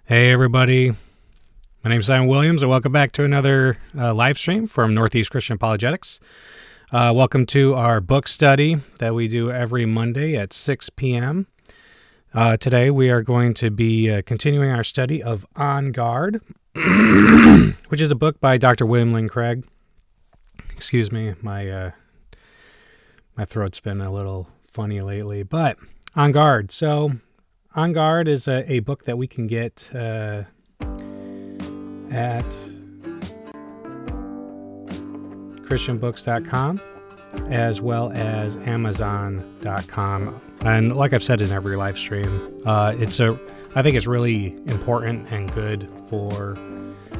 Hey everybody, my name is Simon Williams and welcome back to another live stream from Northeast Christian Apologetics. Welcome to our book study that we do every Monday at 6 p.m. Today we are going to be continuing our study of On Guard, which is a book by Dr. William Lane Craig. Excuse me, my throat's been a little funny lately, but On Guard. So On Guard is a book that we can get at christianbooks.com as well as amazon.com. And like I've said in every live stream, I think it's really important and good for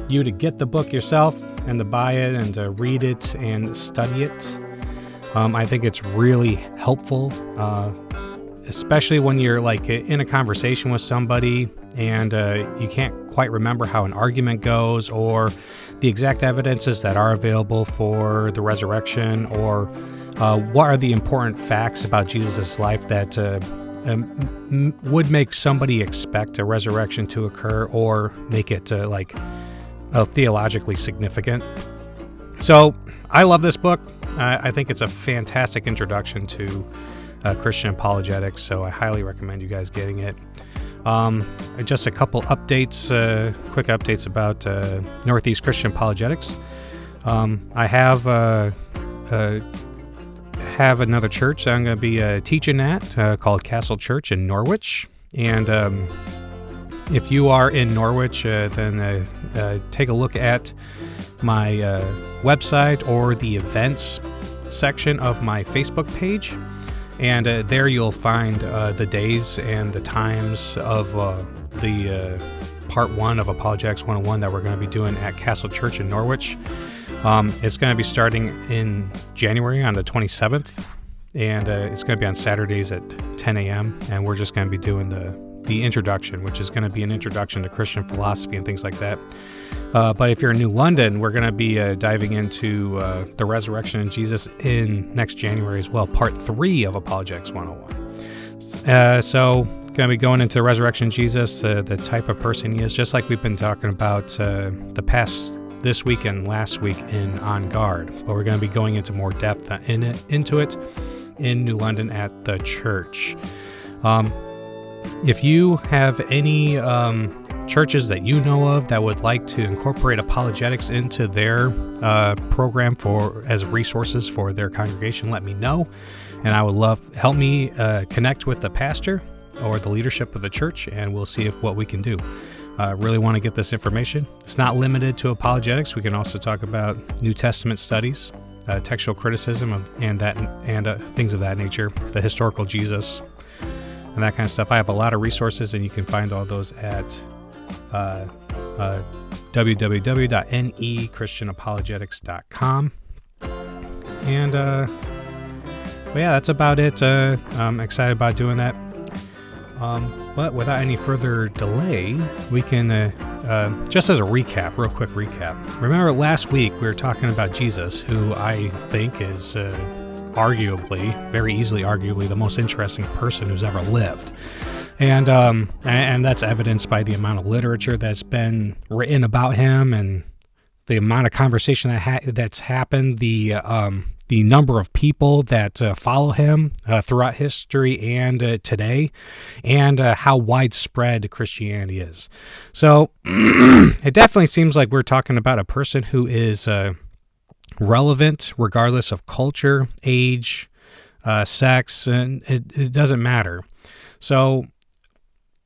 you to get the book yourself and to buy it and to read it and study it. I think it's really helpful, especially when you're like in a conversation with somebody and you can't quite remember how an argument goes or the exact evidences that are available for the resurrection, or what are the important facts about Jesus' life that would make somebody expect a resurrection to occur or make it theologically significant. So I love this book. I think it's a fantastic introduction to Christian apologetics, so I highly recommend you guys getting it. Just a couple updates, quick updates about Northeast Christian Apologetics. I have another church that I'm going to be teaching at called Castle Church in Norwich, and if you are in Norwich, then take a look at my website or the events section of my Facebook page. And there you'll find the days and the times of the part 1 of Apologetics 101 that we're going to be doing at Castle Church in Norwich. It's going to be starting in January on the 27th, and it's going to be on Saturdays at 10 a.m., and we're just going to be doing the introduction, which is going to be an introduction to Christian philosophy and things like that. But if you're in New London, we're going to be diving into the resurrection of Jesus in next January as well, part 3 of Apologetics 101. So going to be going into the resurrection of Jesus, the type of person he is, just like we've been talking about this week and last week in On Guard. But we're going to be going into more depth into it in New London at the church. If you have any churches that you know of that would like to incorporate apologetics into their program as resources for their congregation, let me know, and I would help me connect with the pastor or the leadership of the church, and we'll see what we can do. Really want to get this information. It's not limited to apologetics. We can also talk about New Testament studies, textual criticism, and things of that nature, the historical Jesus, and that kind of stuff. I have a lot of resources, and you can find all those at www.nechristianapologetics.com. And but yeah, that's about it. I'm excited about doing that. But without any further delay, we can just as a real quick recap. Remember last week we were talking about Jesus, who I think is very easily arguably the most interesting person who's ever lived. And that's evidenced by the amount of literature that's been written about him and the amount of conversation that's happened, the number of people that follow him throughout history and today, and how widespread Christianity is. So it definitely seems like we're talking about a person who is relevant regardless of culture, age, sex, and it doesn't matter. So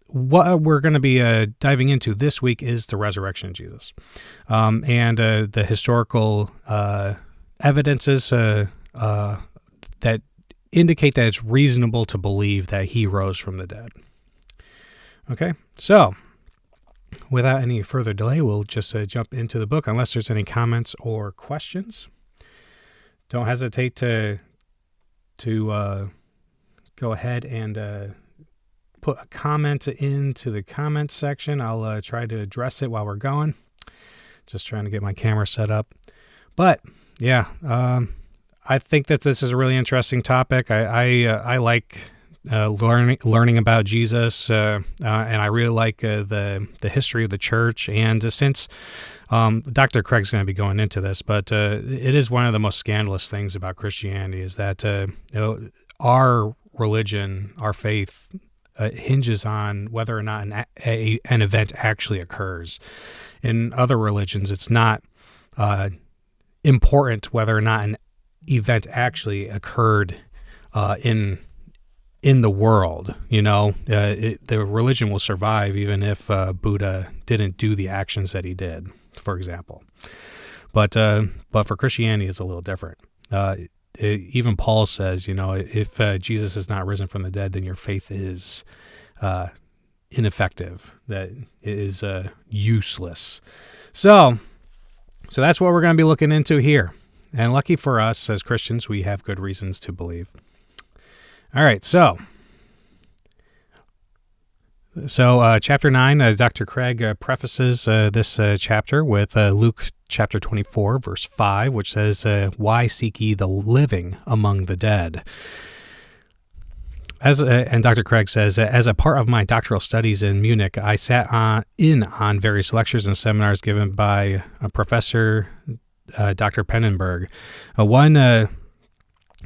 what we're going to be diving into this week is the resurrection of Jesus, and the historical evidences that indicate that it's reasonable to believe that he rose from the dead. Okay, so without any further delay, we'll just jump into the book, unless there's any comments or questions. Don't hesitate to go ahead and put a comment into the comments section. I'll try to address it while we're going. Just trying to get my camera set up. But yeah, I think that this is a really interesting topic. I like learning about Jesus, and I really like the history of the church. And since Dr. Craig's going to be going into this, but it is one of the most scandalous things about Christianity is that our religion, our faith, hinges on whether or not an event actually occurs. In other religions, it's not important whether or not an event actually occurred in the world. The religion will survive even if Buddha didn't do the actions that he did, for example. But for Christianity, it's a little different. Even Paul says, if Jesus is not risen from the dead, then your faith is ineffective. That it is useless. So that's what we're going to be looking into here. And lucky for us as Christians, we have good reasons to believe. All right, so chapter 9, Dr. Craig prefaces this chapter with Luke chapter 24, verse 5, which says, "Why seek ye the living among the dead?" And Dr. Craig says, as a part of my doctoral studies in Munich, I sat on various lectures and seminars given by Professor Dr. Pennenberg.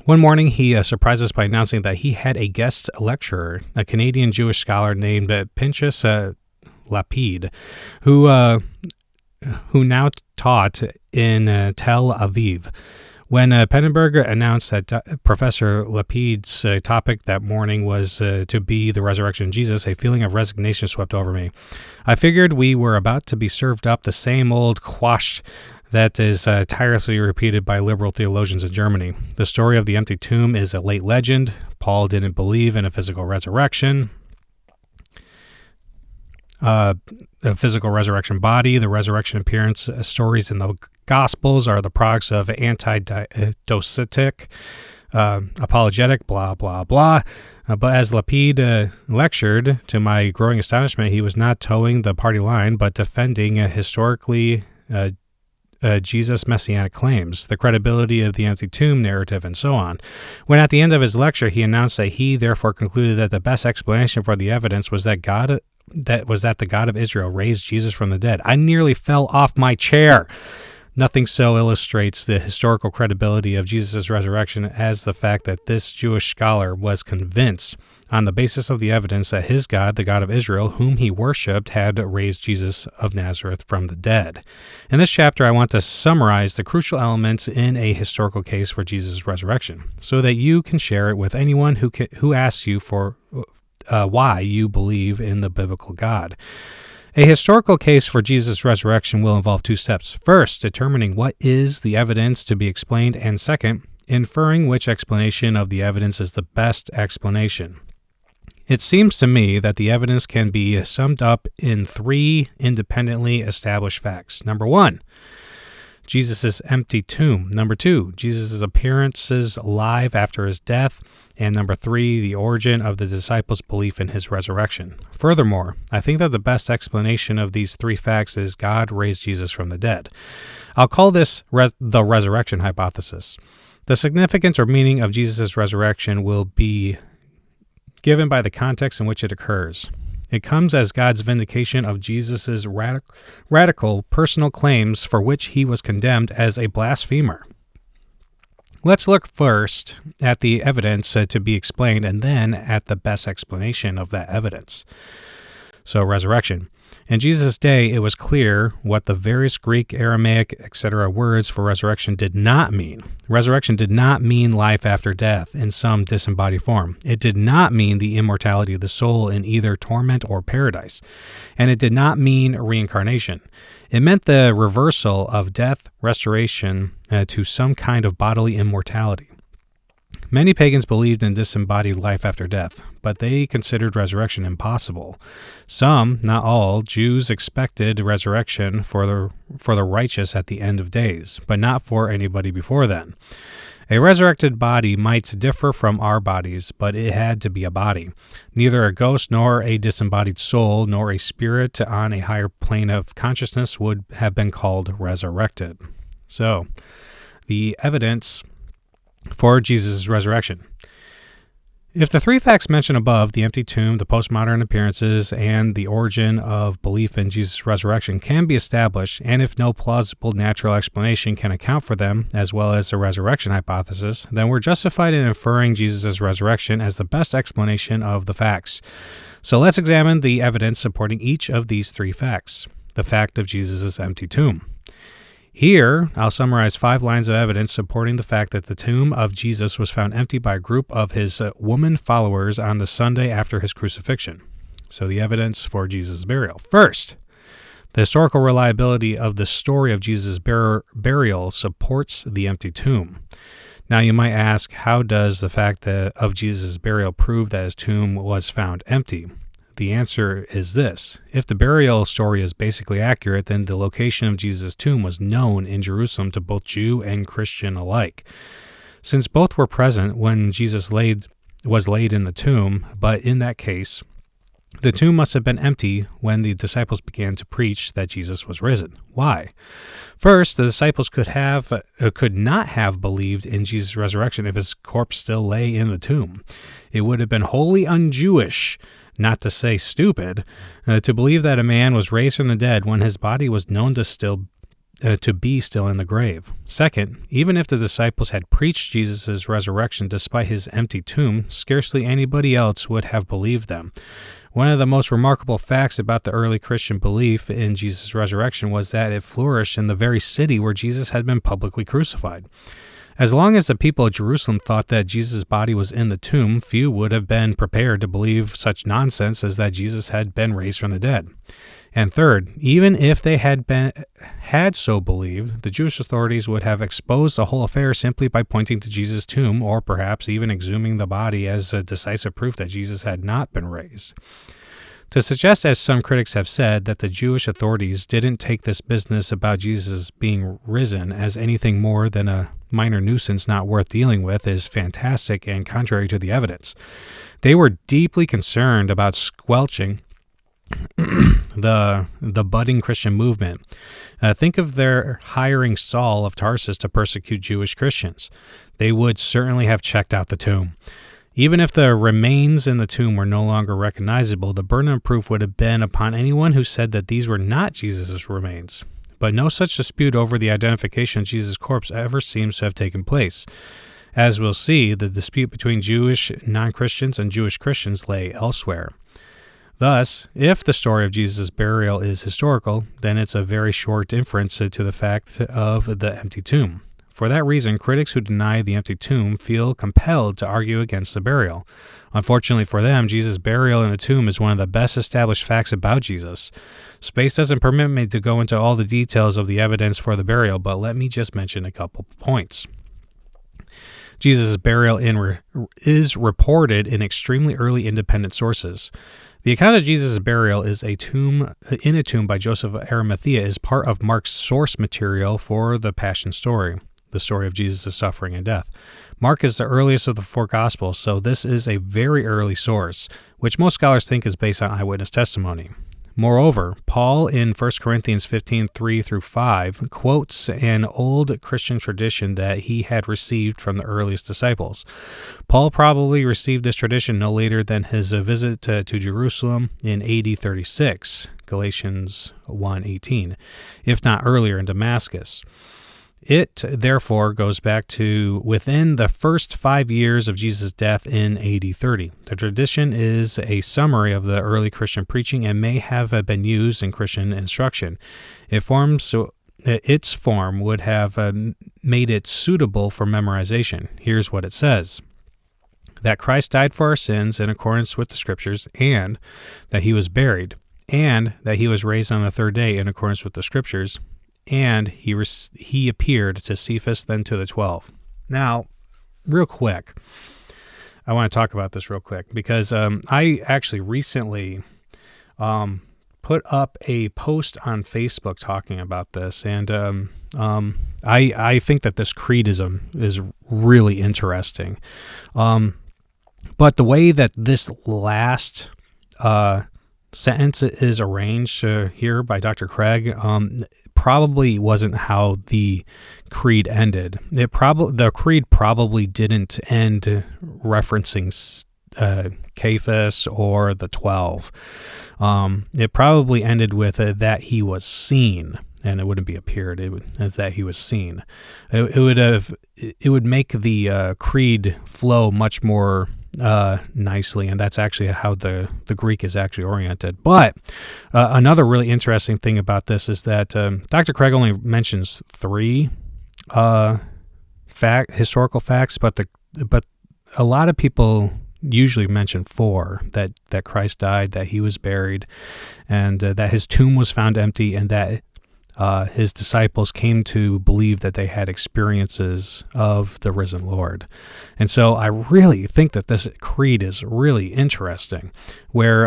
One morning, he surprised us by announcing that he had a guest lecturer, a Canadian Jewish scholar named Pinchas Lapid, who now taught in Tel Aviv. When Pennenberg announced that Professor Lapid's topic that morning was to be the resurrection of Jesus, a feeling of resignation swept over me. I figured we were about to be served up the same old quash that is tirelessly repeated by liberal theologians in Germany. The story of the empty tomb is a late legend. Paul didn't believe in a physical resurrection. A physical resurrection body, the resurrection appearance stories in the Gospels are the products of anti-docetic, apologetic, blah, blah, blah. But as Lapid lectured, to my growing astonishment, he was not towing the party line, but defending historically Jesus' messianic claims, the credibility of the empty tomb narrative, and so on. When at the end of his lecture, he announced that he therefore concluded that the best explanation for the evidence was that the God of Israel raised Jesus from the dead. I nearly fell off my chair. Nothing so illustrates the historical credibility of Jesus' resurrection as the fact that this Jewish scholar was convinced, on the basis of the evidence, that his God, the God of Israel, whom he worshipped, had raised Jesus of Nazareth from the dead. In this chapter, I want to summarize the crucial elements in a historical case for Jesus' resurrection, so that you can share it with anyone who asks you for why you believe in the biblical God. A historical case for Jesus' resurrection will involve two steps. First, determining what is the evidence to be explained, and second, inferring which explanation of the evidence is the best explanation. It seems to me that the evidence can be summed up in three independently established facts. Number one, Jesus' empty tomb. Number two, Jesus' appearances alive after his death. And number three, the origin of the disciples' belief in his resurrection. Furthermore, I think that the best explanation of these three facts is God raised Jesus from the dead. I'll call this the resurrection hypothesis. The significance or meaning of Jesus' resurrection will be given by the context in which it occurs. It comes as God's vindication of Jesus' radical personal claims for which he was condemned as a blasphemer. Let's look first at the evidence to be explained and then at the best explanation of that evidence. So, resurrection. In Jesus' day, it was clear what the various Greek, Aramaic, etc. words for resurrection did not mean. Resurrection did not mean life after death in some disembodied form. It did not mean the immortality of the soul in either torment or paradise. And it did not mean reincarnation. It meant the reversal of death, restoration to some kind of bodily immortality. Many pagans believed in disembodied life after death, but they considered resurrection impossible. Some, not all, Jews expected resurrection for the righteous at the end of days, but not for anybody before then. A resurrected body might differ from our bodies, but it had to be a body. Neither a ghost nor a disembodied soul nor a spirit on a higher plane of consciousness would have been called resurrected. So, the evidence for Jesus' resurrection. If the three facts mentioned above, the empty tomb, the postmodern appearances, and the origin of belief in Jesus' resurrection can be established, and if no plausible natural explanation can account for them, as well as the resurrection hypothesis, then we're justified in inferring Jesus' resurrection as the best explanation of the facts. So let's examine the evidence supporting each of these three facts. The fact of Jesus' empty tomb. Here, I'll summarize 5 lines of evidence supporting the fact that the tomb of Jesus was found empty by a group of his woman followers on the Sunday after his crucifixion. So the evidence for Jesus' burial. First, the historical reliability of the story of Jesus' burial supports the empty tomb. Now you might ask, how does the fact of Jesus' burial prove that his tomb was found empty? The answer is this. If the burial story is basically accurate, then the location of Jesus' tomb was known in Jerusalem to both Jew and Christian alike. Since both were present when Jesus was laid in the tomb, but in that case, the tomb must have been empty when the disciples began to preach that Jesus was risen. Why? First, the disciples could not have believed in Jesus' resurrection if his corpse still lay in the tomb. It would have been wholly un-Jewish, not to say stupid, to believe that a man was raised from the dead when his body was known to be still in the grave. Second, even if the disciples had preached Jesus' resurrection despite his empty tomb, scarcely anybody else would have believed them. One of the most remarkable facts about the early Christian belief in Jesus' resurrection was that it flourished in the very city where Jesus had been publicly crucified. As long as the people of Jerusalem thought that Jesus' body was in the tomb, few would have been prepared to believe such nonsense as that Jesus had been raised from the dead. And third, even if they had so believed, the Jewish authorities would have exposed the whole affair simply by pointing to Jesus' tomb, or perhaps even exhuming the body as a decisive proof that Jesus had not been raised. To suggest, as some critics have said, that the Jewish authorities didn't take this business about Jesus being risen as anything more than a minor nuisance not worth dealing with is fantastic and contrary to the evidence. They were deeply concerned about squelching the budding Christian movement. Think of their hiring Saul of Tarsus to persecute Jewish Christians. They would certainly have checked out the tomb. Even if the remains in the tomb were no longer recognizable, the burden of proof would have been upon anyone who said that these were not Jesus' remains. But no such dispute over the identification of Jesus' corpse ever seems to have taken place. As we'll see, the dispute between Jewish non-Christians and Jewish Christians lay elsewhere. Thus, if the story of Jesus' burial is historical, then it's a very short inference to the fact of the empty tomb. For that reason, critics who deny the empty tomb feel compelled to argue against the burial. Unfortunately for them, Jesus' burial in the tomb is one of the best established facts about Jesus. Space doesn't permit me to go into all the details of the evidence for the burial, but let me just mention a couple points. Jesus' burial is reported in extremely early independent sources. The account of Jesus' burial in a tomb by Joseph of Arimathea is part of Mark's source material for the Passion story, the story of Jesus' suffering and death. Mark is the earliest of the 4 Gospels, so this is a very early source, which most scholars think is based on eyewitness testimony. Moreover, Paul in 1 Corinthians 15:3-5 quotes an old Christian tradition that he had received from the earliest disciples. Paul probably received this tradition no later than his visit to Jerusalem in AD 36, Galatians 1:18, if not earlier in Damascus. It, therefore, goes back to within the first 5 years of Jesus' death in AD 30. The tradition is a summary of the early Christian preaching and may have been used in Christian instruction. Its form would have made it suitable for memorization. Here's what it says. That Christ died for our sins in accordance with the Scriptures, and that he was buried, and that he was raised on the 3rd day in accordance with the Scriptures, and he appeared to Cephas, then to the 12. Now, real quick, I want to talk about this real quick because I actually recently put up a post on Facebook talking about this, and I think that this creedism is really interesting. But the way that this last sentence is arranged here by Dr. Craig probably wasn't how the creed ended. The creed probably didn't end referencing Cephas or the 12. It probably ended with that he was seen, and it wouldn't be appeared. It would as that he was seen. It would make the creed flow much more nicely, and that's actually how the Greek is actually oriented. But another really interesting thing about this is that Dr. Craig only mentions 3 historical facts, but a lot of people usually mention 4, that Christ died, that he was buried, and that his tomb was found empty, and that his disciples came to believe that they had experiences of the risen Lord. And so I really think that this creed is really interesting, where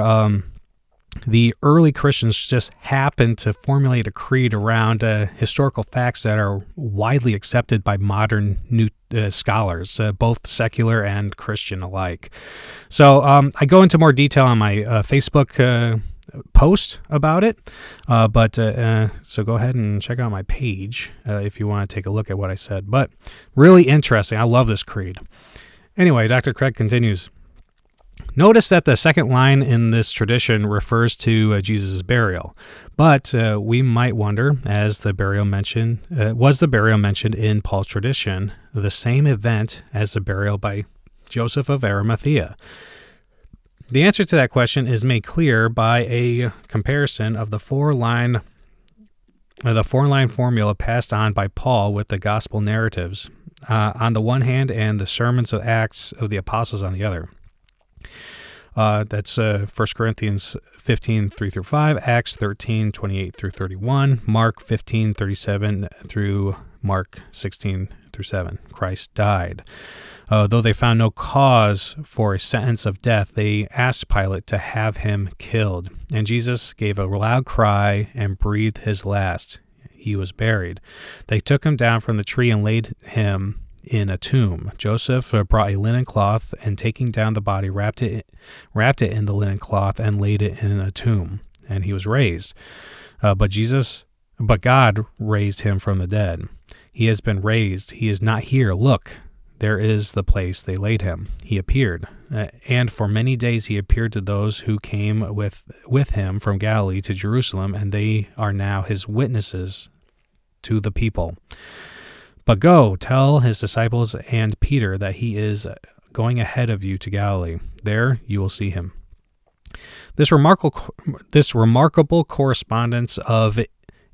the early Christians just happened to formulate a creed around historical facts that are widely accepted by modern new scholars, both secular and Christian alike. So I go into more detail on my Facebook post about it, but so go ahead and check out my page if you want to take a look at what I said. But really interesting. I love this creed. Anyway, Dr. Craig continues. Notice that the second line in this tradition refers to Jesus' burial, but we might wonder, was the burial mentioned in Paul's tradition the same event as the burial by Joseph of Arimathea? The answer to that question is made clear by a comparison of the four-line formula passed on by Paul with the gospel narratives on the one hand and the sermons of Acts of the Apostles on the other. That's 1 Corinthians 15, 3-5, Acts 13, 28-31, Mark 15, 37 through Mark 16-7. Christ died. Though they found no cause for a sentence of death, they asked Pilate to have him killed. And Jesus gave a loud cry and breathed his last. He was buried. They took him down from the tree and laid him in a tomb. Joseph brought a linen cloth, and taking down the body, wrapped it in the linen cloth and laid it in a tomb. And he was raised. But God raised him from the dead. He has been raised. He is not here. Look, there is the place they laid him. He appeared, and for many days he appeared to those who came with him from Galilee to Jerusalem, and they are now his witnesses to the people. But go, tell his disciples and Peter that he is going ahead of you to Galilee. There you will see him. This remarkable correspondence of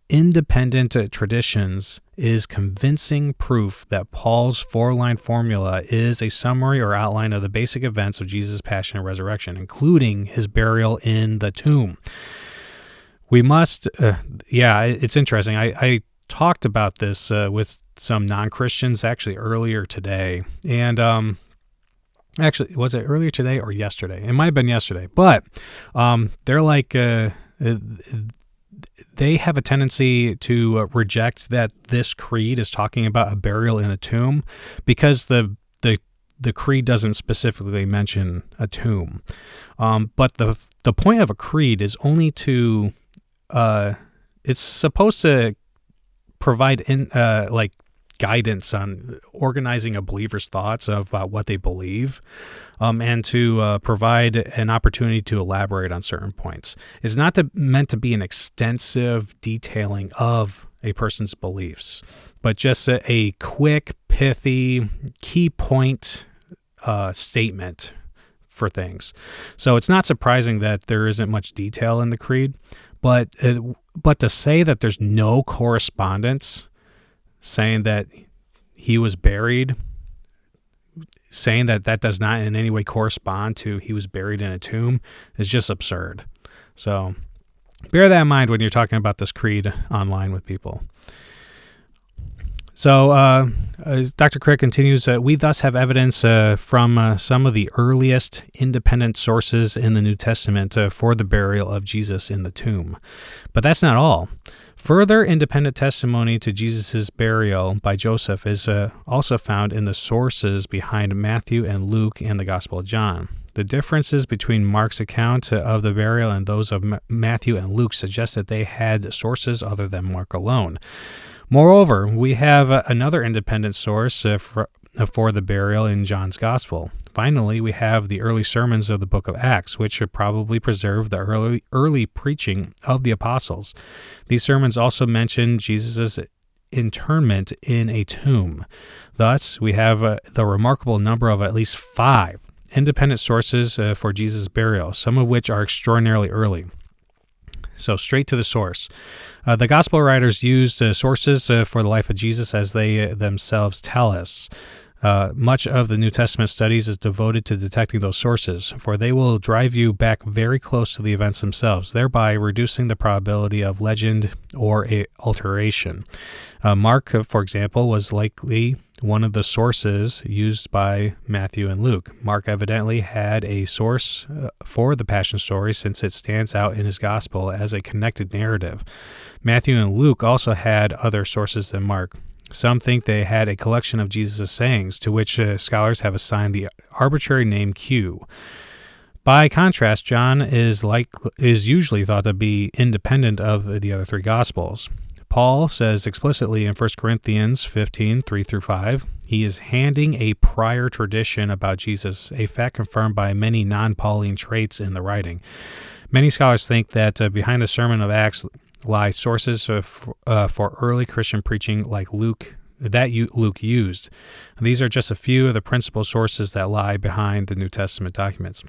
independent traditions is convincing proof that Paul's four-line formula is a summary or outline of the basic events of Jesus' passion and resurrection, including his burial in the tomb. We must, it's interesting. I talked about this with some non-Christians actually earlier today, and actually, was it earlier today or yesterday? It might have been yesterday, but they're like, they have a tendency to reject that this creed is talking about a burial in a tomb because the creed doesn't specifically mention a tomb. But the point of a creed is only to, it's supposed to provide guidance on organizing a believer's thoughts about what they believe, and to provide an opportunity to elaborate on certain points. It's not meant to be an extensive detailing of a person's beliefs, but just a quick, pithy, key point statement for things. So it's not surprising that there isn't much detail in the creed, but to say that there's no correspondence, saying that he was buried, saying that does not in any way correspond to he was buried in a tomb, is just absurd. So bear that in mind when you're talking about this creed online with people. So Dr. Crick continues, we thus have evidence from some of the earliest independent sources in the New Testament for the burial of Jesus in the tomb. But that's not all. Further independent testimony to Jesus' burial by Joseph is also found in the sources behind Matthew and Luke and the Gospel of John. The differences between Mark's account of the burial and those of Matthew and Luke suggest that they had sources other than Mark alone. Moreover, we have another independent source for the burial in John's Gospel. Finally, we have the early sermons of the book of Acts, which have probably preserved the early preaching of the apostles. These sermons also mention Jesus' internment in a tomb. Thus, we have the remarkable number of at least 5 independent sources for Jesus' burial, some of which are extraordinarily early. So straight to the source. The gospel writers used sources for the life of Jesus as they themselves tell us. Much of the New Testament studies is devoted to detecting those sources, for they will drive you back very close to the events themselves, thereby reducing the probability of legend or alteration. Mark, for example, was likely one of the sources used by Matthew and Luke. Mark evidently had a source for the Passion story since it stands out in his gospel as a connected narrative. Matthew and Luke also had other sources than Mark. Some think they had a collection of Jesus' sayings, to which scholars have assigned the arbitrary name Q. By contrast, John is usually thought to be independent of the other 3 Gospels. Paul says explicitly in 1 Corinthians 15, 3-5, he is handing a prior tradition about Jesus, a fact confirmed by many non-Pauline traits in the writing. Many scholars think that behind the Sermon of Acts lie sources for early Christian preaching like Luke used. These are just a few of the principal sources that lie behind the New Testament documents.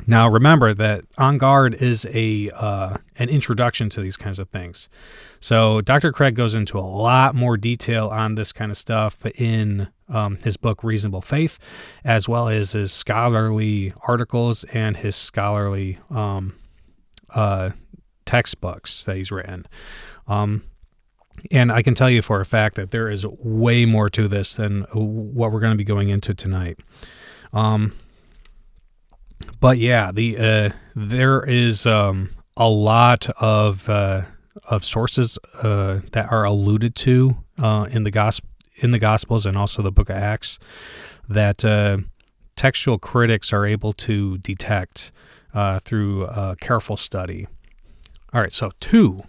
Now, remember that On Guard is an introduction to these kinds of things. So Dr. Craig goes into a lot more detail on this kind of stuff in his book, Reasonable Faith, as well as his scholarly articles and his scholarly textbooks that he's written. And I can tell you for a fact that there is way more to this than what we're going to be going into tonight. But yeah, there is a lot of sources that are alluded to in the Gospels and also the Book of Acts that textual critics are able to detect through careful study. All right, so 2.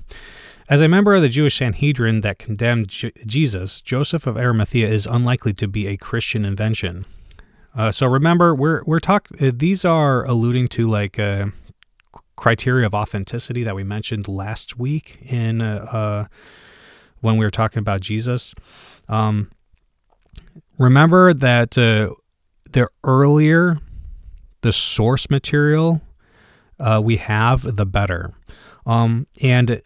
As a member of the Jewish Sanhedrin that condemned Jesus, Joseph of Arimathea is unlikely to be a Christian invention. So remember, we're talking. These are alluding to like criteria of authenticity that we mentioned last week in when we were talking about Jesus. Remember that the earlier the source material we have, the better. And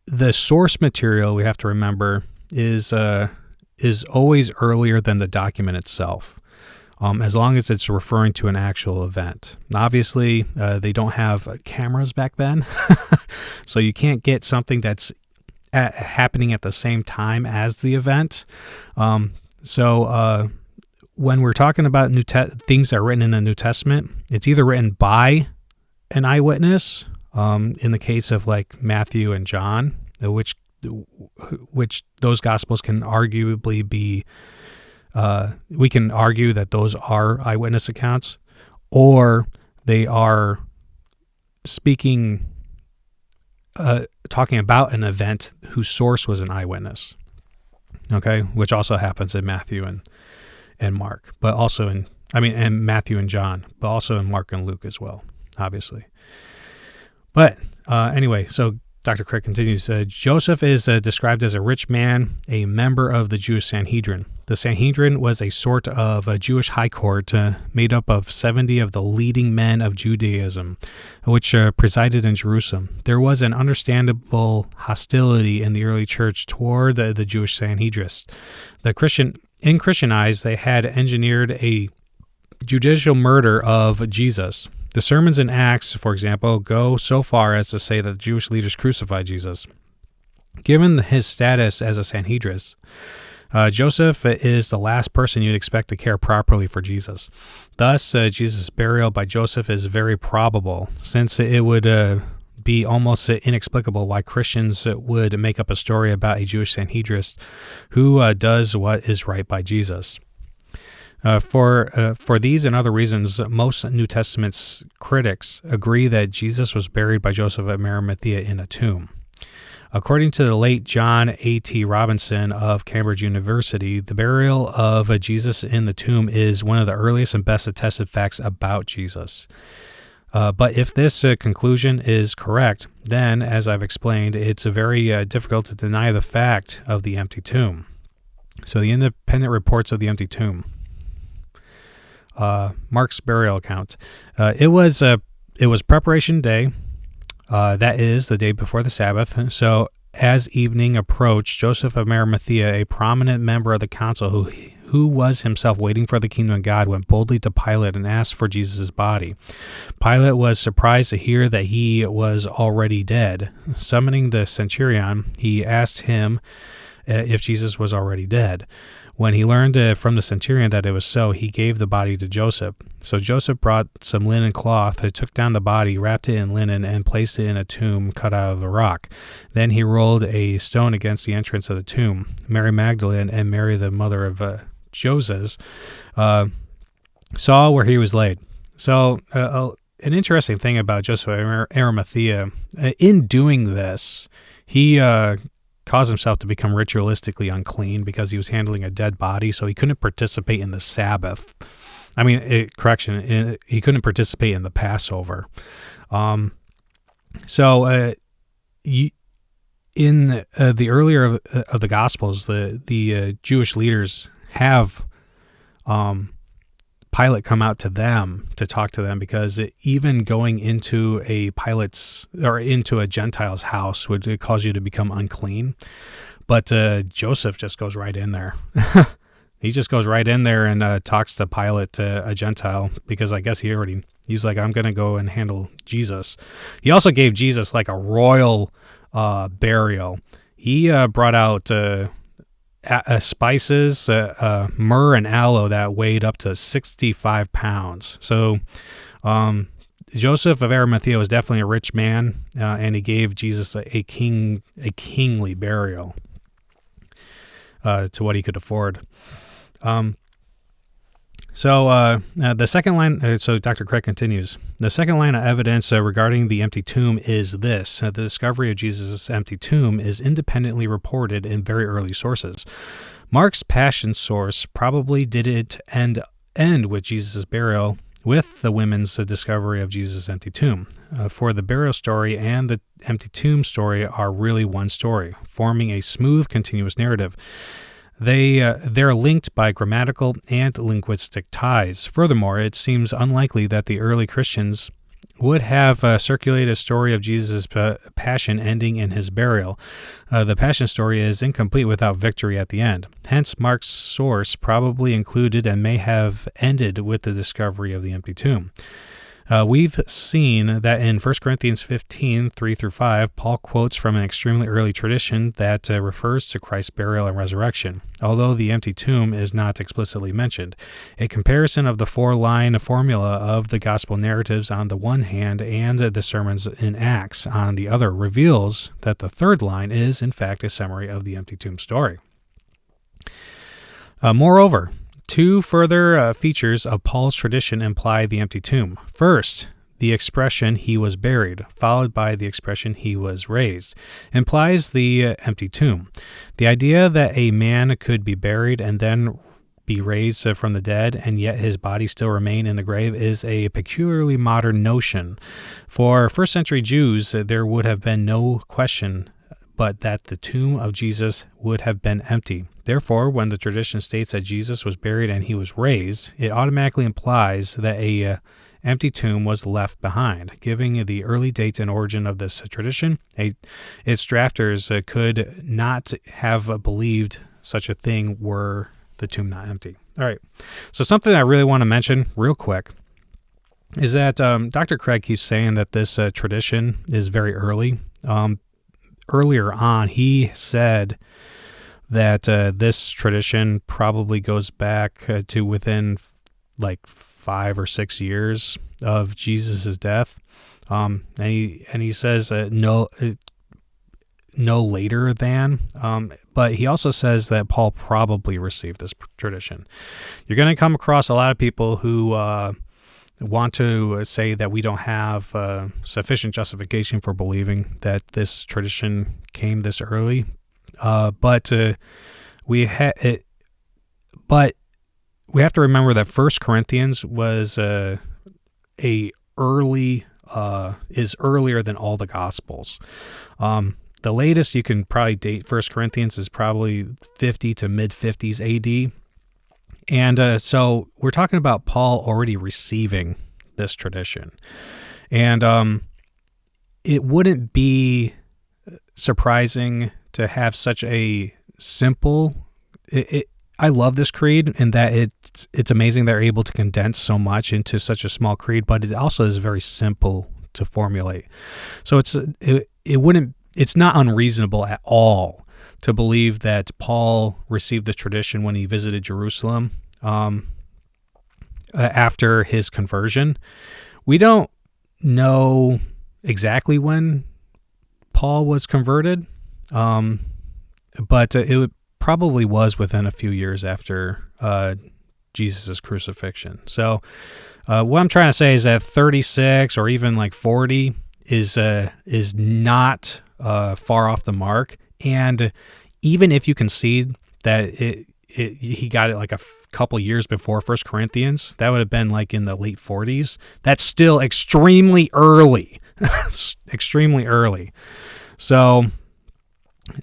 the source material, we have to remember, is always earlier than the document itself. As long as it's referring to an actual event. Obviously, they don't have cameras back then, so you can't get something that's happening at the same time as the event. So when we're talking about things that are written in the New Testament, it's either written by an eyewitness, in the case of like Matthew and John, which those Gospels can arguably be we can argue that those are eyewitness accounts, or they are talking about an event whose source was an eyewitness. Okay, which also happens in Matthew and Mark, but also and Matthew and John, but also in Mark and Luke as well, obviously. But anyway, so Dr. Craig continues, Joseph is described as a rich man, a member of the Jewish Sanhedrin. The Sanhedrin was a sort of a Jewish high court made up of 70 of the leading men of Judaism, which presided in Jerusalem. There was an understandable hostility in the early church toward the Jewish Sanhedrists. In Christian eyes, they had engineered a judicial murder of Jesus. The sermons in Acts, for example, go so far as to say that the Jewish leaders crucified Jesus. Given his status as a Sanhedrist, Joseph is the last person you'd expect to care properly for Jesus. Thus, Jesus' burial by Joseph is very probable, since it would be almost inexplicable why Christians would make up a story about a Jewish Sanhedrist who does what is right by Jesus. For these and other reasons, most New Testament critics agree that Jesus was buried by Joseph of Arimathea in a tomb. According to the late John A.T. Robinson of Cambridge University, the burial of Jesus in the tomb is one of the earliest and best attested facts about Jesus. But if this conclusion is correct, then, as I've explained, it's very difficult to deny the fact of the empty tomb. So the independent reports of the empty tomb. Mark's burial account. It was preparation day. That is the day before the Sabbath. So as evening approached, Joseph of Arimathea, a prominent member of the council who was himself waiting for the kingdom of God, went boldly to Pilate and asked for Jesus' body. Pilate was surprised to hear that he was already dead. Summoning the centurion, he asked him if Jesus was already dead. When he learned from the centurion that it was so, he gave the body to Joseph. So Joseph brought some linen cloth, took down the body, wrapped it in linen, and placed it in a tomb cut out of the rock. Then he rolled a stone against the entrance of the tomb. Mary Magdalene and Mary, the mother of Joses, saw where he was laid. So an interesting thing about Joseph of Arimathea, in doing this, he caused himself to become ritualistically unclean because he was handling a dead body, so he couldn't participate in the Sabbath. He couldn't participate in the Passover. In the earlier of the Gospels, the Jewish leaders have Pilate come out to them to talk to them, because even going into a Gentile's house would cause you to become unclean. But Joseph just goes right in there. He just goes right in there and talks to Pilate, a Gentile, because I guess he's like, I'm going to go and handle Jesus. He also gave Jesus like a royal burial. He brought out spices, myrrh and aloe that weighed up to 65 pounds. So Joseph of Arimathea was definitely a rich man, and he gave Jesus a kingly burial to what he could afford. The second line, so Dr. Craig continues, the second line of evidence regarding the empty tomb is this. The discovery of Jesus' empty tomb is independently reported in very early sources. Mark's Passion source probably didn't end with Jesus' burial with the women's discovery of Jesus' empty tomb. For the burial story and the empty tomb story are really one story, forming a smooth, continuous narrative. They're linked by grammatical and linguistic ties. Furthermore, it seems unlikely that the early Christians would have circulated a story of Jesus' passion ending in his burial. The passion story is incomplete without victory at the end. Hence, Mark's source probably included and may have ended with the discovery of the empty tomb. We've seen that in 1 Corinthians 15, 3-5, Paul quotes from an extremely early tradition that refers to Christ's burial and resurrection, although the empty tomb is not explicitly mentioned. A comparison of the four-line formula of the gospel narratives on the one hand and the sermons in Acts on the other reveals that the third line is, in fact, a summary of the empty tomb story. Moreover, two further features of Paul's tradition imply the empty tomb. First, the expression "he was buried," followed by the expression "he was raised," implies the empty tomb. The idea that a man could be buried and then be raised from the dead, and yet his body still remain in the grave, is a peculiarly modern notion. For first-century Jews, there would have been no question but that the tomb of Jesus would have been empty. Therefore, when the tradition states that Jesus was buried and he was raised, it automatically implies that a empty tomb was left behind. Giving the early date and origin of this tradition, its drafters could not have believed such a thing were the tomb not empty. All right, so something I really want to mention real quick is that Dr. Craig keeps saying that this tradition is very early. Earlier on, he said that this tradition probably goes back to within like 5 or 6 years of Jesus' death. And he says no later than, but he also says that Paul probably received this tradition. You're going to come across a lot of people who want to say that we don't have sufficient justification for believing that this tradition came this early, but we have to remember that 1 Corinthians was is earlier than all the Gospels. The latest you can probably date 1 Corinthians is probably 50 to mid-50s AD. And so we're talking about Paul already receiving this tradition. And it wouldn't be surprising to have such a simple... I love this creed in that it's amazing they're able to condense so much into such a small creed, but it also is very simple to formulate. So it's not unreasonable at all to believe that Paul received the tradition when he visited Jerusalem after his conversion. We don't know exactly when Paul was converted, but it probably was within a few years after Jesus' crucifixion. So what I'm trying to say is that 36 or even like 40 is not far off the mark. And even if you concede that he got it like a couple years before 1 Corinthians, that would have been like in the late 40s. That's still extremely early, extremely early. So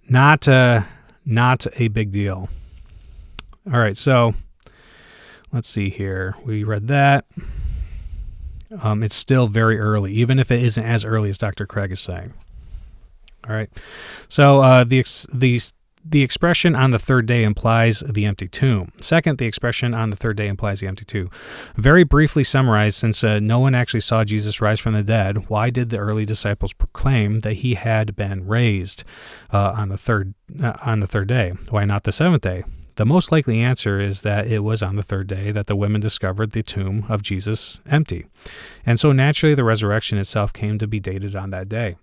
not a big deal. All right, so let's see here. We read that. It's still very early, even if it isn't as early as Dr. Craig is saying. All right, so the expression on the third day implies the empty tomb. Second, the expression on the third day implies the empty tomb. Very briefly summarized, since no one actually saw Jesus rise from the dead, why did the early disciples proclaim that he had been raised on the third day? Why not the seventh day? The most likely answer is that it was on the third day that the women discovered the tomb of Jesus empty. And so naturally the resurrection itself came to be dated on that day.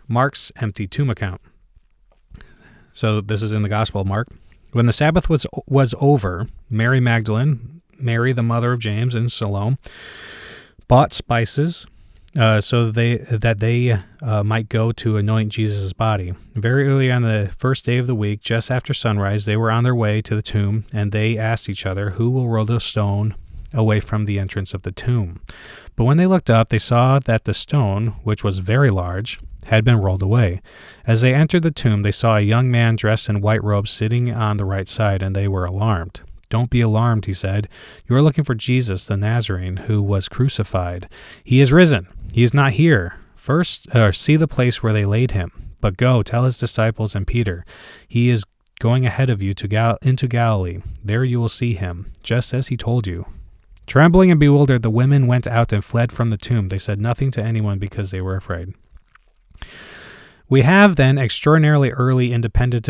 Mark's empty tomb account. So this is in the Gospel of Mark. When the Sabbath was over, Mary Magdalene, Mary the mother of James, and Salome bought spices so that they might go to anoint Jesus' body. Very early on the first day of the week, just after sunrise, they were on their way to the tomb, and they asked each other, "Who will roll the stone away from the entrance of the tomb?" But when they looked up, they saw that the stone, which was very large, had been rolled away. As they entered the tomb, they saw a young man dressed in white robes sitting on the right side, and they were alarmed. "Don't be alarmed," he said. "You are looking for Jesus, the Nazarene, who was crucified. He is risen. He is not here. First, see the place where they laid him. But go, tell his disciples and Peter. He is going ahead of you into Galilee. There you will see him, just as he told you." Trembling and bewildered, the women went out and fled from the tomb. They said nothing to anyone because they were afraid. We have then extraordinarily early independent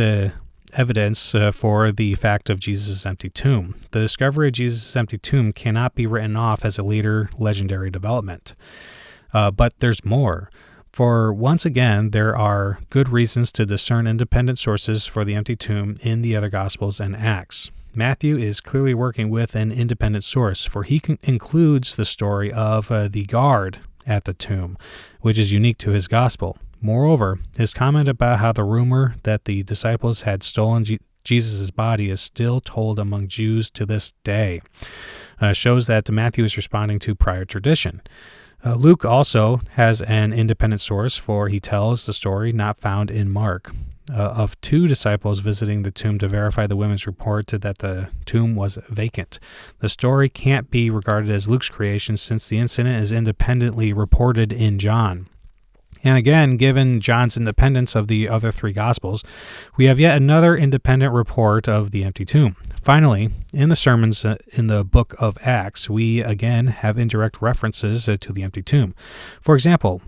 evidence for the fact of Jesus' empty tomb. The discovery of Jesus' empty tomb cannot be written off as a later legendary development. But there's more. For once again, there are good reasons to discern independent sources for the empty tomb in the other Gospels and Acts. Matthew is clearly working with an independent source, for he includes the story of the guard at the tomb, which is unique to his Gospel. Moreover, his comment about how the rumor that the disciples had stolen Jesus' body is still told among Jews to this day shows that Matthew is responding to prior tradition. Luke also has an independent source, for he tells the story not found in Mark of two disciples visiting the tomb to verify the women's report that the tomb was vacant. The story can't be regarded as Luke's creation, since the incident is independently reported in John. And again, given John's independence of the other three Gospels, we have yet another independent report of the empty tomb. Finally, in the sermons in the book of Acts, we again have indirect references to the empty tomb. For example,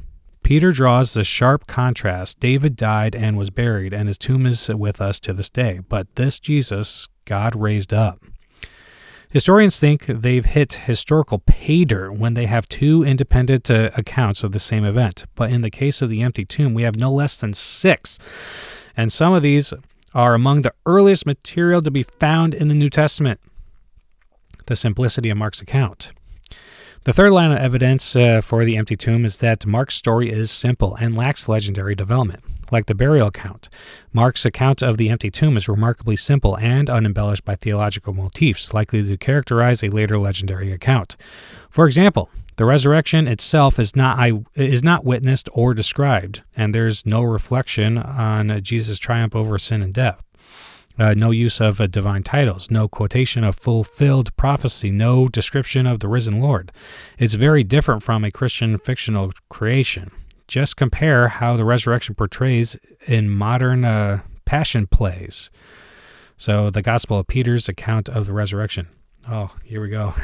Peter draws the sharp contrast. David died and was buried, and his tomb is with us to this day. But this Jesus, God raised up. Historians think they've hit historical pay dirt when they have two independent accounts of the same event. But in the case of the empty tomb, we have no less than 6. And some of these are among the earliest material to be found in the New Testament. The simplicity of Mark's account. The third line of evidence for the empty tomb is that Mark's story is simple and lacks legendary development. Like the burial account, Mark's account of the empty tomb is remarkably simple and unembellished by theological motifs, likely to characterize a later legendary account. For example, the resurrection itself is not witnessed or described, and there's no reflection on Jesus' triumph over sin and death. No use of divine titles, no quotation of fulfilled prophecy, no description of the risen Lord. It's very different from a Christian fictional creation. Just compare how the resurrection portrays in modern passion plays. So the Gospel of Peter's account of the resurrection. Oh, here we go.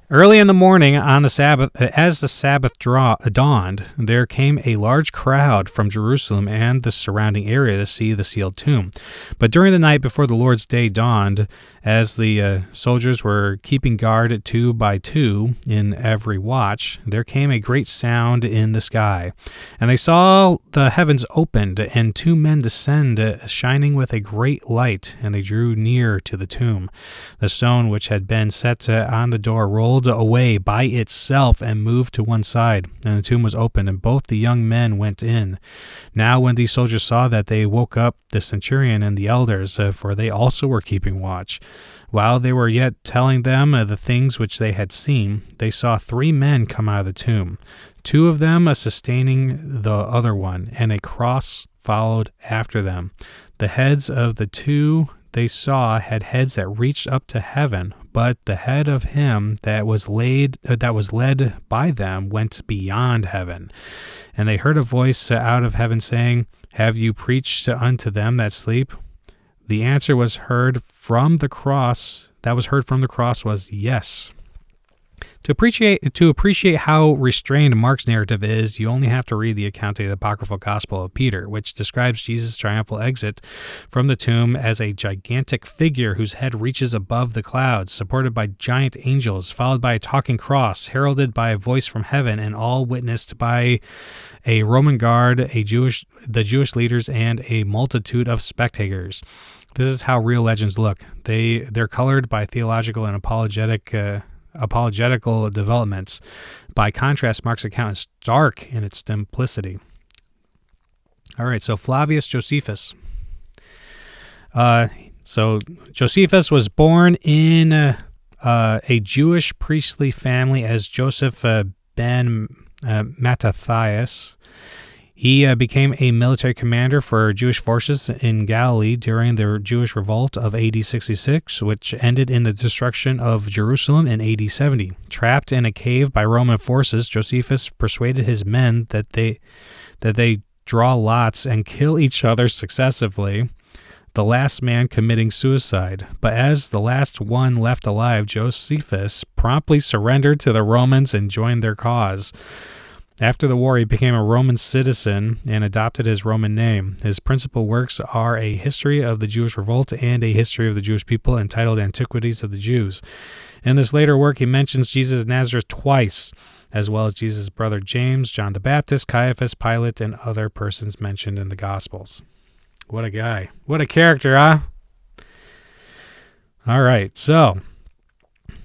Early in the morning on the Sabbath, as the Sabbath dawned, there came a large crowd from Jerusalem and the surrounding area to see the sealed tomb. But during the night before the Lord's day dawned, as the soldiers were keeping guard 2 by 2 in every watch, there came a great sound in the sky. And they saw the heavens opened, and 2 men descend, shining with a great light, and they drew near to the tomb. The stone which had been set on the door rolled away by itself and moved to one side, and the tomb was opened, and both the young men went in. Now when these soldiers saw that, they woke up the centurion and the elders, for they also were keeping watch. While they were yet telling them the things which they had seen, they saw 3 men come out of the tomb, 2 of them sustaining the other one, and a cross followed after them. The heads of the 2 they saw had heads that reached up to heaven, but the head of him that was led by them went beyond heaven. And they heard a voice out of heaven saying, "Have you preached unto them that sleep?" The answer was heard from the cross. That was heard from the cross was yes. To appreciate how restrained Mark's narrative is, you only have to read the account of the apocryphal Gospel of Peter, which describes Jesus' triumphal exit from the tomb as a gigantic figure whose head reaches above the clouds, supported by giant angels, followed by a talking cross, heralded by a voice from heaven, and all witnessed by a Roman guard, the Jewish leaders, and a multitude of spectators. This is how real legends look. They're colored by theological and apologetical developments. By contrast, Mark's account is stark in its simplicity. All right, so Flavius Josephus. So Josephus was born in a Jewish priestly family as Joseph ben Mattathias. He became a military commander for Jewish forces in Galilee during the Jewish revolt of AD 66, which ended in the destruction of Jerusalem in AD 70. Trapped in a cave by Roman forces, Josephus persuaded his men that they draw lots and kill each other successively, the last man committing suicide. But as the last one left alive, Josephus promptly surrendered to the Romans and joined their cause. After the war, he became a Roman citizen and adopted his Roman name. His principal works are a history of the Jewish revolt and a history of the Jewish people entitled Antiquities of the Jews. In this later work, he mentions Jesus of Nazareth twice, as well as Jesus' brother James, John the Baptist, Caiaphas, Pilate, and other persons mentioned in the Gospels. What a guy. What a character, huh? All right, so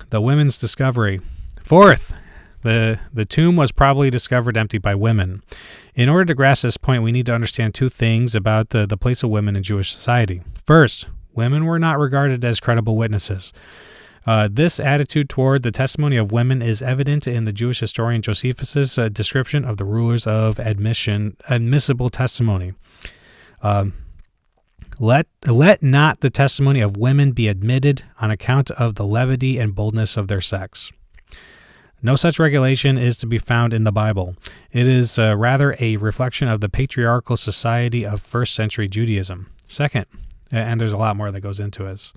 the women's discovery. Fourth, the tomb was probably discovered empty by women. In order to grasp this point, we need to understand 2 things about the place of women in Jewish society. First, women were not regarded as credible witnesses. This attitude toward the testimony of women is evident in the Jewish historian Josephus' description of the rulers of admissible testimony. Let not the testimony of women be admitted on account of the levity and boldness of their sex. No such regulation is to be found in the Bible. It is rather a reflection of the patriarchal society of first-century Judaism. Second, and there's a lot more that goes into it.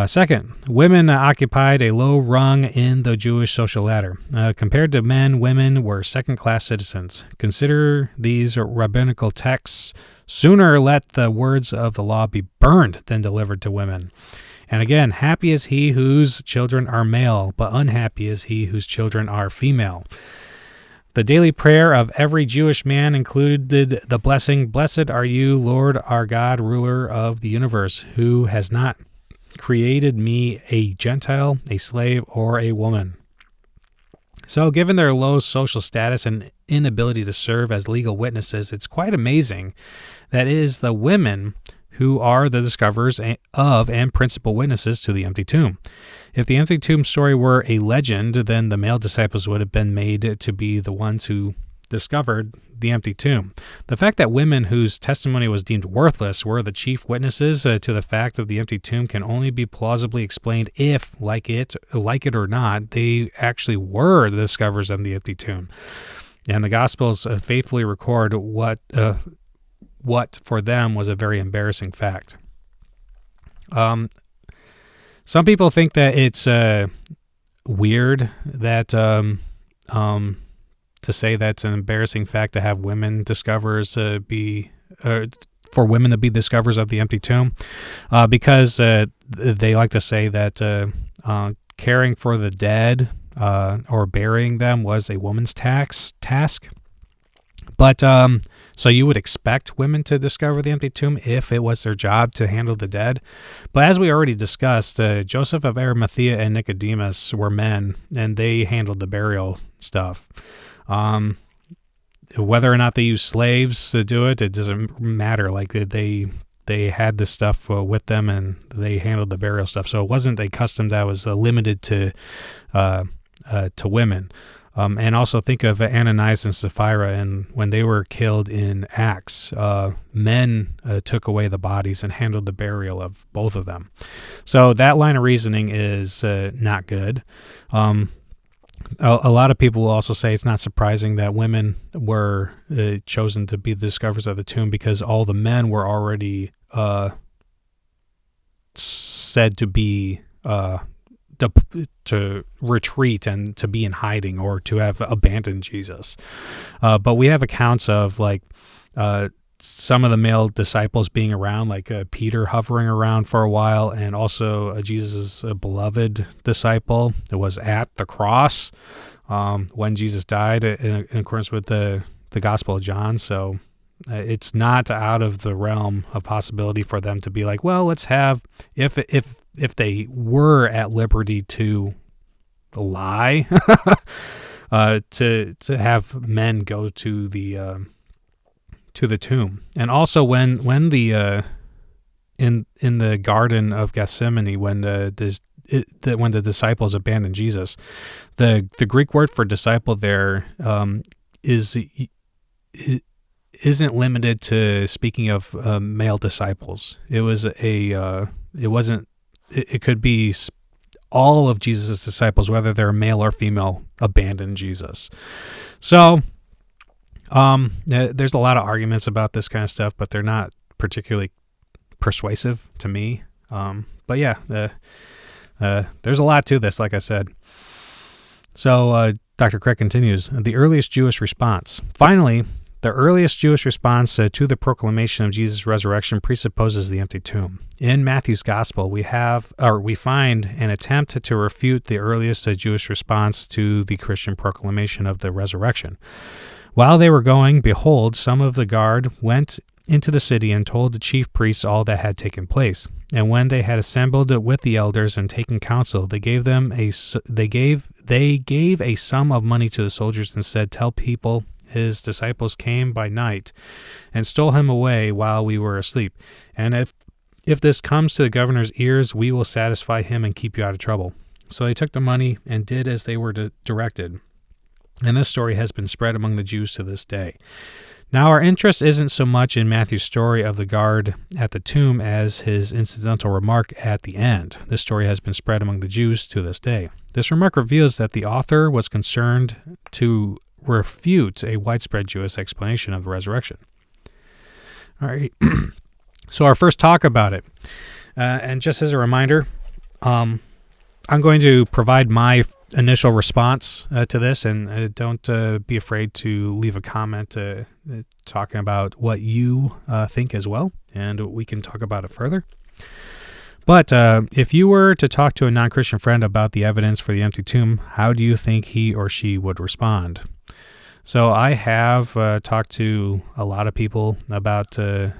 Second, women occupied a low rung in the Jewish social ladder. Compared to men, women were second-class citizens. Consider these rabbinical texts. Sooner let the words of the law be burned than delivered to women. And again, happy is he whose children are male, but unhappy is he whose children are female. The daily prayer of every Jewish man included the blessing, "Blessed are you, Lord our God, ruler of the universe, who has not created me a Gentile, a slave, or a woman. So given their low social status and inability to serve as legal witnesses, it's quite amazing that it is the women who are the discoverers of and principal witnesses to the empty tomb. If the empty tomb story were a legend, then the male disciples would have been made to be the ones who discovered the empty tomb. The fact that women whose testimony was deemed worthless were the chief witnesses to the fact of the empty tomb can only be plausibly explained if, like it or not, they actually were the discoverers of the empty tomb. And the Gospels faithfully record what for them was a very embarrassing fact. Some people think that it's weird that to say that's an embarrassing fact to have women discoverers for women to be discoverers of the empty tomb, because they like to say that caring for the dead or burying them was a woman's task. But so you would expect women to discover the empty tomb if it was their job to handle the dead. But as we already discussed, Joseph of Arimathea and Nicodemus were men, and they handled the burial stuff. Whether or not they used slaves to do it, it doesn't matter. Like they had this stuff with them, and they handled the burial stuff. So it wasn't a custom that was limited to women. And also think of Ananias and Sapphira, and when they were killed in Acts, men took away the bodies and handled the burial of both of them. So that line of reasoning is not good. A lot of people will also say it's not surprising that women were chosen to be the discoverers of the tomb because all the men were already said to be to retreat and to be in hiding or to have abandoned Jesus. But we have accounts of like some of the male disciples being around, like Peter hovering around for a while, and also Jesus' beloved disciple that was at the cross when Jesus died in accordance with the Gospel of John. So it's not out of the realm of possibility for them to be like, well, let's have, if they were at liberty to lie, to have men go to the tomb. And also when the in the Garden of Gethsemane, when the disciples abandoned Jesus, the Greek word for disciple there isn't limited to speaking of male disciples. It could be all of Jesus' disciples, whether they're male or female, abandoned Jesus. So there's a lot of arguments about this kind of stuff, but they're not particularly persuasive to me. But yeah, there's a lot to this, like I said. So Dr. Craig continues, the earliest Jewish response. Finally, the earliest Jewish response to the proclamation of Jesus' resurrection presupposes the empty tomb. In Matthew's Gospel, we find an attempt to refute the earliest Jewish response to the Christian proclamation of the resurrection. While they were going, behold, some of the guard went into the city and told the chief priests all that had taken place. And when they had assembled with the elders and taken counsel, they gave a sum of money to the soldiers and said, "Tell people his disciples came by night and stole him away while we were asleep. And if this comes to the governor's ears, we will satisfy him and keep you out of trouble." So they took the money and did as they were directed. And this story has been spread among the Jews to this day. Now, our interest isn't so much in Matthew's story of the guard at the tomb as his incidental remark at the end. This story has been spread among the Jews to this day. This remark reveals that the author was concerned to refute a widespread Jewish explanation of the resurrection. All right, so our first talk about it. And just as a reminder, I'm going to provide my initial response to this, and don't be afraid to leave a comment talking about what you think as well, and we can talk about it further. But if you were to talk to a non-Christian friend about the evidence for the empty tomb, how do you think he or she would respond? So I have talked to a lot of people about the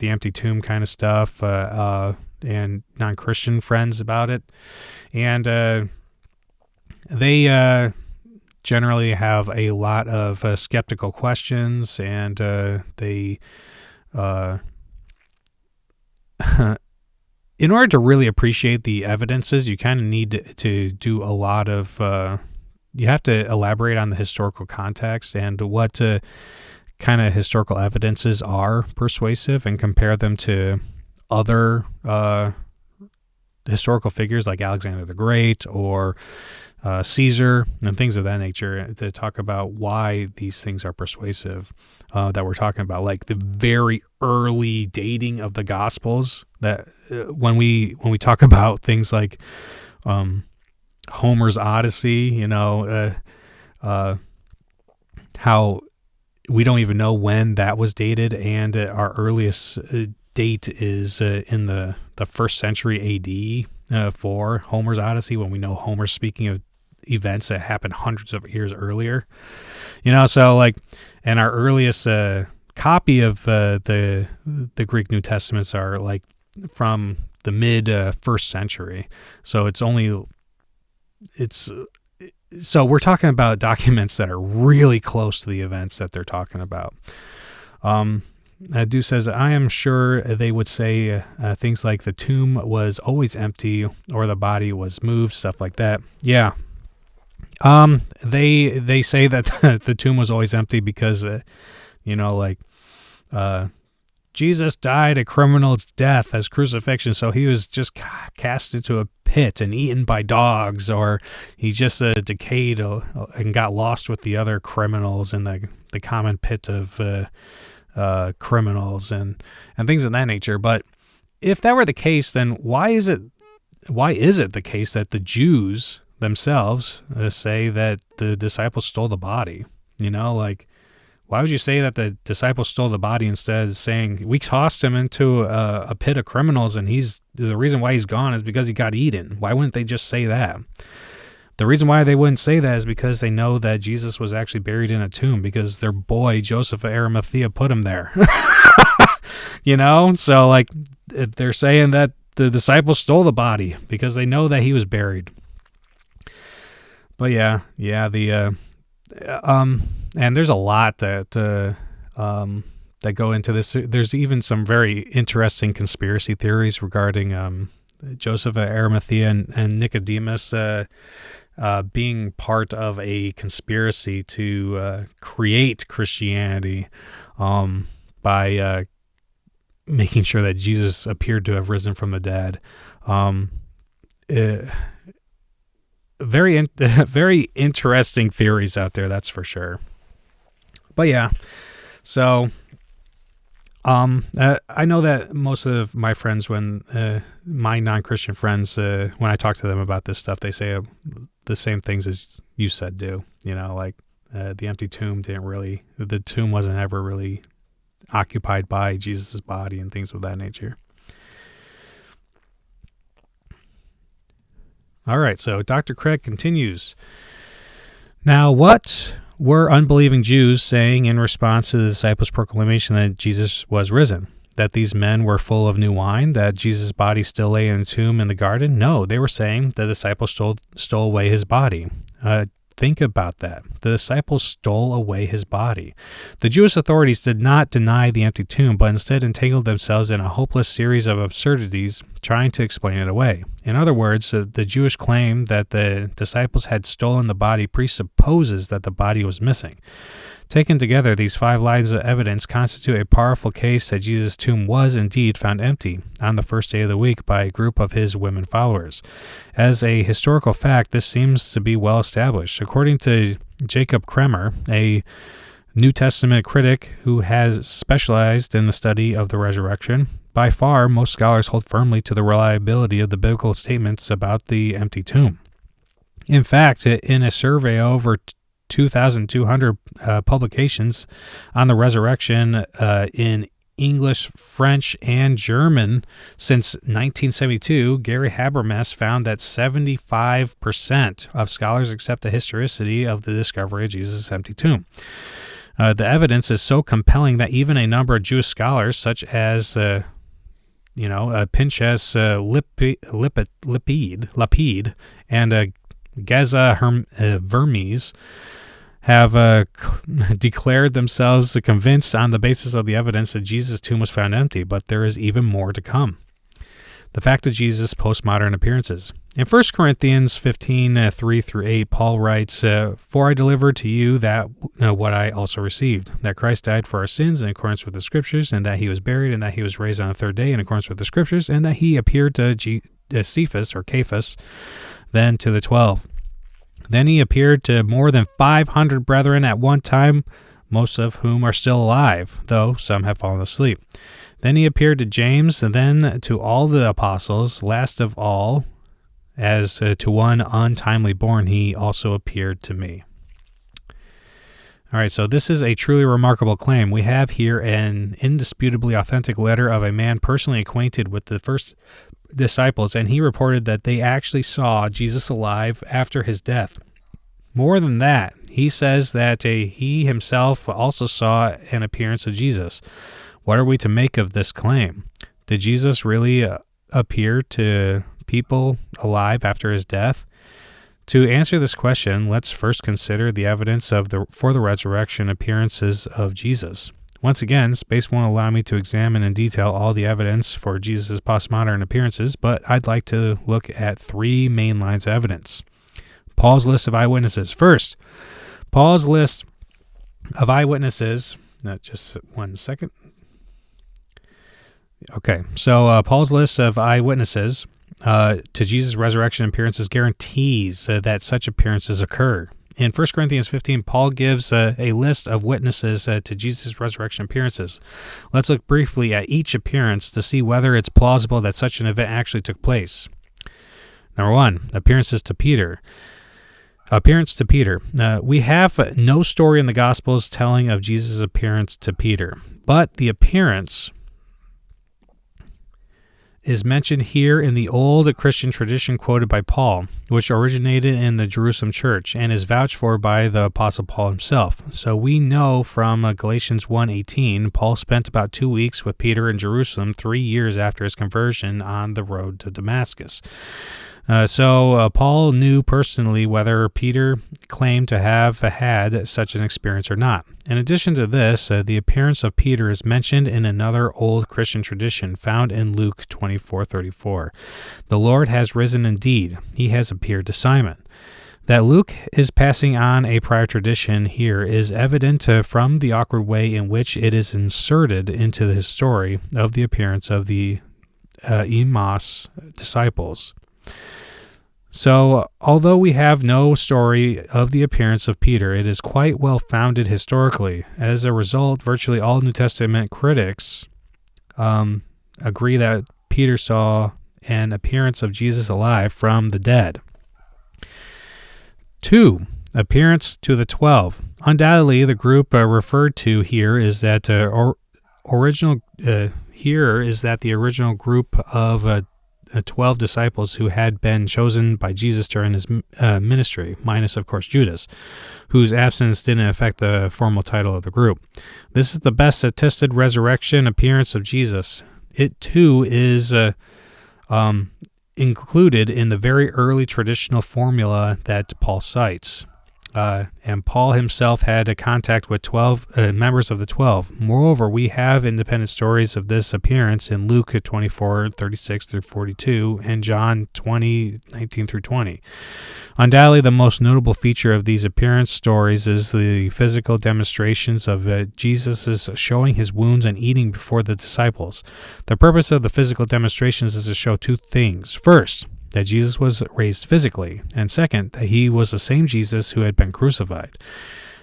the empty tomb kind of stuff, and non-Christian friends about it. And they generally have a lot of skeptical questions, and they in order to really appreciate the evidences, you kind of need to do a lot of, you have to elaborate on the historical context and what kind of historical evidences are persuasive, and compare them to other historical figures like Alexander the Great or Caesar and things of that nature, to talk about why these things are persuasive, that we're talking about, like the very early dating of the Gospels. That when we talk about things like Homer's Odyssey, how we don't even know when that was dated, and our earliest date is in the 1st century AD for Homer's Odyssey, when we know Homer's speaking of events that happened hundreds of years earlier. So like, and our earliest copy of the Greek New Testaments are like from the mid 1st century. So so we're talking about documents that are really close to the events that they're talking about. Dew says, I am sure they would say things like the tomb was always empty or the body was moved, stuff like that. Yeah. They say that the tomb was always empty because, Jesus died a criminal's death as crucifixion, so he was just cast into a pit and eaten by dogs, or he just decayed and got lost with the other criminals in the common pit of criminals and things of that nature. But if that were the case, then why is it the case that the Jews themselves say that the disciples stole the body? Why would you say that the disciples stole the body instead of saying we tossed him into a pit of criminals and the reason why he's gone is because he got eaten? Why wouldn't they just say that? The reason why they wouldn't say that is because they know that Jesus was actually buried in a tomb, because their boy Joseph of Arimathea put him there. So like they're saying that the disciples stole the body because they know that he was buried. But and there's a lot that go into this. There's even some very interesting conspiracy theories regarding Joseph of Arimathea and Nicodemus being part of a conspiracy to create Christianity by making sure that Jesus appeared to have risen from the dead. Very interesting theories out there, that's for sure. But yeah, so I know that most of my friends, when my non-Christian friends, when I talk to them about this stuff, they say the same things as you said, do. The empty tomb the tomb wasn't ever really occupied by Jesus' body and things of that nature. All right, so Dr. Craig continues. Now, what were unbelieving Jews saying in response to the disciples' proclamation that Jesus was risen? That these men were full of new wine? That Jesus' body still lay in a tomb in the garden? No, they were saying the disciples stole away his body. Think about that. The disciples stole away his body. The Jewish authorities did not deny the empty tomb, but instead entangled themselves in a hopeless series of absurdities trying to explain it away. In other words, the Jewish claim that the disciples had stolen the body presupposes that the body was missing. Taken together, these 5 lines of evidence constitute a powerful case that Jesus' tomb was indeed found empty on the first day of the week by a group of his women followers. As a historical fact, this seems to be well established. According to Jacob Kremer, a New Testament critic who has specialized in the study of the resurrection, by far most scholars hold firmly to the reliability of the biblical statements about the empty tomb. In fact, in a survey over 2,200 publications on the resurrection in English, French, and German since 1972, Gary Habermas found that 75% of scholars accept the historicity of the discovery of Jesus' empty tomb. The evidence is so compelling that even a number of Jewish scholars, such as Pinchas Lapide and Geza Vermes, have declared themselves convinced on the basis of the evidence that Jesus' tomb was found empty, but there is even more to come. The fact of Jesus' postmodern appearances. In 1 Corinthians 15, 3 through 8, Paul writes, "For I delivered to you that what I also received, that Christ died for our sins in accordance with the Scriptures, and that he was buried, and that he was raised on the third day in accordance with the Scriptures, and that he appeared to Cephas, then to the 12. Then he appeared to more than 500 brethren at one time, most of whom are still alive, though some have fallen asleep. Then he appeared to James, and then to all the apostles. Last of all, as to one untimely born, he also appeared to me." All right, so this is a truly remarkable claim. We have here an indisputably authentic letter of a man personally acquainted with the first disciples, and he reported that they actually saw Jesus alive after his death. More than that, he says that he himself also saw an appearance of Jesus. What are we to make of this claim? Did Jesus really appear to people alive after his death? To answer this question, let's first consider the evidence for the resurrection appearances of Jesus. Once again, space won't allow me to examine in detail all the evidence for Jesus' postmodern appearances, but I'd like to look at three main lines of evidence. Paul's list of eyewitnesses. First, Paul's list of eyewitnesses. Just 1 second. Okay, so Paul's list of eyewitnesses to Jesus' resurrection appearances guarantees that such appearances occur. In 1 Corinthians 15, Paul gives a list of witnesses to Jesus' resurrection appearances. Let's look briefly at each appearance to see whether it's plausible that such an event actually took place. Number 1, appearances to Peter. Appearance to Peter. We have no story in the Gospels telling of Jesus' appearance to Peter, but the appearance is mentioned here in the old Christian tradition quoted by Paul, which originated in the Jerusalem church and is vouched for by the Apostle Paul himself. So we know from Galatians 1:18, Paul spent about 2 weeks with Peter in Jerusalem 3 years after his conversion on the road to Damascus. So Paul knew personally whether Peter claimed to have had such an experience or not. In addition to this, the appearance of Peter is mentioned in another old Christian tradition found in Luke 24:34. The Lord has risen indeed. He has appeared to Simon. That Luke is passing on a prior tradition here is evident from the awkward way in which it is inserted into his story of the appearance of the Emmaus disciples. So, although we have no story of the appearance of Peter, it is quite well founded historically. As a result, virtually all New Testament critics agree that Peter saw an appearance of Jesus alive from the dead. 2, appearance to the 12. Undoubtedly, the group referred to here is that the original group of 12 disciples who had been chosen by Jesus during his ministry, minus, of course, Judas, whose absence didn't affect the formal title of the group. This is the best attested resurrection appearance of Jesus. It, too, is included in the very early traditional formula that Paul cites. And Paul himself had a contact with 12 members of the 12. Moreover, we have independent stories of this appearance in Luke 24:36 through 42 and John 20:19 through 20. Undoubtedly, the most notable feature of these appearance stories is the physical demonstrations of Jesus' showing his wounds and eating before the disciples. The purpose of the physical demonstrations is to show two things. First, that Jesus was raised physically, and second, that he was the same Jesus who had been crucified.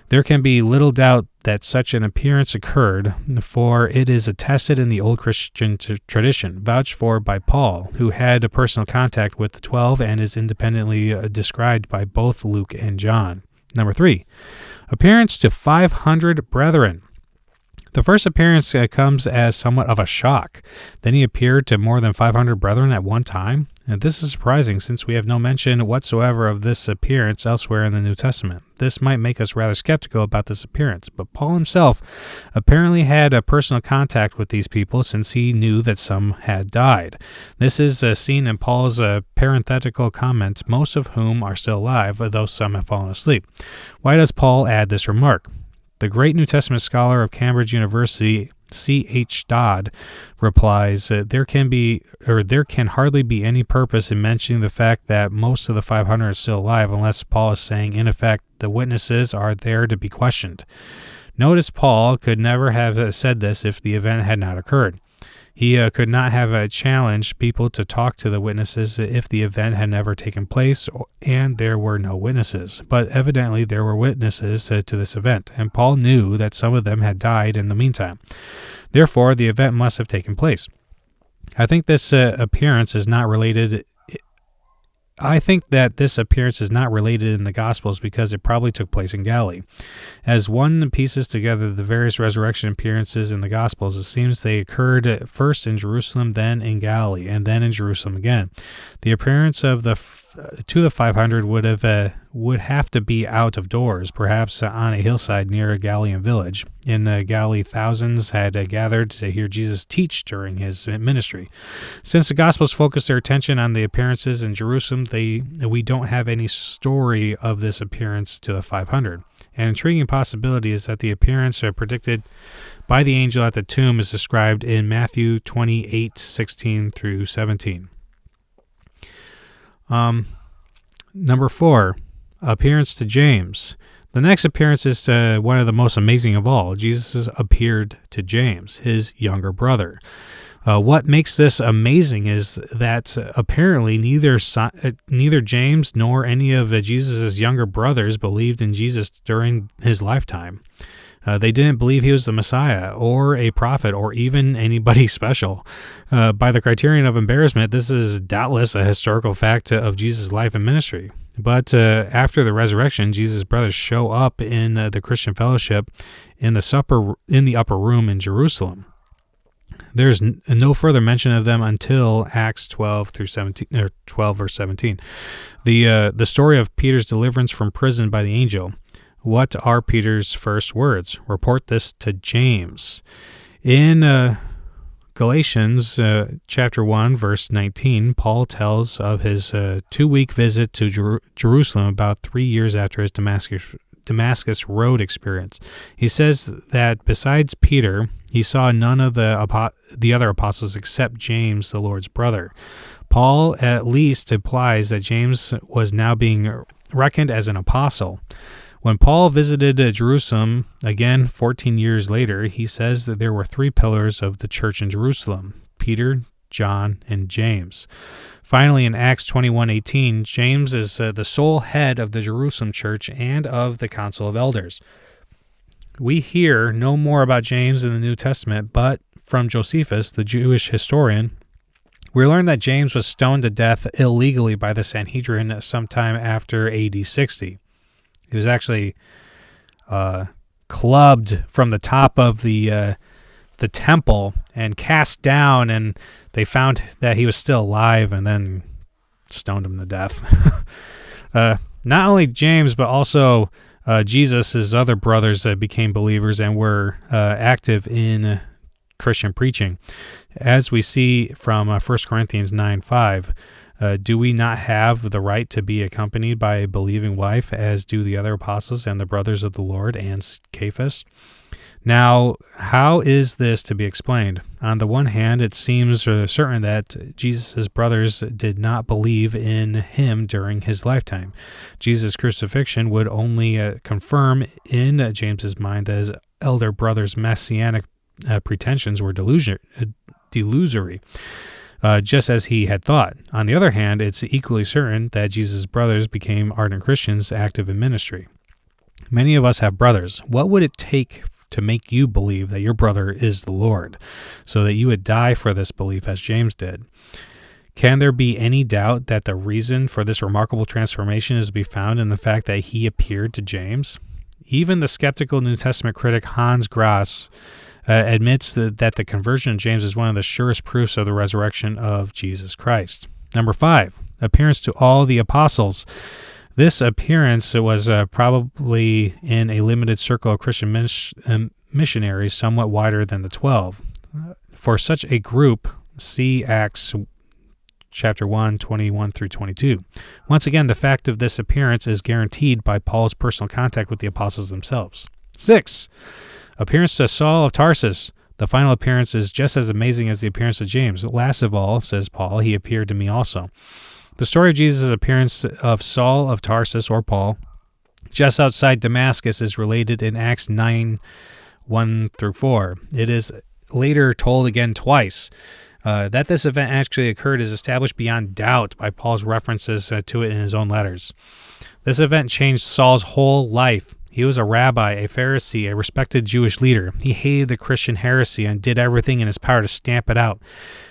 There can be little doubt that such an appearance occurred, for it is attested in the old Christian tradition, vouched for by Paul, who had a personal contact with the 12 and is independently described by both Luke and John. Number 3, appearance to 500 brethren. The first appearance comes as somewhat of a shock. Then he appeared to more than 500 brethren at one time. And this is surprising since we have no mention whatsoever of this appearance elsewhere in the New Testament. This might make us rather skeptical about this appearance, but Paul himself apparently had a personal contact with these people since he knew that some had died. This is seen in Paul's parenthetical comment, most of whom are still alive, though some have fallen asleep. Why does Paul add this remark? The great New Testament scholar of Cambridge University, C.H. Dodd, replies, there can hardly be any purpose in mentioning the fact that most of the 500 are still alive unless Paul is saying, in effect, the witnesses are there to be questioned. Notice Paul could never have said this if the event had not occurred. He could not have challenged people to talk to the witnesses if the event had never taken place and there were no witnesses. But evidently there were witnesses to this event, and Paul knew that some of them had died in the meantime. Therefore, the event must have taken place. I think that this appearance is not related in the Gospels because it probably took place in Galilee. As one pieces together the various resurrection appearances in the Gospels, it seems they occurred first in Jerusalem, then in Galilee, and then in Jerusalem again. The appearance of the 500 would have to be out of doors, perhaps on a hillside near a Galilean village. In Galilee, thousands had gathered to hear Jesus teach during his ministry. Since the Gospels focus their attention on the appearances in Jerusalem, we don't have any story of this appearance to the 500. An intriguing possibility is that the appearance predicted by the angel at the tomb is described in Matthew 28:16 through 17. Number 4, appearance to James. The next appearance is one of the most amazing of all. Jesus appeared to James, his younger brother. What makes this amazing is that apparently neither James nor any of Jesus' younger brothers believed in Jesus during his lifetime. They didn't believe he was the Messiah or a prophet or even anybody special. By the criterion of embarrassment, this is doubtless a historical fact of Jesus' life and ministry. But after the resurrection, Jesus' brothers show up in the Christian fellowship in the upper room in Jerusalem. There's no further mention of them until Acts 12 through 17, or 12 verse 17. The story of Peter's deliverance from prison by the angel. What are Peter's first words? Report this to James. In Galatians chapter 1, verse 19, Paul tells of his 2-week visit to Jerusalem about 3 years after his Damascus Road experience. He says that besides Peter, he saw none of the other apostles except James, the Lord's brother. Paul at least implies that James was now being reckoned as an apostle. When Paul visited Jerusalem, again 14 years later, he says that there were 3 pillars of the church in Jerusalem: Peter, John, and James. Finally, in Acts 21:18, James is the sole head of the Jerusalem church and of the Council of Elders. We hear no more about James in the New Testament, but from Josephus, the Jewish historian, we learn that James was stoned to death illegally by the Sanhedrin sometime after AD 60. He was actually clubbed from the top of the temple and cast down, and they found that he was still alive and then stoned him to death. Not only James, but also Jesus' other brothers became believers and were active in Christian preaching. As we see from 1 Corinthians 9:5, do we not have the right to be accompanied by a believing wife, as do the other apostles and the brothers of the Lord and Cephas? Now, how is this to be explained? On the one hand, it seems certain that Jesus' brothers did not believe in him during his lifetime. Jesus' crucifixion would only confirm in James's mind that his elder brother's messianic pretensions were delusory. Just as he had thought. On the other hand, it's equally certain that Jesus' brothers became ardent Christians active in ministry. Many of us have brothers. What would it take to make you believe that your brother is the Lord, so that you would die for this belief as James did? Can there be any doubt that the reason for this remarkable transformation is to be found in the fact that he appeared to James? Even the skeptical New Testament critic Hans Grass admits that the conversion of James is one of the surest proofs of the resurrection of Jesus Christ. Number 5, appearance to all the apostles. This appearance was probably in a limited circle of Christian missionaries, somewhat wider than the 12. For such a group, see Acts chapter 1, 21 through 22. Once again, the fact of this appearance is guaranteed by Paul's personal contact with the apostles themselves. 6, appearance to Saul of Tarsus. The final appearance is just as amazing as the appearance of James. Last of all, says Paul, he appeared to me also. The story of Jesus' appearance of Saul of Tarsus, or Paul, just outside Damascus is related in Acts 9, 1 through 4. It is later told again twice. That this event actually occurred is established beyond doubt by Paul's references to it in his own letters. This event changed Saul's whole life. He was a rabbi, a Pharisee, a respected Jewish leader. He hated the Christian heresy and did everything in his power to stamp it out.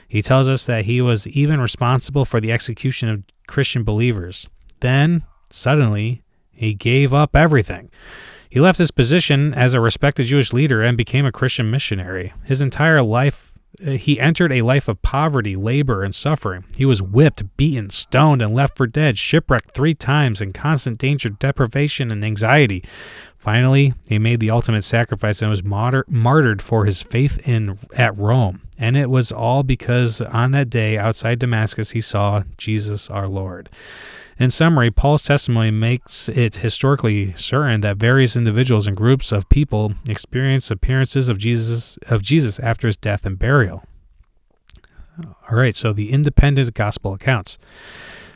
He tells us that he was even responsible for the execution of Christian believers. Then, suddenly, he gave up everything. He left his position as a respected Jewish leader and became a Christian missionary. His entire life, he entered a life of poverty, labor, and suffering. He was whipped, beaten, stoned, and left for dead, shipwrecked 3 times, in constant danger, deprivation, and anxiety. Finally, he made the ultimate sacrifice and was martyred for his faith at Rome. And it was all because on that day outside Damascus he saw Jesus our Lord. In summary, Paul's testimony makes it historically certain that various individuals and groups of people experienced appearances of Jesus after his death and burial. All right, so the independent gospel accounts.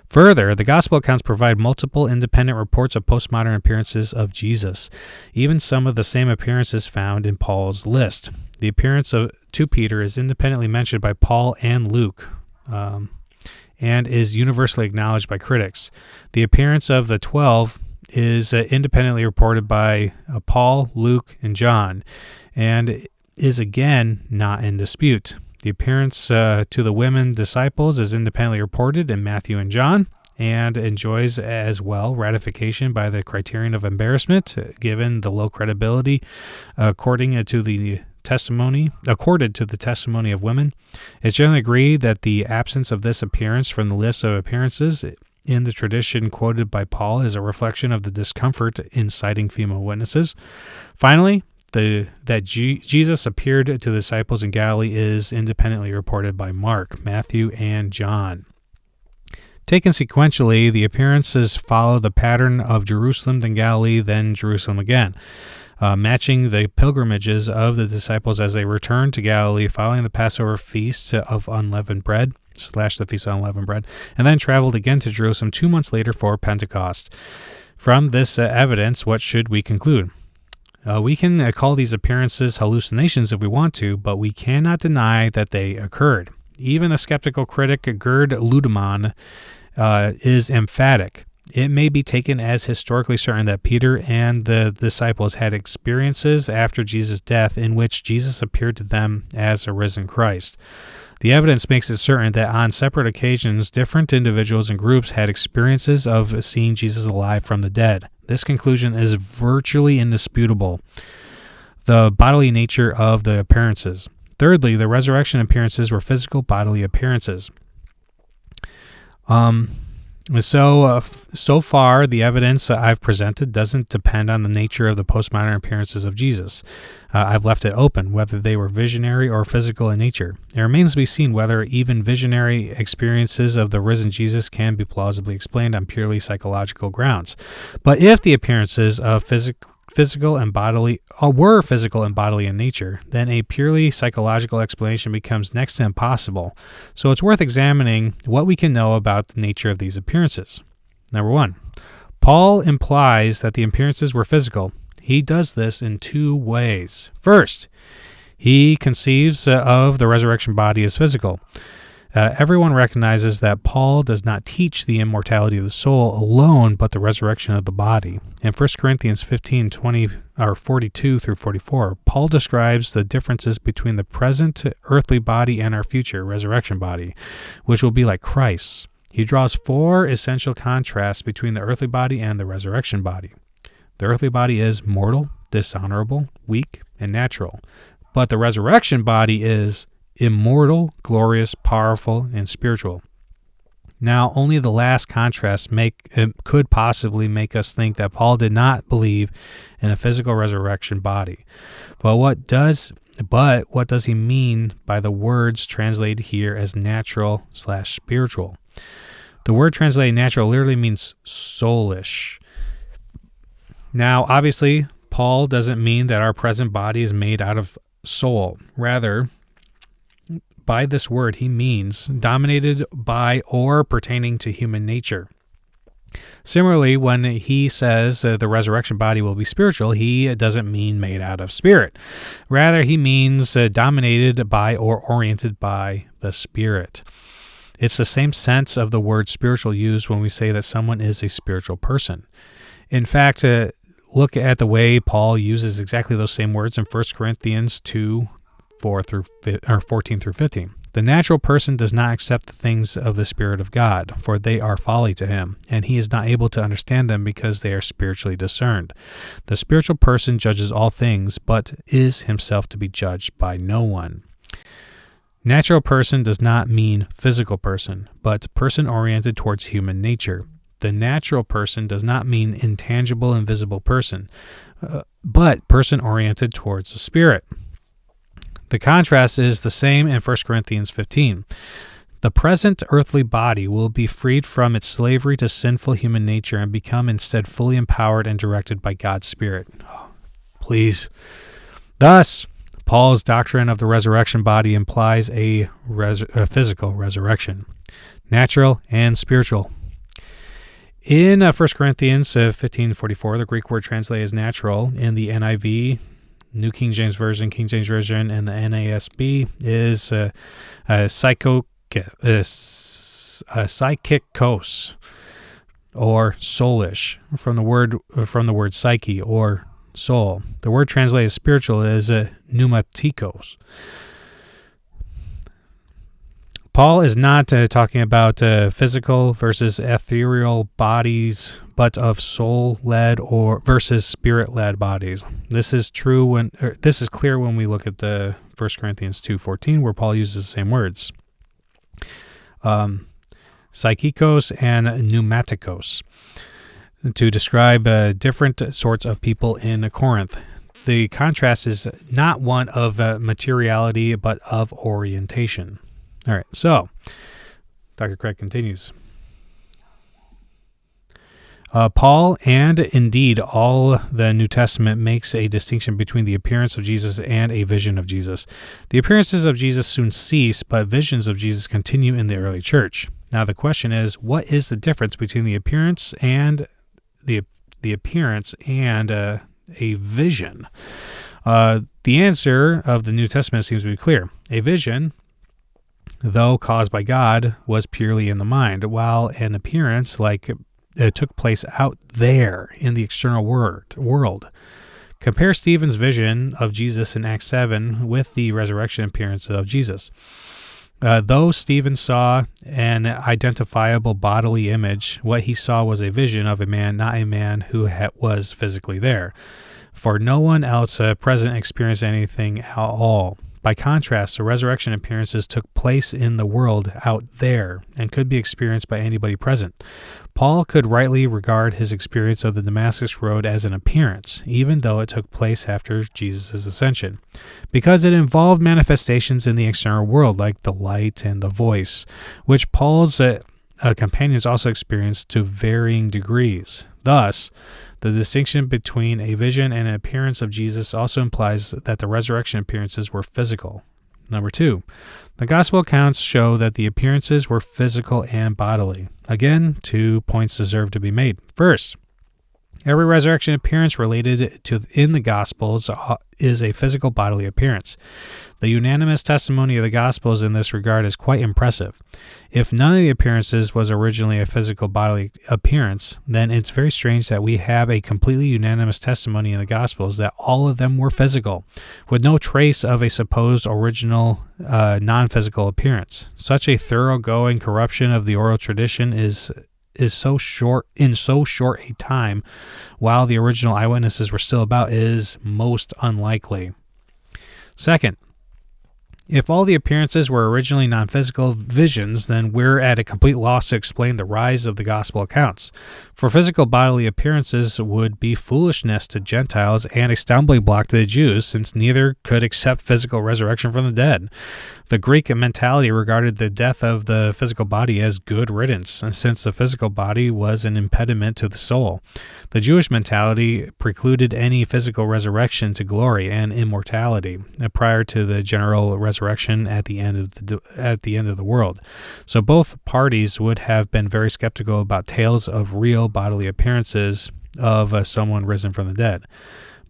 Further, the gospel accounts provide multiple independent reports of postmodern appearances of Jesus, even some of the same appearances found in Paul's list. The appearance to Peter is independently mentioned by Paul and Luke, and is universally acknowledged by critics. The appearance of the 12 is independently reported by Paul, Luke, and John, and is again not in dispute. The appearance to the women disciples is independently reported in Matthew and John, and enjoys as well ratification by the criterion of embarrassment, given the low credibility accorded to the testimony of women. It's generally agreed that the absence of this appearance from the list of appearances in the tradition quoted by Paul is a reflection of the discomfort in citing female witnesses. Finally, that Jesus appeared to the disciples in Galilee is independently reported by Mark, Matthew, and John. Taken sequentially, the appearances follow the pattern of Jerusalem, then Galilee, then Jerusalem again, matching the pilgrimages of the disciples as they returned to Galilee following the Passover feast of unleavened bread, the feast of unleavened bread, and then traveled again to Jerusalem 2 months later for Pentecost. From this evidence, what should we conclude? We can call these appearances hallucinations if we want to, but we cannot deny that they occurred. Even the skeptical critic Gerd Ludemann is emphatic. It may be taken as historically certain that Peter and the disciples had experiences after Jesus' death in which Jesus appeared to them as a risen Christ. The evidence makes it certain that on separate occasions, different individuals and groups had experiences of seeing Jesus alive from the dead. This conclusion is virtually indisputable. The bodily nature of the appearances. Thirdly, the resurrection appearances were physical bodily appearances. So far, the evidence I've presented doesn't depend on the nature of the postmodern appearances of Jesus. I've left it open, whether they were visionary or physical in nature. It remains to be seen whether even visionary experiences of the risen Jesus can be plausibly explained on purely psychological grounds. But if the appearances of physical and bodily in nature, then a purely psychological explanation becomes next to impossible. So it's worth examining what we can know about the nature of these appearances. Number 1, Paul implies that the appearances were physical. He does this in 2 ways. First, he conceives of the resurrection body as physical. Everyone recognizes that Paul does not teach the immortality of the soul alone, but the resurrection of the body. In 1 Corinthians 42 through 44, Paul describes the differences between the present earthly body and our future resurrection body, which will be like Christ's. He draws 4 essential contrasts between the earthly body and the resurrection body. The earthly body is mortal, dishonorable, weak, and natural. but the resurrection body is immortal, glorious, powerful, and spiritual. Now, only the last contrast could possibly make us think that Paul did not believe in a physical resurrection body. But what does he mean by the words translated here as natural/spiritual? The word translated natural literally means soulish. Now, obviously, Paul doesn't mean that our present body is made out of soul. Rather, by this word, he means dominated by or pertaining to human nature. Similarly, when he says the resurrection body will be spiritual, he doesn't mean made out of spirit. Rather, he means dominated by or oriented by the Spirit. It's the same sense of the word spiritual used when we say that someone is a spiritual person. In fact, look at the way Paul uses exactly those same words in 1 Corinthians 2, 14 through 15. The natural person does not accept the things of the Spirit of God, for they are folly to him, and he is not able to understand them because they are spiritually discerned. The spiritual person judges all things, but is himself to be judged by no one. Natural person does not mean physical person, but person oriented towards human nature. The natural person does not mean intangible, invisible person, but person oriented towards the Spirit. The contrast is the same in 1 Corinthians 15. The present earthly body will be freed from its slavery to sinful human nature and become instead fully empowered and directed by God's Spirit. Oh, please. Thus, Paul's doctrine of the resurrection body implies a physical resurrection, natural and spiritual. In 1 Corinthians 15:44, the Greek word translated as natural in the NIV, New King James Version, and the NASB is psychikos, or soulish, from the word psyche or soul. The word translated as spiritual is pneumatikos. Paul is not talking about physical versus ethereal bodies, but of soul-led versus spirit-led bodies. This is clear when we look at the 1 Corinthians 2:14, where Paul uses the same words, psychikos and pneumatikos, to describe different sorts of people in Corinth. The contrast is not one of materiality, but of orientation. All right, so Dr. Craig continues. Paul, and indeed all the New Testament, makes a distinction between the appearance of Jesus and a vision of Jesus. The appearances of Jesus soon cease, but visions of Jesus continue in the early church. Now the question is, what is the difference between the appearance and a vision? The answer of the New Testament seems to be clear. A vision, though caused by God, was purely in the mind, while an appearance took place out there in the external world. Compare Stephen's vision of Jesus in Acts 7 with the resurrection appearance of Jesus. Though Stephen saw an identifiable bodily image, what he saw was a vision of a man, not a man who was physically there. For no one else present experienced anything at all. By contrast, the resurrection appearances took place in the world out there and could be experienced by anybody present. Paul could rightly regard his experience of the Damascus Road as an appearance, even though it took place after Jesus' ascension, because it involved manifestations in the external world, like the light and the voice, which Paul's companions also experienced to varying degrees. Thus, the distinction between a vision and an appearance of Jesus also implies that the resurrection appearances were physical. Number 2, the gospel accounts show that the appearances were physical and bodily. Again, 2 points deserve to be made. First, every resurrection appearance related to in the Gospels is a physical bodily appearance. The unanimous testimony of the Gospels in this regard is quite impressive. If none of the appearances was originally a physical bodily appearance, then it's very strange that we have a completely unanimous testimony in the Gospels that all of them were physical, with no trace of a supposed original non-physical appearance. Such a thoroughgoing corruption of the oral tradition is so short a time, while the original eyewitnesses were still about, is most unlikely. Second, if all the appearances were originally non-physical visions, then we're at a complete loss to explain the rise of the gospel accounts. For physical bodily appearances would be foolishness to Gentiles and a stumbling block to the Jews, since neither could accept physical resurrection from the dead. The Greek mentality regarded the death of the physical body as good riddance, since the physical body was an impediment to the soul. The Jewish mentality precluded any physical resurrection to glory and immortality prior to the general resurrection at the end of the world. So both parties would have been very skeptical about tales of real bodily appearances of someone risen from the dead.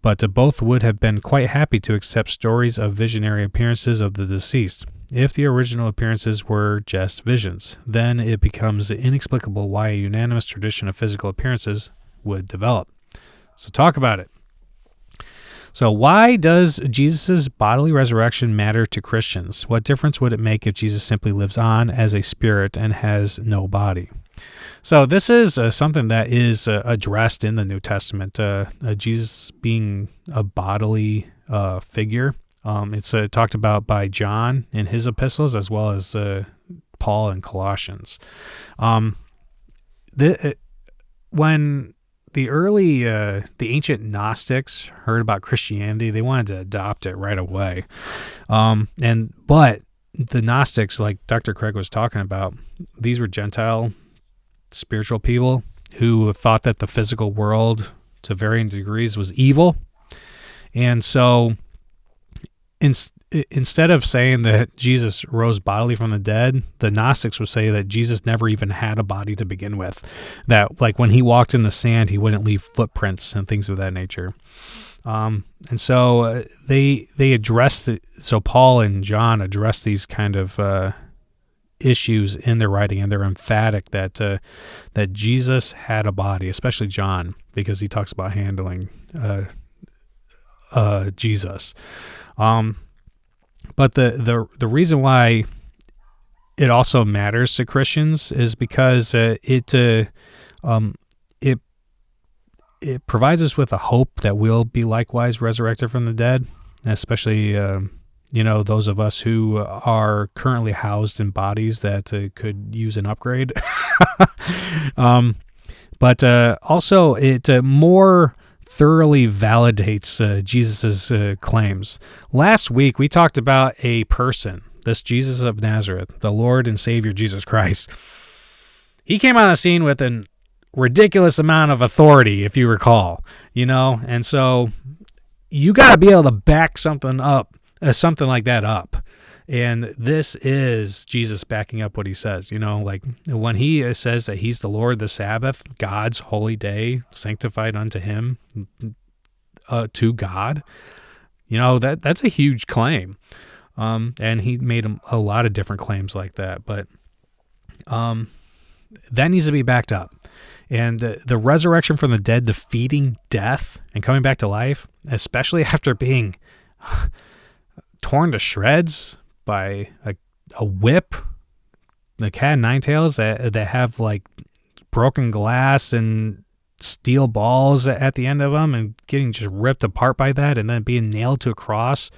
But both would have been quite happy to accept stories of visionary appearances of the deceased. If the original appearances were just visions, then it becomes inexplicable why a unanimous tradition of physical appearances would develop. So talk about it. So why does Jesus' bodily resurrection matter to Christians? What difference would it make if Jesus simply lives on as a spirit and has no body? So this is something that is addressed in the New Testament, Jesus being a bodily figure. It's talked about by John in his epistles as well as Paul in Colossians. When the ancient Gnostics heard about Christianity, they wanted to adopt it right away. But the Gnostics, like Dr. Craig was talking about, these were Gentile spiritual people who thought that the physical world to varying degrees was evil. And so instead of saying that Jesus rose bodily from the dead, the Gnostics would say that Jesus never even had a body to begin with. That, like, when he walked in the sand, he wouldn't leave footprints and things of that nature. And so they addressed it. So Paul and John addressed these kind of issues in their writing, and they're emphatic that Jesus had a body, especially John, because he talks about handling Jesus. But the reason why it also matters to Christians is because it provides us with a hope that we'll be likewise resurrected from the dead, especially those of us who are currently housed in bodies that could use an upgrade. But also it more thoroughly validates Jesus' claims. Last week, we talked about a person, this Jesus of Nazareth, the Lord and Savior Jesus Christ. He came on the scene with a ridiculous amount of authority, if you recall, and so you got to be able to back something like that up. And this is Jesus backing up what he says, like when he says that he's the Lord of the Sabbath, God's holy day, sanctified unto him, to God, that's a huge claim. And he made a lot of different claims like that, but that needs to be backed up. And the resurrection from the dead, defeating death and coming back to life, especially after being torn to shreds by a whip, the cat and nine tails that have like broken glass and steel balls at the end of them, and getting just ripped apart by that, and then being nailed to a cross,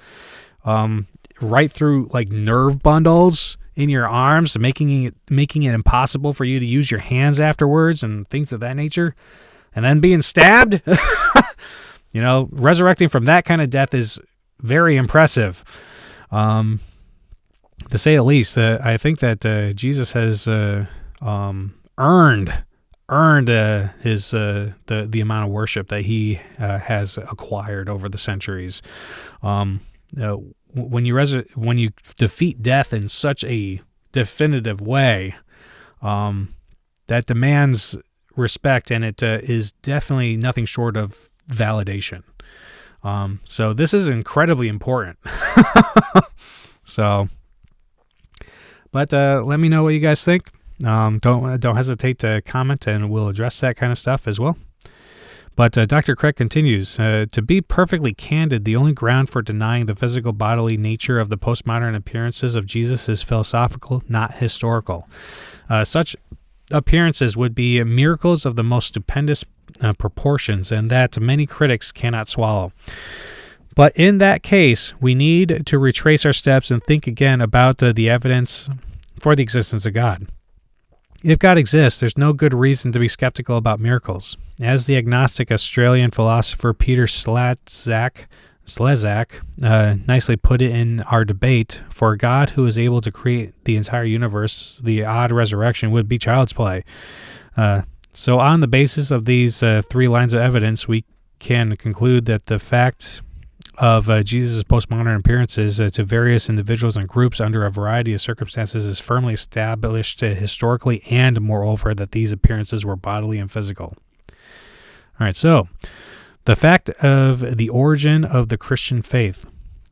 right through like nerve bundles in your arms, making it impossible for you to use your hands afterwards and things of that nature, and then being stabbed. Resurrecting from that kind of death is very impressive. To say the least, I think that Jesus has earned his the amount of worship that he has acquired over the centuries. When you defeat death in such a definitive way, that demands respect, and it is definitely nothing short of validation. So this is incredibly important. But let me know what you guys think. Don't hesitate to comment, and we'll address that kind of stuff as well. But Dr. Craig continues, to be perfectly candid, the only ground for denying the physical bodily nature of the postmodern appearances of Jesus is philosophical, not historical. Such appearances would be miracles of the most stupendous proportions, and that many critics cannot swallow. But in that case, we need to retrace our steps and think again about the evidence for the existence of God. If God exists, there's no good reason to be skeptical about miracles. As the agnostic Australian philosopher Peter Slezak nicely put it in our debate, for a God who is able to create the entire universe, the odd resurrection would be child's play. So on the basis of these 3 lines of evidence, we can conclude that the fact of Jesus' postmodern appearances to various individuals and groups under a variety of circumstances is firmly established historically, and moreover that these appearances were bodily and physical. All right, so the fact of the origin of the Christian faith.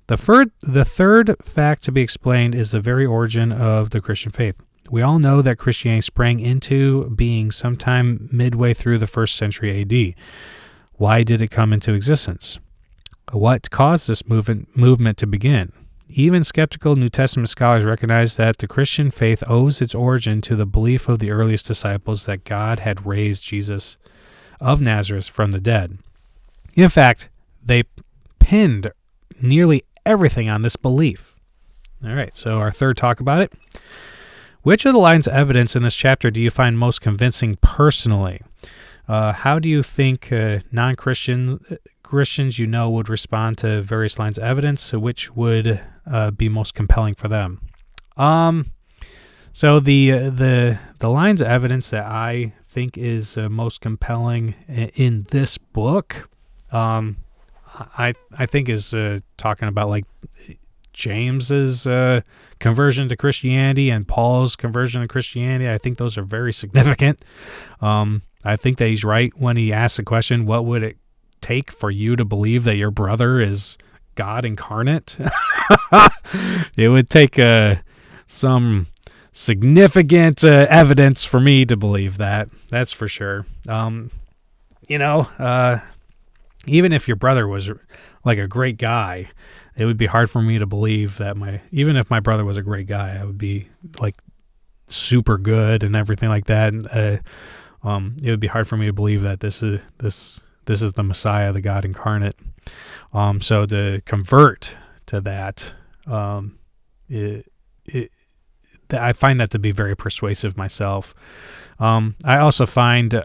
The third fact to be explained is the very origin of the Christian faith. We all know that Christianity sprang into being sometime midway through the 1st century AD. Why did it come into existence? What caused this movement to begin? Even skeptical New Testament scholars recognize that the Christian faith owes its origin to the belief of the earliest disciples that God had raised Jesus of Nazareth from the dead. In fact, they pinned nearly everything on this belief. All right, so our third talk about it. Which of the lines of evidence in this chapter do you find most convincing personally? How do you think Christians would respond to various lines of evidence? Which would be most compelling for them? So the lines of evidence that I think is most compelling in this book, I think is talking about like James's conversion to Christianity and Paul's conversion to Christianity. I think those are very significant. I think that he's right when he asks the question, what would it take for you to believe that your brother is God incarnate? It would take some significant evidence for me to believe that. That's for sure. Even if your brother was like a great guy, it would be hard for me to believe that even if my brother was a great guy, I would be like super good and everything like that. It would be hard for me to believe that this is the Messiah, the God incarnate. So to convert to that, I find that to be very persuasive myself. I also find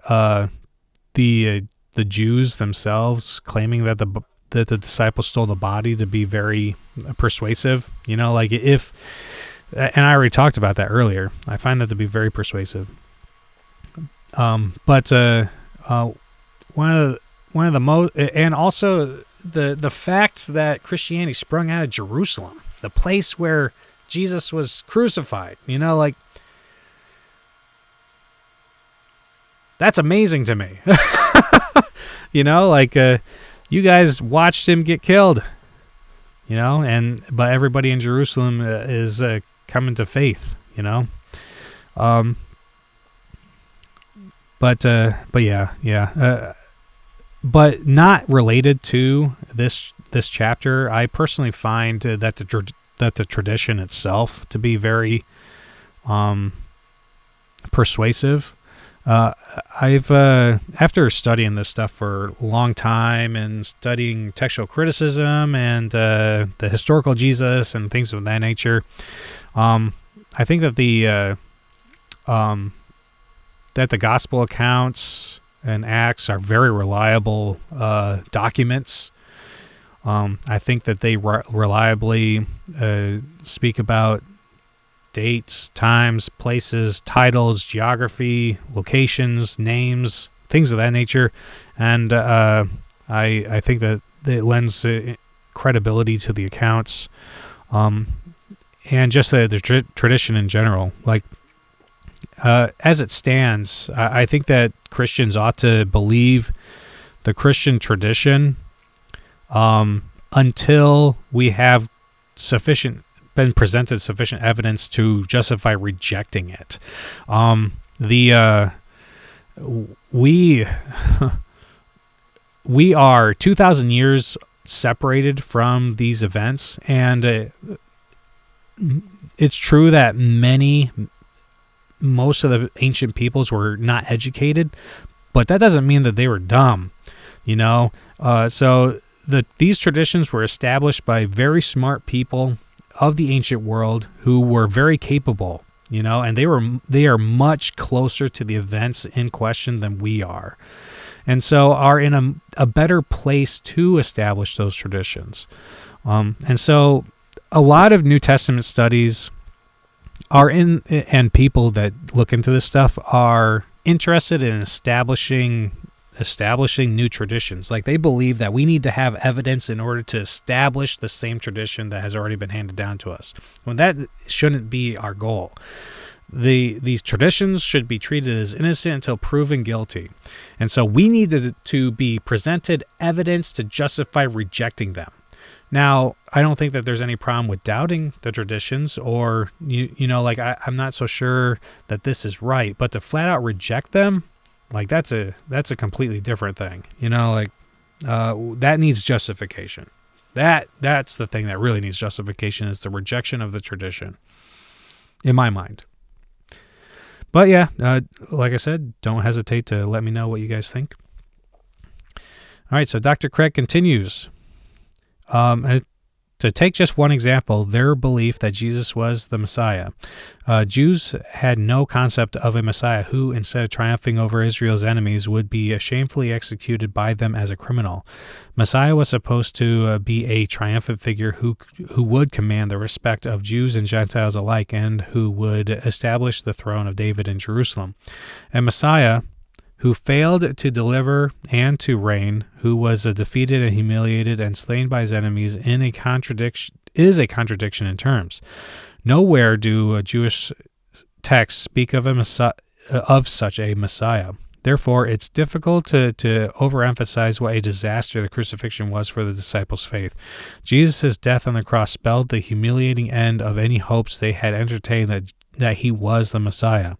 the Jews themselves claiming that the disciples stole the body to be very persuasive. And I already talked about that earlier. I find that to be very persuasive. But one of the most, and also the fact that Christianity sprung out of Jerusalem, the place where Jesus was crucified, that's amazing to me. You guys watched him get killed, but everybody in Jerusalem is coming to faith, But not related to this chapter. I personally find that the tradition itself to be very persuasive. I've after studying this stuff for a long time and studying textual criticism and the historical Jesus and things of that nature, I think that the gospel accounts and Acts are very reliable documents. I think that they reliably speak about dates, times, places, titles, geography, locations, names, things of that nature, and I think that it lends credibility to the accounts, and just the tradition in general. As it stands, I think that Christians ought to believe the Christian tradition until we have been presented sufficient evidence to justify rejecting it. We are 2,000 years separated from these events, and it's true that most of the ancient peoples were not educated, but that doesn't mean that they were dumb, So these traditions were established by very smart people of the ancient world who were very capable, and they are much closer to the events in question than we are, and so are in a better place to establish those traditions. And so a lot of New Testament studies and people that look into this stuff are interested in establishing new traditions. Like, they believe that we need to have evidence in order to establish the same tradition that has already been handed down to us. When that shouldn't be our goal. These traditions should be treated as innocent until proven guilty. And so we need to be presented evidence to justify rejecting them. Now, I don't think that there's any problem with doubting the traditions, or, I'm not so sure that this is right, but to flat out reject them, like, that's a completely different thing. That needs justification. That's the thing that really needs justification, is the rejection of the tradition, in my mind. But yeah, like I said, don't hesitate to let me know what you guys think. All right, so Dr. Craig continues. To take just one example, their belief that Jesus was the Messiah. Jews had no concept of a Messiah who, instead of triumphing over Israel's enemies, would be shamefully executed by them as a criminal. Messiah was supposed to be a triumphant figure who would command the respect of Jews and Gentiles alike, and who would establish the throne of David in Jerusalem. A Messiah who failed to deliver and to reign, who was defeated and humiliated and slain by his enemies, is a contradiction in terms. Nowhere do Jewish texts speak of such a Messiah. Therefore, it's difficult to overemphasize what a disaster the crucifixion was for the disciples' faith. Jesus' death on the cross spelled the humiliating end of any hopes they had entertained that he was the Messiah.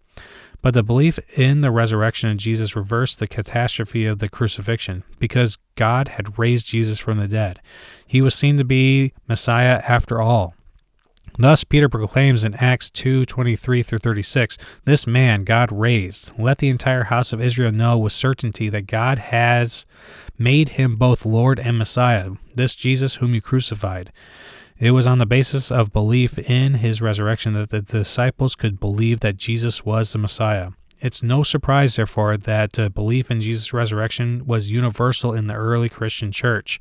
But the belief in the resurrection of Jesus reversed the catastrophe of the crucifixion, because God had raised Jesus from the dead. He was seen to be Messiah after all. Thus, Peter proclaims in Acts 2:23-36, "This man God raised. Let the entire house of Israel know with certainty that God has made him both Lord and Messiah, this Jesus whom you crucified." It was on the basis of belief in his resurrection that the disciples could believe that Jesus was the Messiah. It's no surprise, therefore, that belief in Jesus' resurrection was universal in the early Christian church.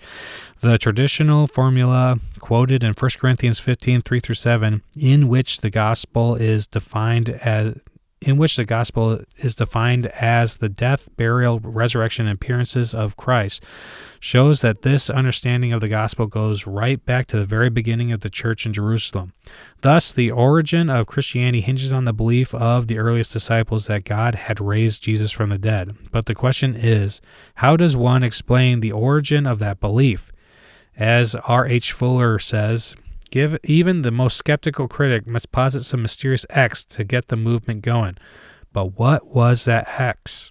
The traditional formula quoted in 1 Corinthians 15:3-7, in which the gospel is defined as the death, burial, resurrection, and appearances of Christ, shows that this understanding of the gospel goes right back to the very beginning of the church in Jerusalem. Thus, the origin of Christianity hinges on the belief of the earliest disciples that God had raised Jesus from the dead. But the question is, how does one explain the origin of that belief? As R.H. Fuller says, even the most skeptical critic must posit some mysterious X to get the movement going. But what was that X?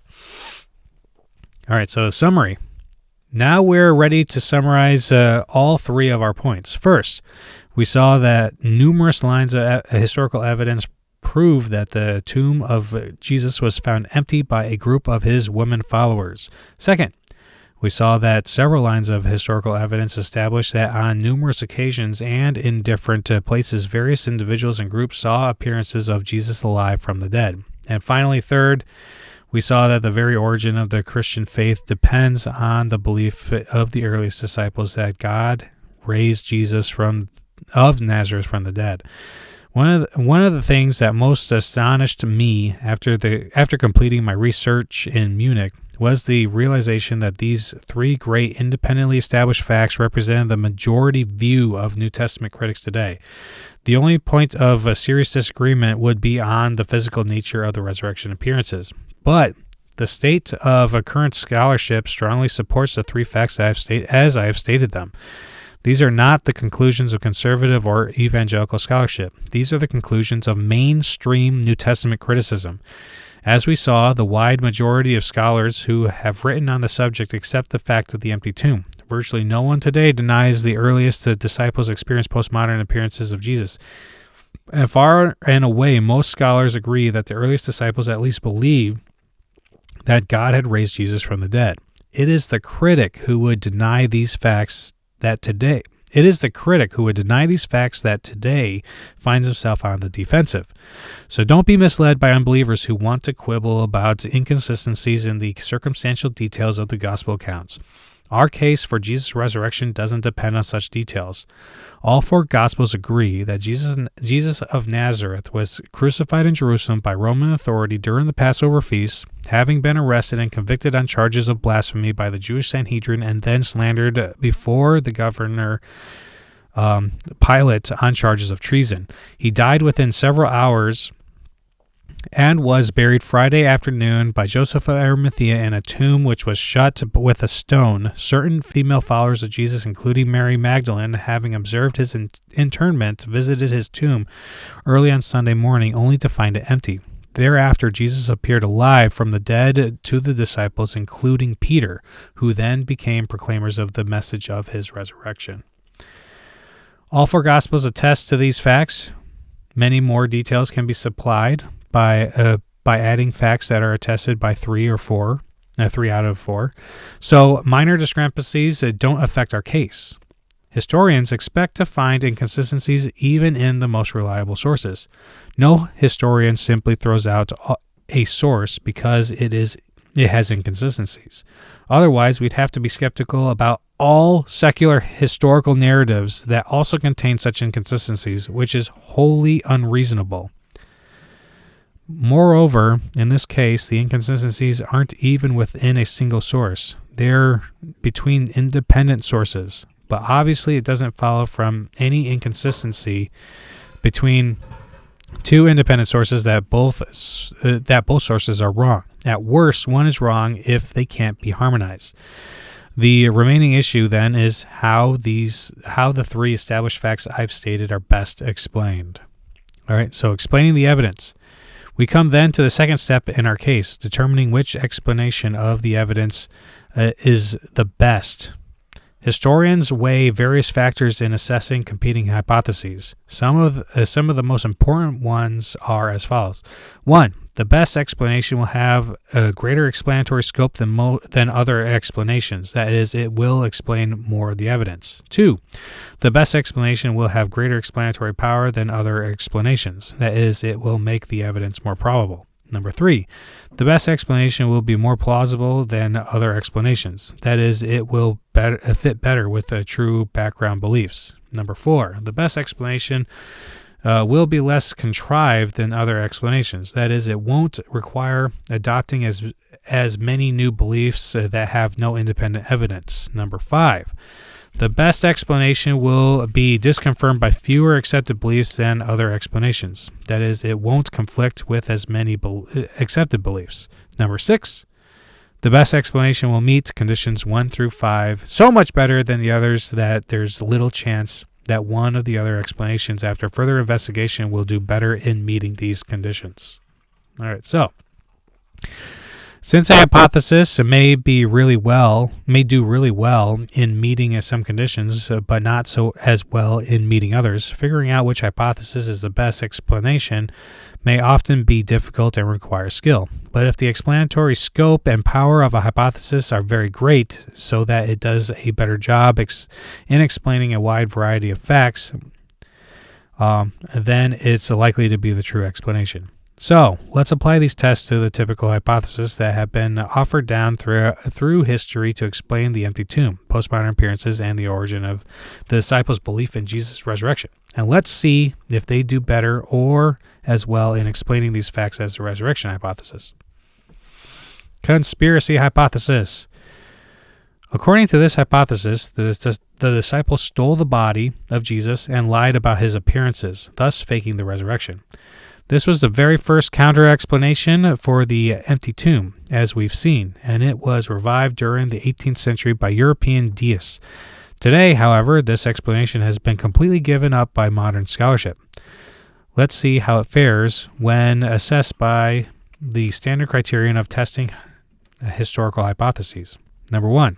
All right, so the summary. Now we're ready to summarize all three of our points. First, we saw that numerous lines of historical evidence prove that the tomb of Jesus was found empty by a group of his women followers. Second, we saw that several lines of historical evidence establish that on numerous occasions and in different places, various individuals and groups saw appearances of Jesus alive from the dead. And finally, third, we saw that the very origin of the Christian faith depends on the belief of the earliest disciples that God raised Jesus of Nazareth from the dead. One of the things that most astonished me after completing my research in Munich was the realization that these three great independently established facts represented the majority view of New Testament critics today. The only point of a serious disagreement would be on the physical nature of the resurrection appearances. But the state of current scholarship strongly supports the three facts as I have stated them. These are not the conclusions of conservative or evangelical scholarship. These are the conclusions of mainstream New Testament criticism. As we saw, the wide majority of scholars who have written on the subject accept the fact of the empty tomb. Virtually no one today denies the earliest disciples experienced postmodern appearances of Jesus. And far and away, most scholars agree that the earliest disciples at least believed that God had raised Jesus from the dead. It is the critic who would deny these facts that today finds himself on the defensive. So don't be misled by unbelievers who want to quibble about inconsistencies in the circumstantial details of the gospel accounts. Our case for Jesus' resurrection doesn't depend on such details. All four Gospels agree that Jesus of Nazareth was crucified in Jerusalem by Roman authority during the Passover feast, having been arrested and convicted on charges of blasphemy by the Jewish Sanhedrin and then slandered before the governor Pilate on charges of treason. He died within several hours and was buried Friday afternoon by Joseph of Arimathea in a tomb which was shut with a stone. Certain female followers of Jesus, including Mary Magdalene, having observed his interment, visited his tomb early on Sunday morning only to find it empty. Thereafter, Jesus appeared alive from the dead to the disciples, including Peter, who then became proclaimers of the message of his resurrection. All four Gospels attest to these facts. Many more details can be supplied by adding facts that are attested by 3 out of 4. So minor discrepancies don't affect our case. Historians expect to find inconsistencies even in the most reliable sources. No historian simply throws out a source because it has inconsistencies. Otherwise, we'd have to be skeptical about all secular historical narratives that also contain such inconsistencies, which is wholly unreasonable. Moreover, in this case, the inconsistencies aren't even within a single source. They're between independent sources. But obviously, it doesn't follow from any inconsistency between two independent sources that both sources are wrong. At worst, one is wrong if they can't be harmonized. The remaining issue then is how the three established facts I've stated are best explained. All right, so explaining the evidence. We come then to the second step in our case, determining which explanation of the evidence is the best. Historians weigh various factors in assessing competing hypotheses. Some of the most important ones are as follows. 1. The best explanation will have a greater explanatory scope than other explanations. That is, it will explain more of the evidence. 2. The best explanation will have greater explanatory power than other explanations. That is, it will make the evidence more probable. Number 3, the best explanation will be more plausible than other explanations. That is, it will fit better with the true background beliefs. Number 4, the best explanation will be less contrived than other explanations. That is, it won't require adopting as many new beliefs that have no independent evidence. Number 5, the best explanation will be disconfirmed by fewer accepted beliefs than other explanations. That is, it won't conflict with as many accepted beliefs. Number 6, the best explanation will meet conditions 1 through 5 so much better than the others that there's little chance that one of the other explanations after further investigation will do better in meeting these conditions. All right, so since a hypothesis may do really well in meeting some conditions, but not so as well in meeting others, figuring out which hypothesis is the best explanation may often be difficult and require skill. But if the explanatory scope and power of a hypothesis are very great, so that it does a better job in explaining a wide variety of facts, then it's likely to be the true explanation. So let's apply these tests to the typical hypotheses that have been offered down through history to explain the empty tomb, postmodern appearances, and the origin of the disciples' belief in Jesus' resurrection. And let's see if they do better or as well in explaining these facts as the resurrection hypothesis. Conspiracy hypothesis. According to this hypothesis, the disciples stole the body of Jesus and lied about his appearances, thus faking the resurrection. This was the very first counter-explanation for the empty tomb, as we've seen, and it was revived during the 18th century by European deists. Today, however, this explanation has been completely given up by modern scholarship. Let's see how it fares when assessed by the standard criterion of testing historical hypotheses. Number 1,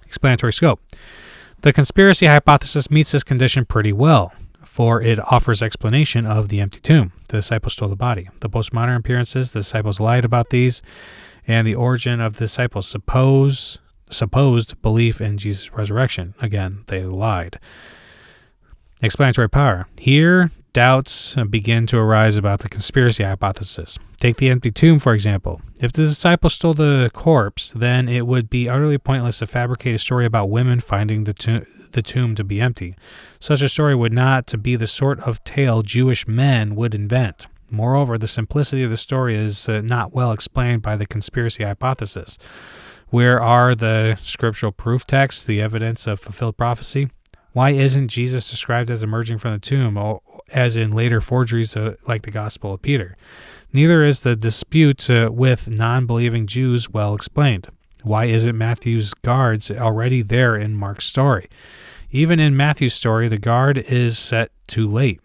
explanatory scope. The conspiracy hypothesis meets this condition pretty well, for it offers explanation of the empty tomb. The disciples stole the body. The postmodern appearances, the disciples lied about these, and the origin of the disciples. Suppose supposed belief in Jesus' resurrection. Again, they lied. Explanatory power. Here, doubts begin to arise about the conspiracy hypothesis. Take the empty tomb, for example. If the disciples stole the corpse, then it would be utterly pointless to fabricate a story about women finding the tomb to be empty. Such a story would not be the sort of tale Jewish men would invent. Moreover, the simplicity of the story is not well explained by the conspiracy hypothesis. Where are the scriptural proof texts, the evidence of fulfilled prophecy? Why isn't Jesus described as emerging from the tomb, as in later forgeries like the Gospel of Peter? Neither is the dispute with non-believing Jews well explained. Why isn't Matthew's guards already there in Mark's story? Even in Matthew's story, the guard is set too late.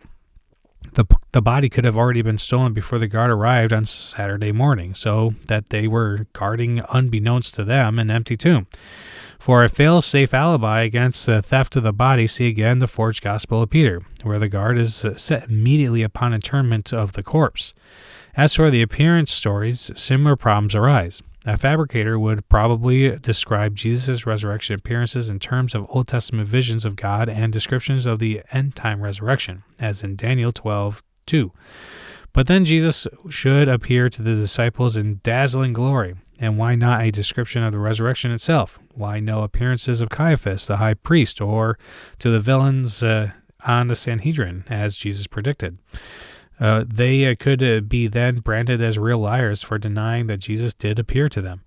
The body could have already been stolen before the guard arrived on Saturday morning, so that they were guarding, unbeknownst to them, an empty tomb. For a fail-safe alibi against the theft of the body, see again the forged Gospel of Peter, where the guard is set immediately upon interment of the corpse. As for the appearance stories, similar problems arise. A fabricator would probably describe Jesus' resurrection appearances in terms of Old Testament visions of God and descriptions of the end-time resurrection, as in Daniel 12:2. But then Jesus should appear to the disciples in dazzling glory. And why not a description of the resurrection itself? Why no appearances of Caiaphas, the high priest, or to the villains on the Sanhedrin, as Jesus predicted? They could be then branded as real liars for denying that Jesus did appear to them.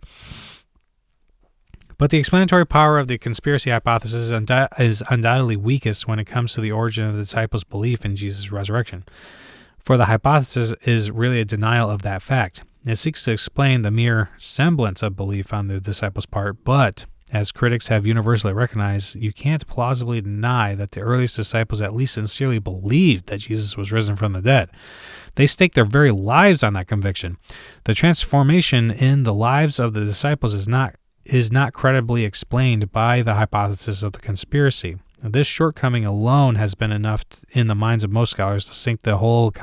But the explanatory power of the conspiracy hypothesis is undoubtedly weakest when it comes to the origin of the disciples' belief in Jesus' resurrection. For the hypothesis is really a denial of that fact. It seeks to explain the mere semblance of belief on the disciples' part, but, as critics have universally recognized, you can't plausibly deny that the earliest disciples at least sincerely believed that Jesus was risen from the dead. They staked their very lives on that conviction. The transformation in the lives of the disciples is not credibly explained by the hypothesis of the conspiracy. This shortcoming alone has been enough in the minds of most scholars to sink the whole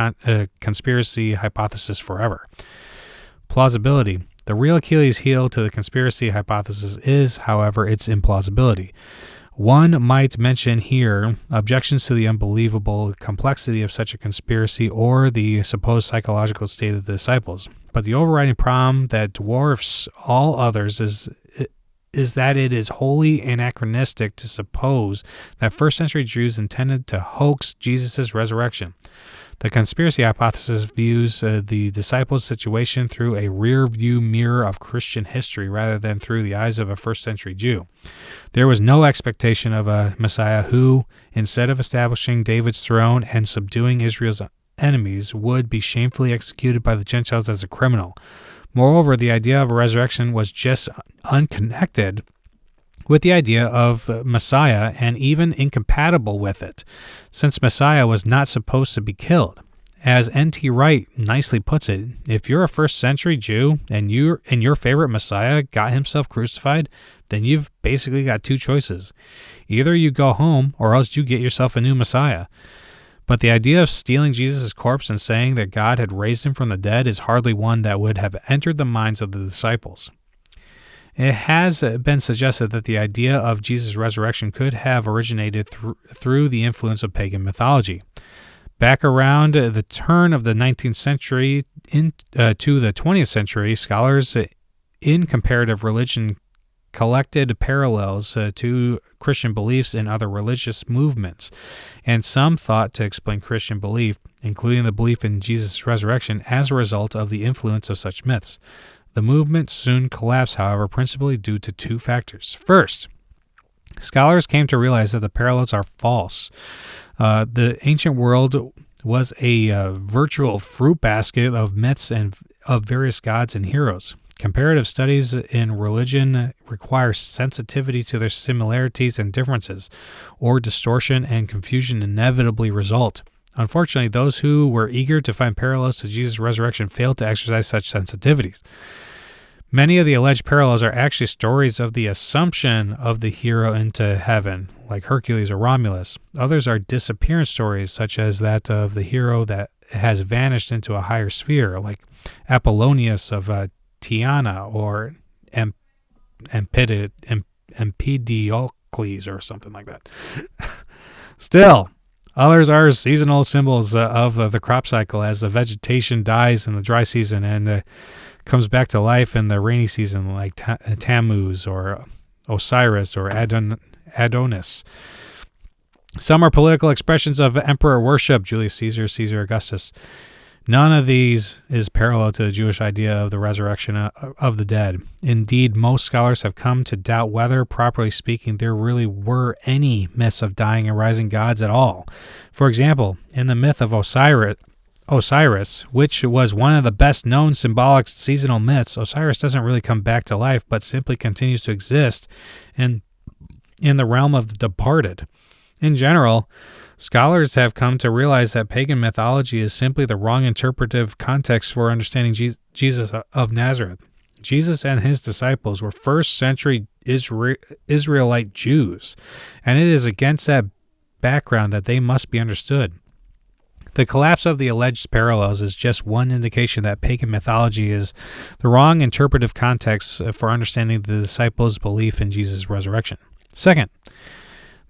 conspiracy hypothesis forever. Plausibility. The real Achilles heel to the conspiracy hypothesis is, however, its implausibility. One might mention here objections to the unbelievable complexity of such a conspiracy or the supposed psychological state of the disciples. But the overriding problem that dwarfs all others is that it is wholly anachronistic to suppose that first-century Jews intended to hoax Jesus' resurrection. The conspiracy hypothesis views the disciples' situation through a rear-view mirror of Christian history rather than through the eyes of a first-century Jew. There was no expectation of a Messiah who, instead of establishing David's throne and subduing Israel's enemies, would be shamefully executed by the Gentiles as a criminal. Moreover, the idea of a resurrection was just unconnected with the idea of Messiah and even incompatible with it, since Messiah was not supposed to be killed. As N.T. Wright nicely puts it, if you're a first-century Jew and your favorite Messiah got himself crucified, then you've basically got two choices. Either you go home or else you get yourself a new Messiah. But the idea of stealing Jesus' corpse and saying that God had raised him from the dead is hardly one that would have entered the minds of the disciples. It has been suggested that the idea of Jesus' resurrection could have originated through the influence of pagan mythology. Back around the turn of the 19th century to the 20th century, scholars in comparative religion collected parallels to Christian beliefs in other religious movements, and some thought to explain Christian belief, including the belief in Jesus' resurrection, as a result of the influence of such myths. The movement soon collapsed, however, principally due to two factors. First, scholars came to realize that the parallels are false. The ancient world was a virtual fruit basket of myths and of various gods and heroes. Comparative studies in religion require sensitivity to their similarities and differences, or distortion and confusion inevitably result. Unfortunately, those who were eager to find parallels to Jesus' resurrection failed to exercise such sensitivities. Many of the alleged parallels are actually stories of the assumption of the hero into heaven, like Hercules or Romulus. Others are disappearance stories, such as that of the hero that has vanished into a higher sphere, like Apollonius of Tyana or Empedocles or something like that. Still, others are seasonal symbols of the crop cycle as the vegetation dies in the dry season and comes back to life in the rainy season, like Tammuz or Osiris or Adonis. Some are political expressions of emperor worship, Julius Caesar, Caesar Augustus. None of these is parallel to the Jewish idea of the resurrection of the dead. Indeed, most scholars have come to doubt whether, properly speaking, there really were any myths of dying and rising gods at all. For example, in the myth of Osiris, which was one of the best-known symbolic seasonal myths, Osiris doesn't really come back to life, but simply continues to exist in the realm of the departed. In general, scholars have come to realize that pagan mythology is simply the wrong interpretive context for understanding Jesus of Nazareth. Jesus and his disciples were first-century Israelite Jews, and it is against that background that they must be understood. The collapse of the alleged parallels is just one indication that pagan mythology is the wrong interpretive context for understanding the disciples' belief in Jesus' resurrection. Second,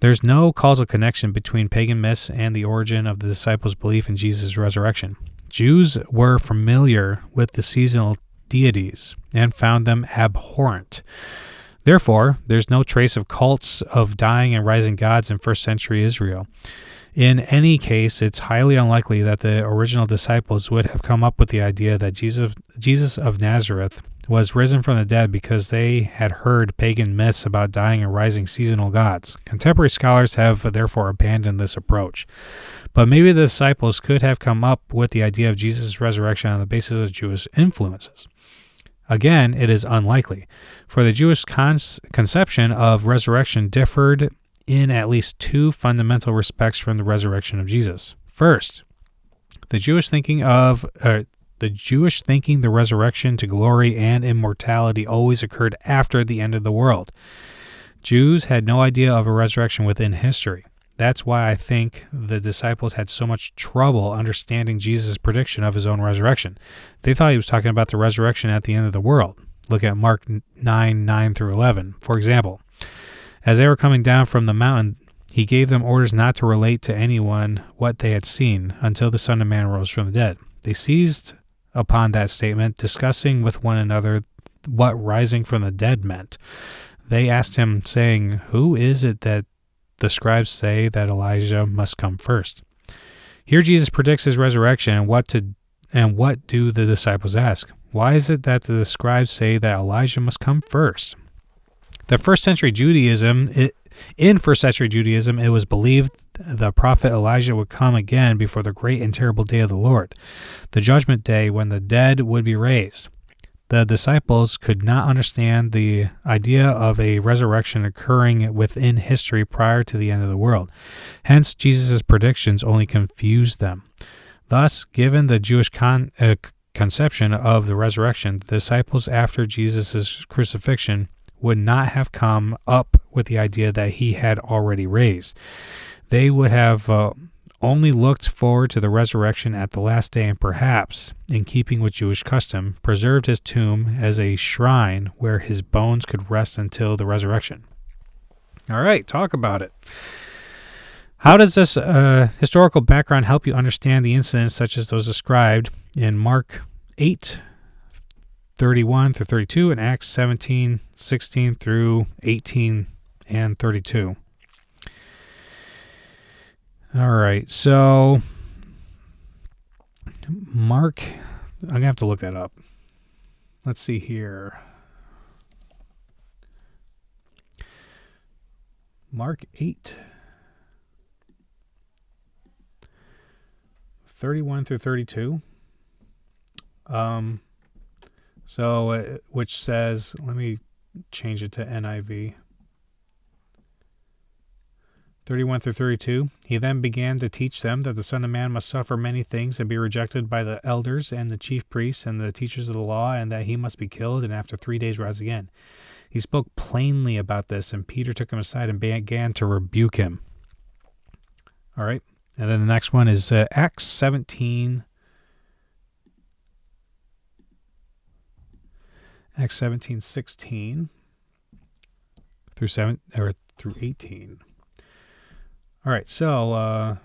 there's no causal connection between pagan myths and the origin of the disciples' belief in Jesus' resurrection. Jews were familiar with the seasonal deities and found them abhorrent. Therefore, there's no trace of cults of dying and rising gods in first century Israel. In any case, it's highly unlikely that the original disciples would have come up with the idea that Jesus of Nazareth was risen from the dead because they had heard pagan myths about dying and rising seasonal gods. Contemporary scholars have therefore abandoned this approach. But maybe the disciples could have come up with the idea of Jesus' resurrection on the basis of Jewish influences. Again, it is unlikely, for the Jewish conception of resurrection differed in at least two fundamental respects from the resurrection of Jesus. First, the Jewish thinking the resurrection to glory and immortality always occurred after the end of the world. Jews had no idea of a resurrection within history. That's why I think the disciples had so much trouble understanding Jesus' prediction of his own resurrection. They thought he was talking about the resurrection at the end of the world. Look at Mark 9 through 11. For example, as they were coming down from the mountain, he gave them orders not to relate to anyone what they had seen until the Son of Man rose from the dead. They seized upon that statement, discussing with one another what rising from the dead meant. They asked him, saying, "Who is it that the scribes say that Elijah must come first?" Here Jesus predicts his resurrection, and what do the disciples ask? Why is it that the scribes say that Elijah must come first? In first century Judaism, it was believed the prophet Elijah would come again before the great and terrible day of the Lord, the judgment day when the dead would be raised. The disciples could not understand the idea of a resurrection occurring within history prior to the end of the world. Hence, Jesus' predictions only confused them. Thus, given the Jewish conception of the resurrection, the disciples after Jesus' crucifixion would not have come up with the idea that he had already raised. They would have only looked forward to the resurrection at the last day and perhaps, in keeping with Jewish custom, preserved his tomb as a shrine where his bones could rest until the resurrection. All right, talk about it. How does this historical background help you understand the incidents such as those described in Mark 8:31 through 32 and Acts 17:16 through 18 and 32? All right, so Mark, I'm going to have to look that up. Let's see here. Mark 8:31 through 32. Which says, let me change it to NIV. 31 through 32. He then began to teach them that the Son of Man must suffer many things and be rejected by the elders and the chief priests and the teachers of the law, and that he must be killed and after 3 days rise again. He spoke plainly about this, and Peter took him aside and began to rebuke him. All right. And then the next one is Acts 17. Acts 17:16. through 18. All right, so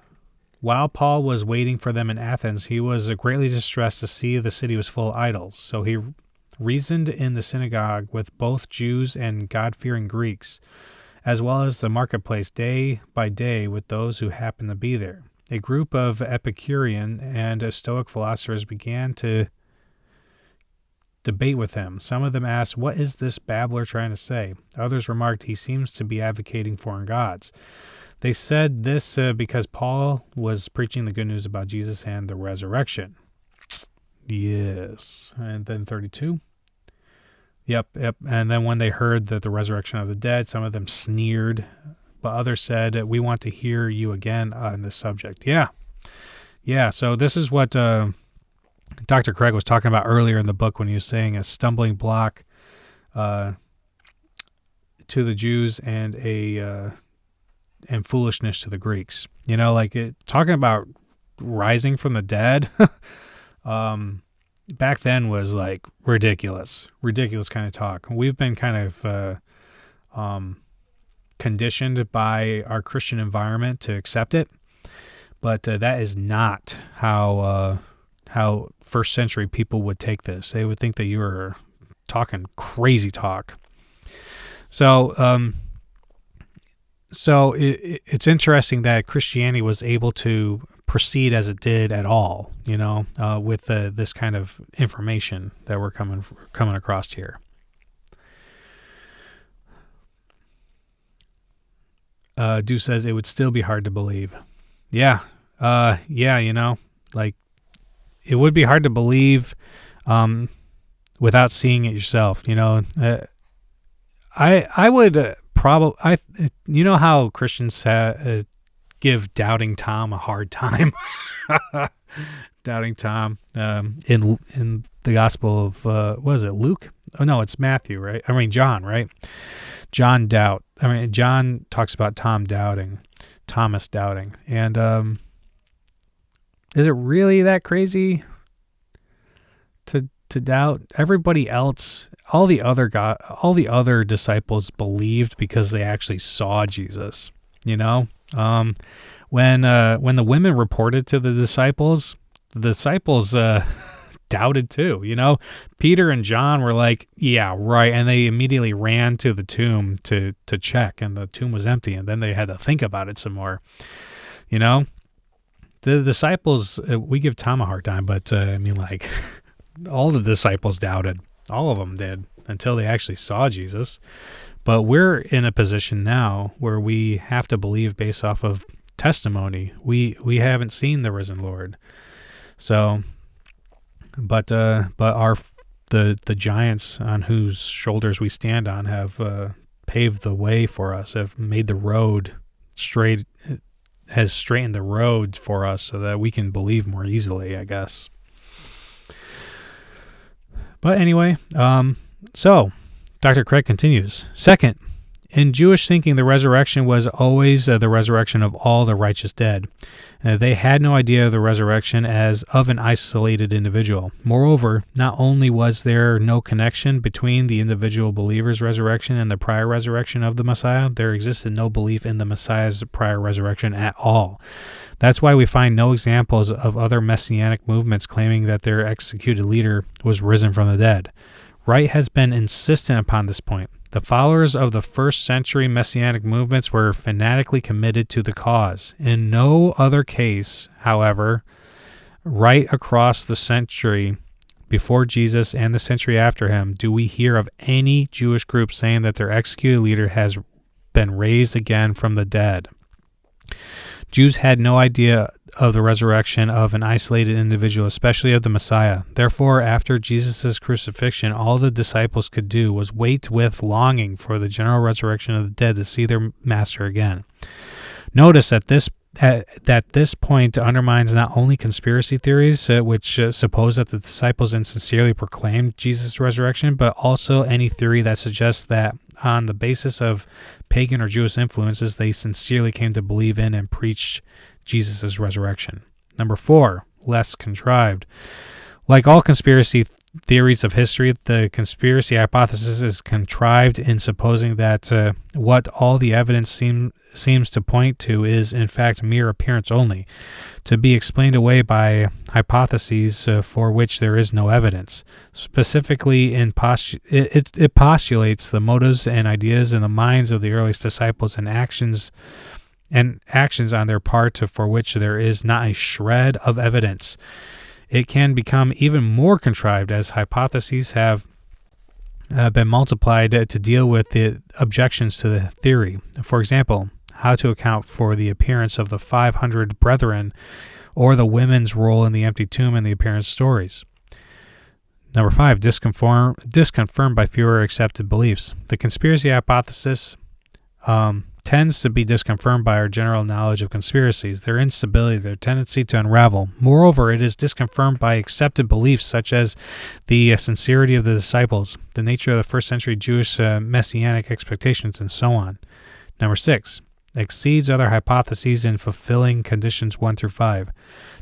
while Paul was waiting for them in Athens, he was greatly distressed to see the city was full of idols. So he reasoned in the synagogue with both Jews and God-fearing Greeks, as well as the marketplace day by day with those who happened to be there. A group of Epicurean and Stoic philosophers began to debate with him. Some of them asked, "What is this babbler trying to say?" Others remarked, "He seems to be advocating foreign gods." They said this because Paul was preaching the good news about Jesus and the resurrection. Yes. And then 32. Yep. And then when they heard that the resurrection of the dead, some of them sneered, but others said, "We want to hear you again on this subject." Yeah. So this is what Dr. Craig was talking about earlier in the book when he was saying a stumbling block to the Jews and and foolishness to the Greeks. Talking about rising from the dead. Back then was like ridiculous kind of talk. We've been kind of conditioned by our Christian environment to accept it, but that is not how first century people would take this. They would think that you were talking crazy talk. So it's interesting that Christianity was able to proceed as it did at all, with this kind of information that we're coming across here. Dew says it would still be hard to believe. Yeah, it would be hard to believe without seeing it yourself. I would probably, how Christians give Doubting Tom a hard time. Doubting Tom in the Gospel of what is it, Luke? Oh no, it's Matthew, right? John, right? John talks about Thomas doubting, and is it really that crazy to doubt? Everybody else, all the other disciples believed because they actually saw Jesus. When the women reported to the disciples doubted too. Peter and John were like, "Yeah, right," and they immediately ran to the tomb to check, and the tomb was empty, and then they had to think about it some more. The disciples, we give Tom a hard time, but all the disciples doubted. All of them did until they actually saw Jesus. But we're in a position now where we have to believe based off of testimony. We haven't seen the risen Lord. So, but the giants on whose shoulders we stand on have paved the way for us, have made the road straight, has straightened the road for us so that we can believe more easily, I guess. But anyway, so Dr. Craig continues. Second, in Jewish thinking, the resurrection was always the resurrection of all the righteous dead. They had no idea of the resurrection as of an isolated individual. Moreover, not only was there no connection between the individual believer's resurrection and the prior resurrection of the Messiah, there existed no belief in the Messiah's prior resurrection at all. That's why we find no examples of other messianic movements claiming that their executed leader was risen from the dead. Wright has been insistent upon this point. The followers of the first century messianic movements were fanatically committed to the cause. In no other case, however, right across the century before Jesus and the century after him, do we hear of any Jewish group saying that their executed leader has been raised again from the dead. Jews had no idea of the resurrection of an isolated individual, especially of the Messiah. Therefore, after Jesus' crucifixion, all the disciples could do was wait with longing for the general resurrection of the dead to see their master again. Notice that this point undermines not only conspiracy theories, which suppose that the disciples insincerely proclaimed Jesus' resurrection, but also any theory that suggests that on the basis of pagan or Jewish influences, they sincerely came to believe in and preached Jesus' resurrection. Number 4, less contrived. Like all conspiracy theories of history, the conspiracy hypothesis is contrived in supposing that what all the evidence seems to point to is in fact mere appearance only, to be explained away by hypotheses for which there is no evidence. Specifically, it postulates the motives and ideas in the minds of the earliest disciples and actions on their part for which there is not a shred of evidence. It can become even more contrived as hypotheses have been multiplied to deal with the objections to the theory. For example, how to account for the appearance of the 500 brethren, or the women's role in the empty tomb in the appearance stories. Number 5, disconfirmed by fewer accepted beliefs. The conspiracy hypothesis tends to be disconfirmed by our general knowledge of conspiracies, their instability, their tendency to unravel. Moreover, it is disconfirmed by accepted beliefs such as the sincerity of the disciples, the nature of the first century Jewish messianic expectations, and so on. Number 6, exceeds other hypotheses in fulfilling conditions 1 through 5.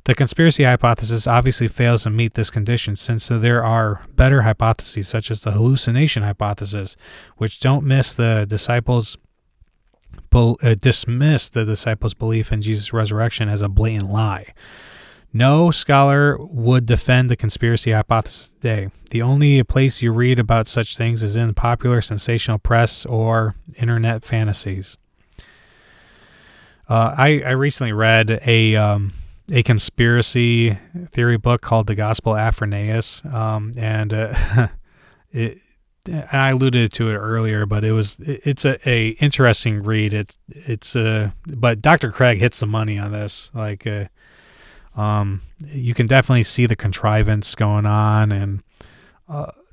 The conspiracy hypothesis obviously fails to meet this condition, since there are better hypotheses such as the hallucination hypothesis, which don't dismiss the disciples' belief in Jesus' resurrection as a blatant lie. No scholar would defend the conspiracy hypothesis today. The only place you read about such things is in popular sensational press or internet fantasies. I recently read a conspiracy theory book called The Gospel Aphroneus, and I alluded to it earlier, but it's a interesting read. But Dr. Craig hits the money on this. Like, you can definitely see the contrivance going on, and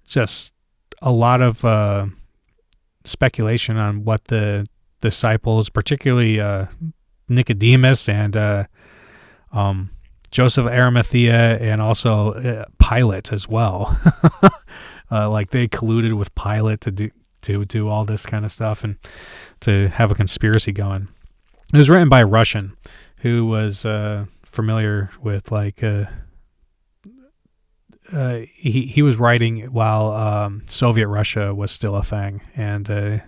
just a lot of speculation on what the disciples, particularly Nicodemus and Joseph of Arimathea, and also Pilate as well. Like they colluded with Pilate to do all this kind of stuff and to have a conspiracy going. It was written by a Russian who was familiar with he was writing while Soviet Russia was still a thing, and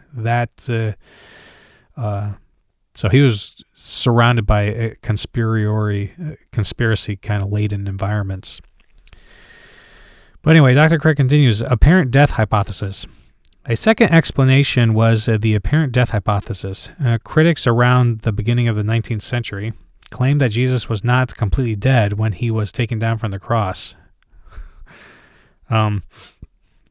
so he was surrounded by conspiracy kind of laden environments. But anyway, Dr. Craig continues, apparent death hypothesis. A second explanation was the apparent death hypothesis. Critics around the beginning of the 19th century claimed that Jesus was not completely dead when he was taken down from the cross, but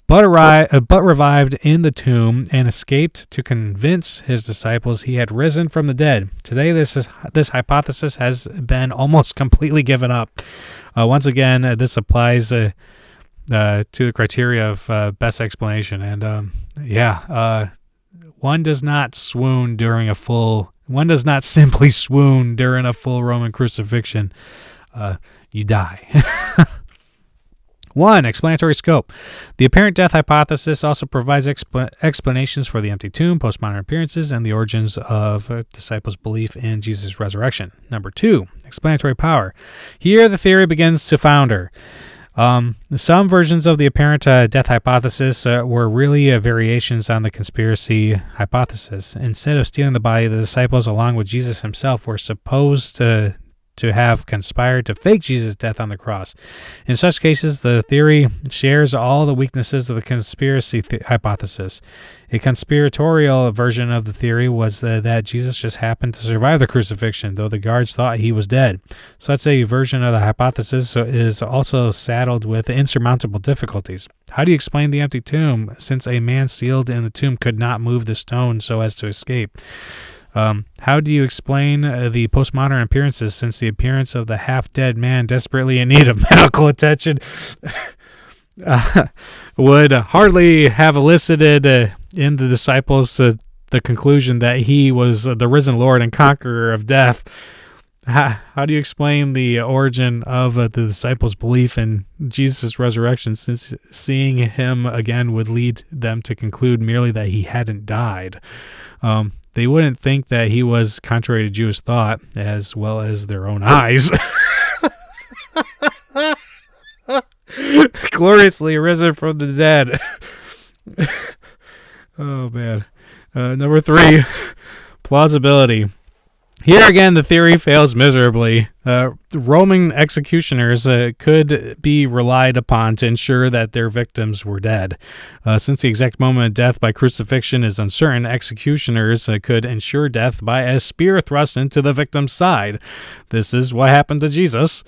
revived in the tomb and escaped to convince his disciples he had risen from the dead. Today, this hypothesis has been almost completely given up. Once again, this applies to the criteria of best explanation, and one does not simply swoon during a full Roman crucifixion. You die. 1. Explanatory scope. The apparent death hypothesis also provides explanations for the empty tomb, postmodern appearances, and the origins of disciples' belief in Jesus' resurrection. Number 2. Explanatory power. Here the theory begins to founder. Some versions of the apparent death hypothesis were really variations on the conspiracy hypothesis. Instead of stealing the body, the disciples, along with Jesus himself, were supposed to have conspired to fake Jesus' death on the cross. In such cases, the theory shares all the weaknesses of the conspiracy hypothesis. A conspiratorial version of the theory was that Jesus just happened to survive the crucifixion, though the guards thought he was dead. Such a version of the hypothesis is also saddled with insurmountable difficulties. How do you explain the empty tomb, since a man sealed in the tomb could not move the stone so as to escape? How do you explain the postmodern appearances, since the appearance of the half-dead man desperately in need of medical attention would hardly have elicited in the disciples the conclusion that he was the risen Lord and conqueror of death? How do you explain the origin of the disciples' belief in Jesus' resurrection, since seeing him again would lead them to conclude merely that he hadn't died? They wouldn't think that he was contrary to Jewish thought, as well as their own eyes. gloriously risen from the dead. Oh, man. Number 3, plausibility. Here again, the theory fails miserably. Roman executioners could be relied upon to ensure that their victims were dead. Since the exact moment of death by crucifixion is uncertain, executioners could ensure death by a spear thrust into the victim's side. This is what happened to Jesus.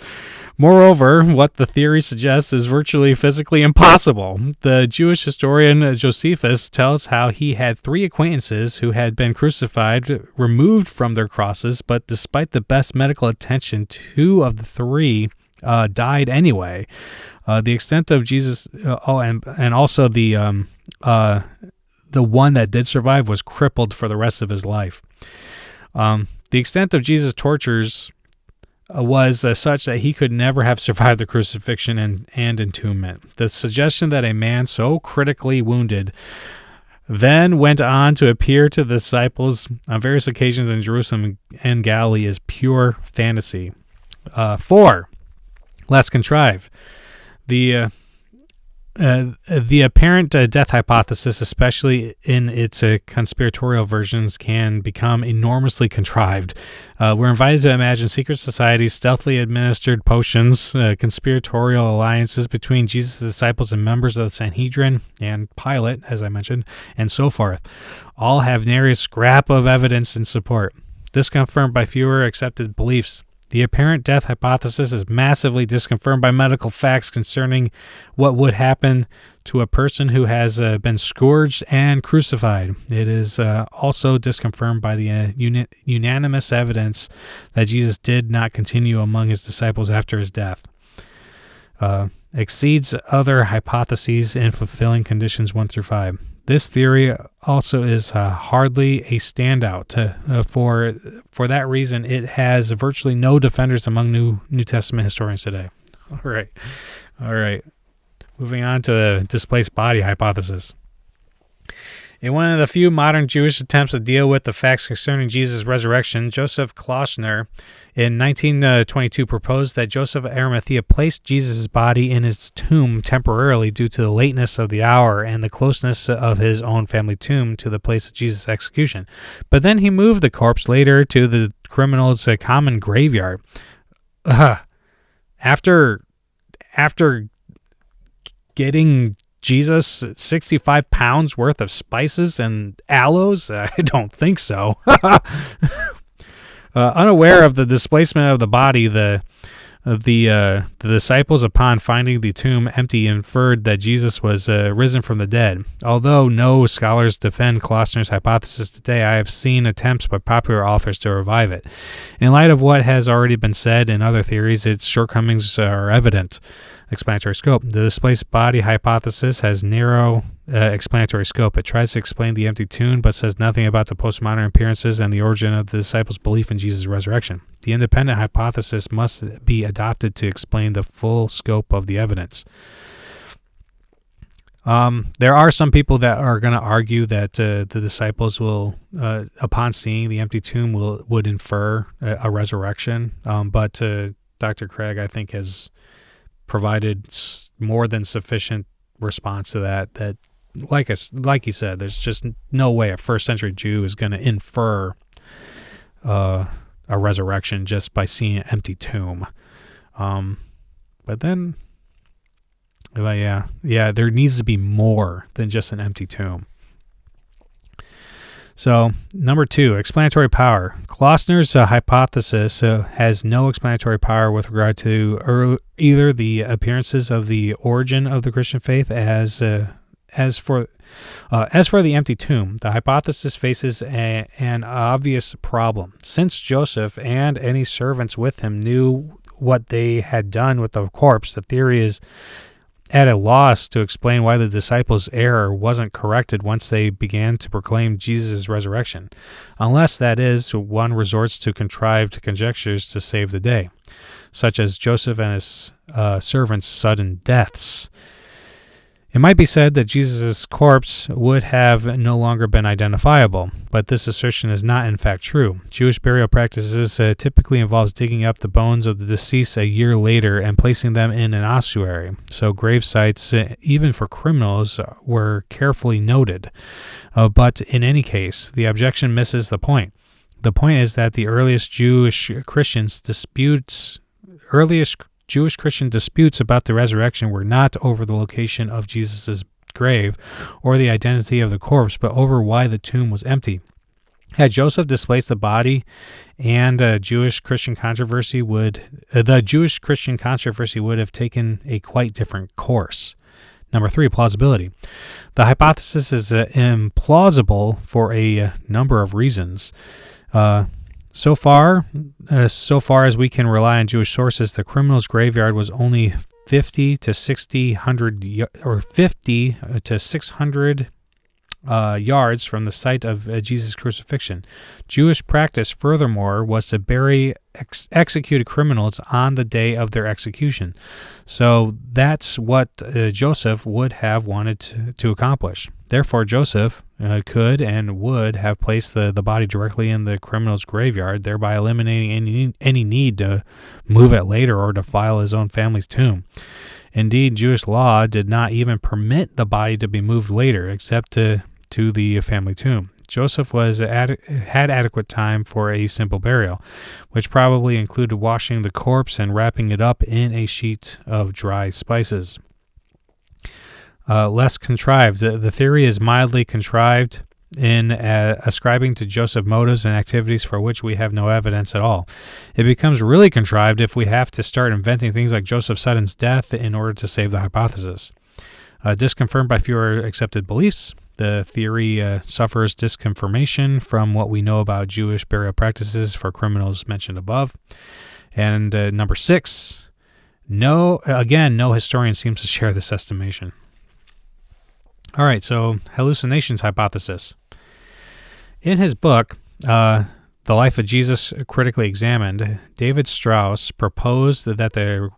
Moreover, what the theory suggests is virtually physically impossible. The Jewish historian Josephus tells how he had 3 acquaintances who had been crucified, removed from their crosses, but despite the best medical attention, 2 of the 3 died anyway. The extent of Jesus, and also the one that did survive was crippled for the rest of his life. The extent of Jesus' tortures was such that he could never have survived the crucifixion and entombment. The suggestion that a man so critically wounded then went on to appear to the disciples on various occasions in Jerusalem and Galilee is pure fantasy. 4, less contrived. The apparent death hypothesis, especially in its conspiratorial versions, can become enormously contrived. We're invited to imagine secret societies, stealthily administered potions, conspiratorial alliances between Jesus' disciples and members of the Sanhedrin and Pilate, as I mentioned, and so forth. All have nary a scrap of evidence in support. Disconfirmed by fewer accepted beliefs. The apparent death hypothesis is massively disconfirmed by medical facts concerning what would happen to a person who has been scourged and crucified. It is also disconfirmed by the unanimous evidence that Jesus did not continue among his disciples after his death. Exceeds other hypotheses in fulfilling conditions 1 through 5. This theory also is hardly a standout. For that reason, it has virtually no defenders among New Testament historians today. All right. Moving on to the displaced body hypothesis. In one of the few modern Jewish attempts to deal with the facts concerning Jesus' resurrection, Joseph Klossner in 1922 proposed that Joseph of Arimathea placed Jesus' body in his tomb temporarily due to the lateness of the hour and the closeness of his own family tomb to the place of Jesus' execution. But then he moved the corpse later to the criminal's common graveyard. After getting Jesus 65 pounds worth of spices and aloes? I don't think so. Unaware of the displacement of the body, the disciples, upon finding the tomb empty, inferred that Jesus was risen from the dead. Although no scholars defend Klossner's hypothesis today, I have seen attempts by popular authors to revive it. In light of what has already been said in other theories, its shortcomings are evident. Explanatory scope. The displaced body hypothesis has narrow explanatory scope. It tries to explain the empty tomb, but says nothing about the postmodern appearances and the origin of the disciples' belief in Jesus' resurrection. The independent hypothesis must be adopted to explain the full scope of the evidence. There are some people that are going to argue that the disciples will, upon seeing the empty tomb, would infer a resurrection. But Dr. Craig, I think, has provided more than sufficient response to that. That, like he said, there's just no way a first century Jew is going to infer a resurrection just by seeing an empty tomb. But then, yeah, there needs to be more than just an empty tomb. So, number 2, explanatory power. Klossner's hypothesis has no explanatory power with regard to either the appearances of the origin of the Christian faith as for the empty tomb. The hypothesis faces an obvious problem. Since Joseph and any servants with him knew what they had done with the corpse, the theory is at a loss to explain why the disciples' error wasn't corrected once they began to proclaim Jesus' resurrection, unless, that is, one resorts to contrived conjectures to save the day, such as Joseph and his servants' sudden deaths. It might be said that Jesus' corpse would have no longer been identifiable, but this assertion is not in fact true. Jewish burial practices typically involves digging up the bones of the deceased a year later and placing them in an ossuary. So grave sites, even for criminals, were carefully noted. But in any case, the objection misses the point. The point is that the earliest Jewish Christian disputes about the resurrection were not over the location of Jesus' grave or the identity of the corpse, but over why the tomb was empty. Had Joseph displaced the body, and the Jewish Christian controversy would have taken a quite different course. Number 3, plausibility. The hypothesis is implausible for a number of reasons. So far as we can rely on Jewish sources, the criminal's graveyard was only 50 to 600 yards from the site of Jesus' crucifixion. Jewish practice, furthermore, was to bury executed criminals on the day of their execution. So that's what Joseph would have wanted to accomplish. Therefore, Joseph could and would have placed the body directly in the criminal's graveyard, thereby eliminating any need to move it later or defile his own family's tomb. Indeed, Jewish law did not even permit the body to be moved later, except to the family tomb. Joseph had adequate time for a simple burial, which probably included washing the corpse and wrapping it up in a sheet of dry spices. Less contrived. The theory is mildly contrived in ascribing to Joseph motives and activities for which we have no evidence at all. It becomes really contrived if we have to start inventing things like Joseph Sudden's death in order to save the hypothesis. Disconfirmed by fewer accepted beliefs, the theory suffers disconfirmation from what we know about Jewish burial practices for criminals mentioned above. And number 6, no historian seems to share this estimation. All right, so hallucinations hypothesis. In his book, The Life of Jesus Critically Examined, David Strauss proposed that the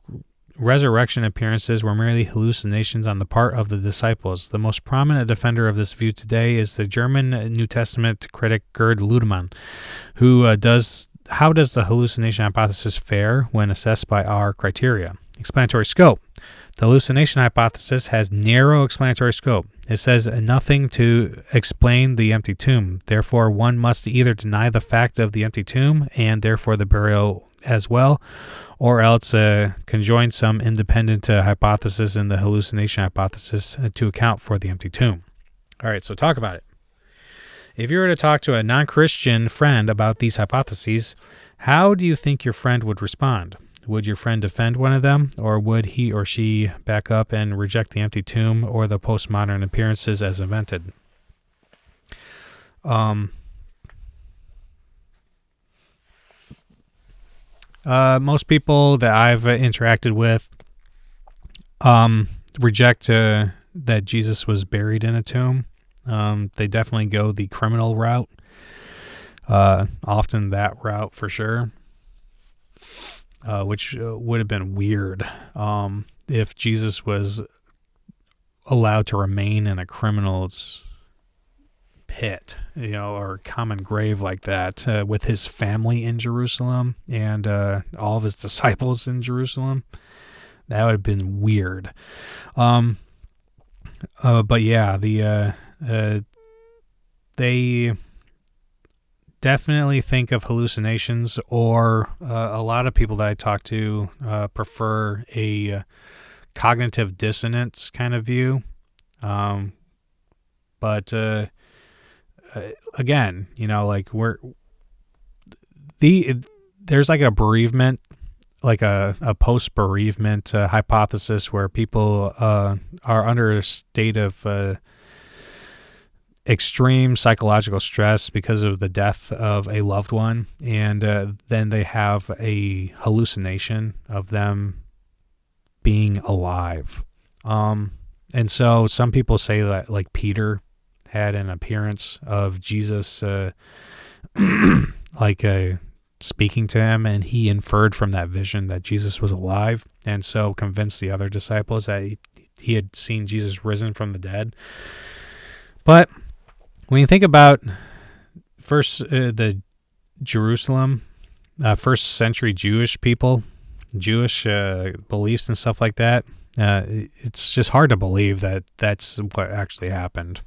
resurrection appearances were merely hallucinations on the part of the disciples. The most prominent defender of this view today is the German New Testament critic Gerd Ludemann, how does the hallucination hypothesis fare when assessed by our criteria? Explanatory scope. The hallucination hypothesis has narrow explanatory scope. It says nothing to explain the empty tomb. Therefore, one must either deny the fact of the empty tomb and therefore the burial as well, or else conjoin some independent hypothesis in the hallucination hypothesis to account for the empty tomb. All right, so talk about it. If you were to talk to a non-Christian friend about these hypotheses, how do you think your friend would respond? Would your friend defend one of them, or would he or she back up and reject the empty tomb or the postmodern appearances as invented? Most people that I've interacted with reject that Jesus was buried in a tomb. They definitely go the criminal route, often that route for sure. Which would have been weird if Jesus was allowed to remain in a criminal's pit, or common grave like that, with his family in Jerusalem and all of his disciples in Jerusalem. That would have been weird. But yeah, they definitely think of hallucinations, or a lot of people that I talk to prefer a cognitive dissonance kind of view. But again, like there's like a bereavement, like a post-bereavement hypothesis where people are under a state of extreme psychological stress because of the death of a loved one, and then they have a hallucination of them being alive. And so some people say that, like, Peter had an appearance of Jesus speaking to him, and he inferred from that vision that Jesus was alive, and so convinced the other disciples that he had seen Jesus risen from the dead. But when you think about the Jerusalem, first century Jewish people, Jewish beliefs and stuff like that, it's just hard to believe that that's what actually happened.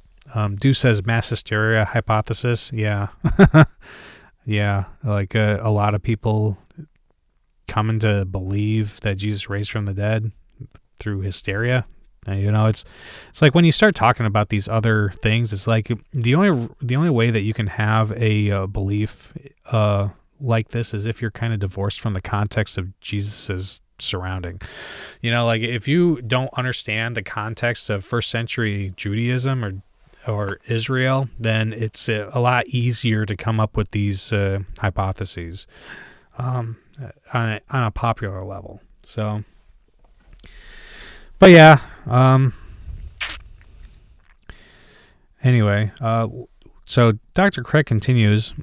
Dew says mass hysteria hypothesis. Yeah. Yeah. Like a lot of people coming to believe that Jesus raised from the dead through hysteria. It's like when you start talking about these other things, it's like the only way that you can have a belief like this is if you're kind of divorced from the context of Jesus's surrounding. Like if you don't understand the context of first century Judaism or Israel, then it's a lot easier to come up with these hypotheses on a popular level. So, but yeah. Anyway, so Dr. Craig continues.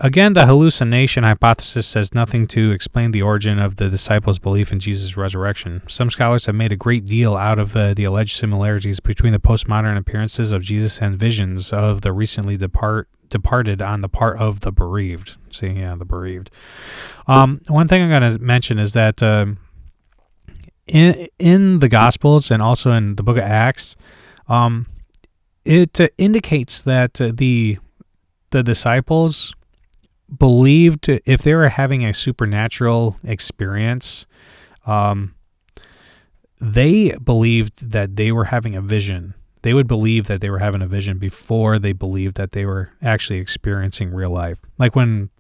Again, the hallucination hypothesis says nothing to explain the origin of the disciples' belief in Jesus' resurrection. Some scholars have made a great deal out of the alleged similarities between the postmodern appearances of Jesus and visions of the recently departed on the part of the bereaved. The bereaved. One thing I'm going to mention is that in the Gospels and also in the book of Acts, it indicates that the disciples believed if they were having a supernatural experience, they believed that they were having a vision. They would believe that they were having a vision before they believed that they were actually experiencing real life. Like when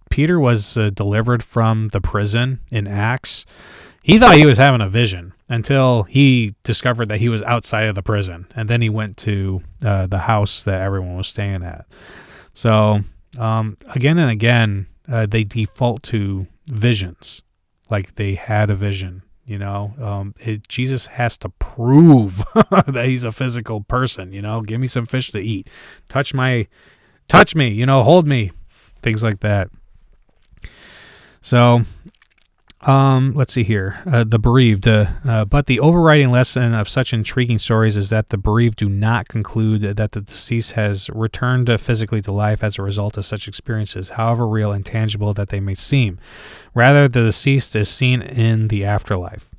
Peter was delivered from the prison in Acts, he thought he was having a vision until he discovered that he was outside of the prison. And then he went to the house that everyone was staying at. So again and again, they default to visions, like they had a vision. Jesus has to prove that he's a physical person. Give me some fish to eat, touch me, hold me, things like that. So, let's see here. The bereaved. But the overriding lesson of such intriguing stories is that the bereaved do not conclude that the deceased has returned physically to life as a result of such experiences, however real and tangible that they may seem. Rather, the deceased is seen in the afterlife.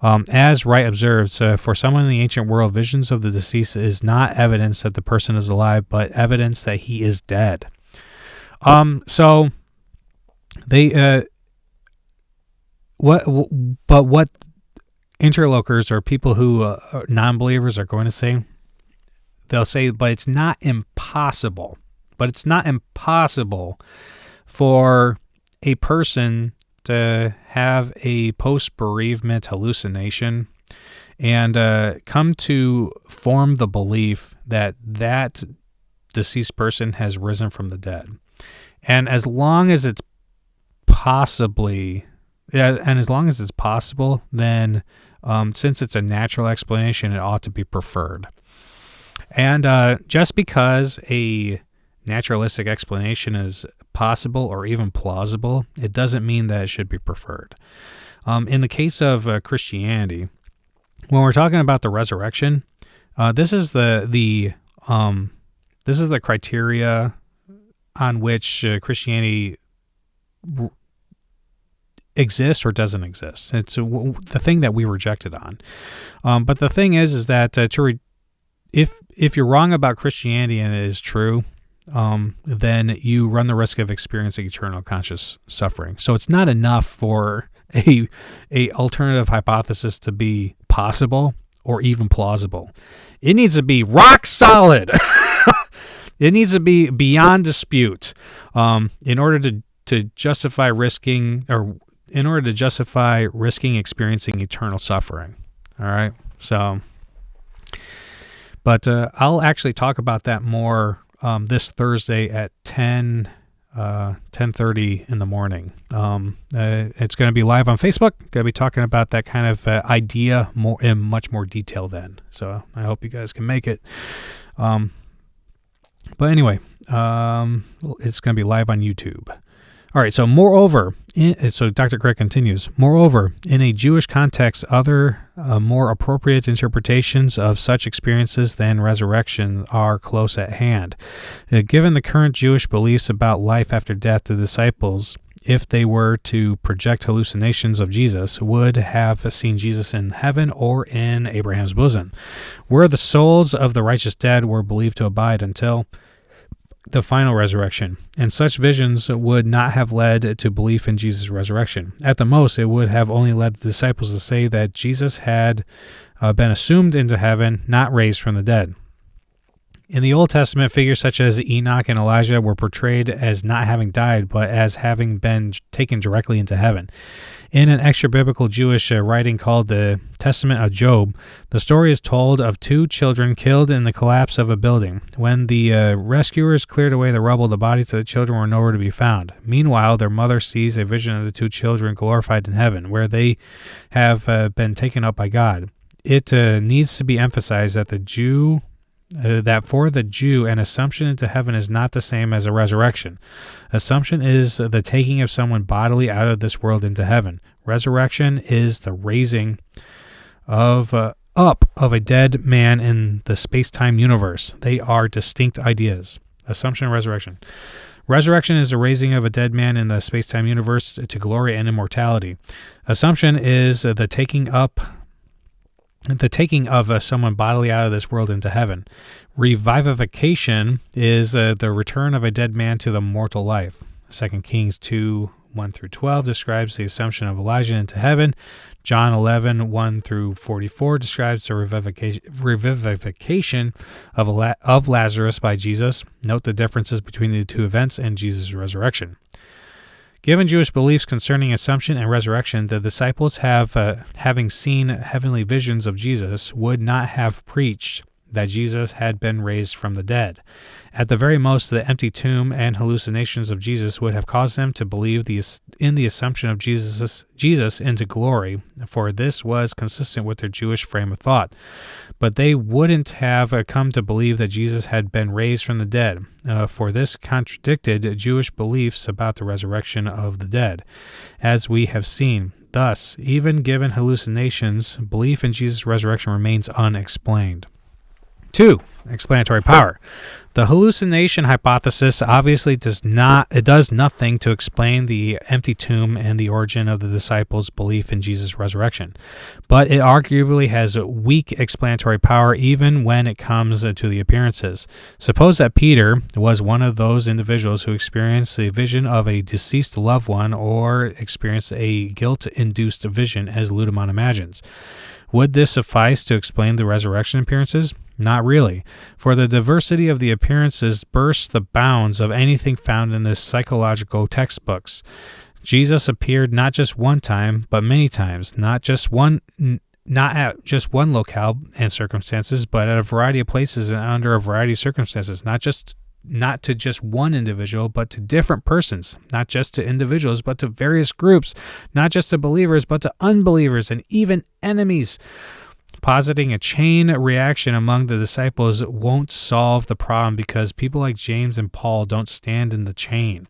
As Wright observes, for someone in the ancient world, visions of the deceased is not evidence that the person is alive, but evidence that he is dead. So they... What interlocutors or people who are non-believers are going to say, they'll say, but it's not impossible. But it's not impossible for a person to have a post-bereavement hallucination and come to form the belief that that deceased person has risen from the dead. And as long as it's possible, then since it's a natural explanation, it ought to be preferred. And just because a naturalistic explanation is possible or even plausible, it doesn't mean that it should be preferred. In the case of Christianity, when we're talking about the resurrection, this is the criteria on which Christianity exists or doesn't exist. It's the thing that we rejected on. But the thing is that if you're wrong about Christianity and it is true, then you run the risk of experiencing eternal conscious suffering. So it's not enough for a alternative hypothesis to be possible or even plausible. It needs to be rock solid. It needs to be beyond dispute in order to justify risking experiencing eternal suffering. All right. So, but I'll actually talk about that more this Thursday at 10:30 in the morning. It's going to be live on Facebook. Going to be talking about that kind of idea more in much more detail then. So I hope you guys can make it. But anyway, it's going to be live on YouTube. All right, so moreover, so Dr. Craig continues, moreover, in a Jewish context, other more appropriate interpretations of such experiences than resurrection are close at hand. Given the current Jewish beliefs about life after death, the disciples, if they were to project hallucinations of Jesus, would have seen Jesus in heaven or in Abraham's bosom, where the souls of the righteous dead were believed to abide until the final resurrection, and such visions would not have led to belief in Jesus' resurrection. At the most, it would have only led the disciples to say that Jesus had been assumed into heaven, not raised from the dead. In the Old Testament, figures such as Enoch and Elijah were portrayed as not having died, but as having been taken directly into heaven. In an extra-biblical Jewish writing called the Testament of Job, the story is told of two children killed in the collapse of a building. When the rescuers cleared away the rubble, the bodies of the children were nowhere to be found. Meanwhile, their mother sees a vision of the two children glorified in heaven, where they have been taken up by God. It needs to be emphasized that that for the Jew, an assumption into heaven is not the same as a resurrection. Assumption is the taking of someone bodily out of this world into heaven. Resurrection is the raising of up of a dead man in the space-time universe. They are distinct ideas. Assumption and resurrection. Resurrection is the raising of a dead man in the space-time universe to glory and immortality. Assumption is the taking of someone bodily out of this world into heaven. Revivification is the return of a dead man to the mortal life. 2 Kings 2:1-12 describes the assumption of Elijah into heaven. John 11:1-44 describes the revivification of Lazarus by Jesus. Note the differences between the two events and Jesus' resurrection. Given Jewish beliefs concerning assumption and resurrection, the disciples, having seen heavenly visions of Jesus, would not have preached that Jesus had been raised from the dead. At the very most, the empty tomb and hallucinations of Jesus would have caused them to believe in the assumption of Jesus into glory, for this was consistent with their Jewish frame of thought. But they wouldn't have come to believe that Jesus had been raised from the dead, for this contradicted Jewish beliefs about the resurrection of the dead, as we have seen. Thus, even given hallucinations, belief in Jesus' resurrection remains unexplained. 2. Explanatory power. The hallucination hypothesis obviously does nothing to explain the empty tomb and the origin of the disciples' belief in Jesus' resurrection, but it arguably has weak explanatory power even when it comes to the appearances. Suppose that Peter was one of those individuals who experienced the vision of a deceased loved one or experienced a guilt-induced vision as Ludemann imagines. Would this suffice to explain the resurrection appearances? Not really, for the diversity of the appearances bursts the bounds of anything found in the psychological textbooks. Jesus appeared not just one time, but many times, not at just one locale and circumstances, but at a variety of places and under a variety of circumstances, not to just one individual, but to different persons, not just to individuals, but to various groups, not just to believers, but to unbelievers and even enemies. Positing a chain reaction among the disciples won't solve the problem because people like James and Paul don't stand in the chain.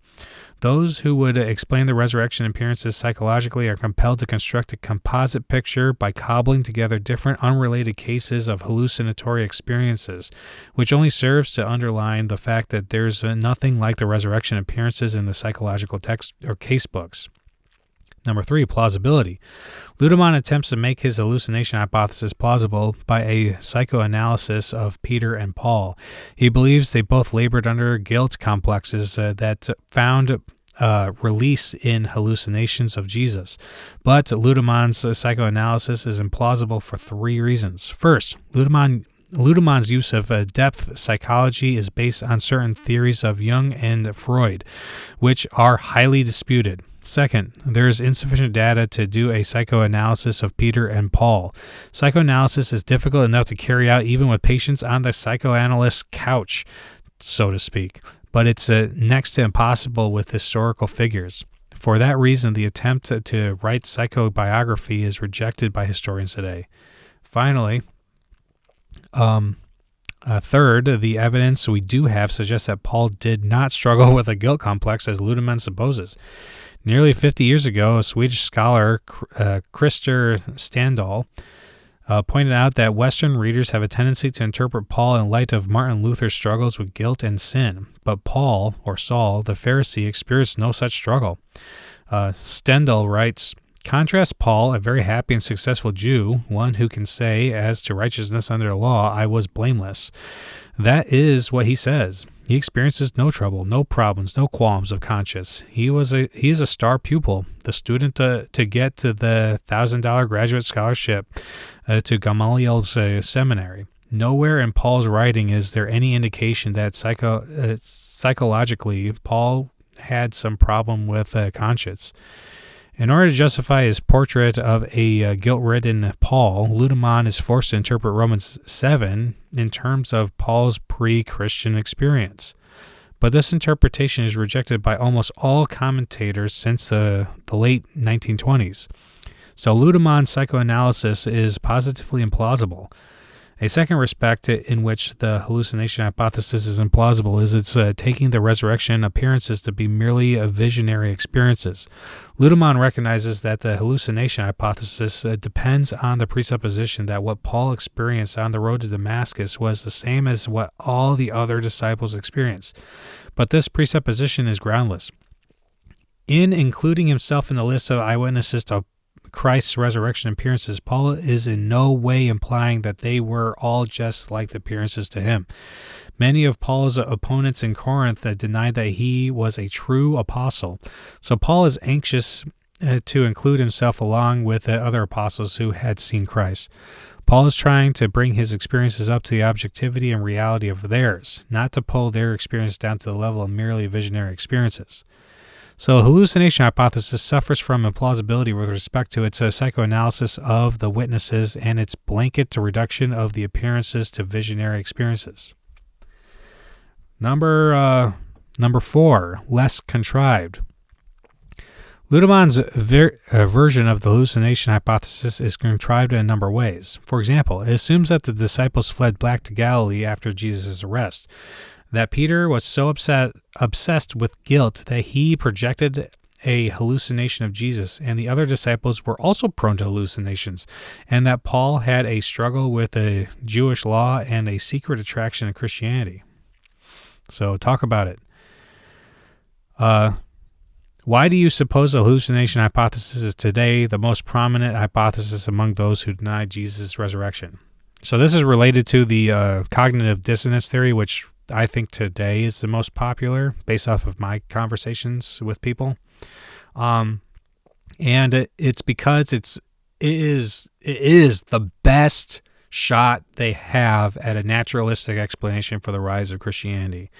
Those who would explain the resurrection appearances psychologically are compelled to construct a composite picture by cobbling together different unrelated cases of hallucinatory experiences, which only serves to underline the fact that there's nothing like the resurrection appearances in the psychological text or case books. Number 3, plausibility. Ludemann attempts to make his hallucination hypothesis plausible by a psychoanalysis of Peter and Paul. He believes they both labored under guilt complexes that found release in hallucinations of Jesus. But Ludemann's psychoanalysis is implausible for 3 reasons. First, Ludemann's use of depth psychology is based on certain theories of Jung and Freud, which are highly disputed. Second, there is insufficient data to do a psychoanalysis of Peter and Paul. Psychoanalysis is difficult enough to carry out even with patients on the psychoanalyst's couch, so to speak, but it's next to impossible with historical figures. For that reason, the attempt to write psychobiography is rejected by historians today. Finally, Third, the evidence we do have suggests that Paul did not struggle with a guilt complex as Ludemann supposes. Nearly 50 years ago, a Swedish scholar, Christer Standal, pointed out that Western readers have a tendency to interpret Paul in light of Martin Luther's struggles with guilt and sin. But Paul, or Saul, the Pharisee, experienced no such struggle. Stendhal writes, contrast Paul, a very happy and successful Jew, one who can say, as to righteousness under the law, I was blameless. That is what he says. He experiences no trouble, no problems, no qualms of conscience. He is a star pupil, the student to get to the $1,000 graduate scholarship to Gamaliel's seminary. Nowhere in Paul's writing is there any indication that psychologically Paul had some problem with conscience. In order to justify his portrait of a guilt-ridden Paul, Ludemann is forced to interpret Romans 7 in terms of Paul's pre-Christian experience. But this interpretation is rejected by almost all commentators since the late 1920s. So Ludemann's psychoanalysis is positively implausible. A second respect in which the hallucination hypothesis is implausible is its taking the resurrection appearances to be merely visionary experiences. Ludemann recognizes that the hallucination hypothesis depends on the presupposition that what Paul experienced on the road to Damascus was the same as what all the other disciples experienced. But this presupposition is groundless. In including himself in the list of eyewitnesses to Christ's resurrection appearances, Paul is in no way implying that they were all just like the appearances to him. Many of Paul's opponents in Corinth denied that he was a true apostle. So Paul is anxious to include himself along with the other apostles who had seen Christ. Paul is trying to bring his experiences up to the objectivity and reality of theirs, not to pull their experience down to the level of merely visionary experiences. So the hallucination hypothesis suffers from implausibility with respect to its psychoanalysis of the witnesses and its blanket reduction of the appearances to visionary experiences. Number 4, less contrived. Ludemann's version of the hallucination hypothesis is contrived in a number of ways. For example, it assumes that the disciples fled back to Galilee after Jesus' arrest, that Peter was so obsessed with guilt that he projected a hallucination of Jesus, and the other disciples were also prone to hallucinations, and that Paul had a struggle with the Jewish law and a secret attraction to Christianity. So talk about it. Why do you suppose the hallucination hypothesis is today the most prominent hypothesis among those who deny Jesus' resurrection? So this is related to the cognitive dissonance theory, which I think today is the most popular based off of my conversations with people. And it's because it is the best shot they have at a naturalistic explanation for the rise of Christianity.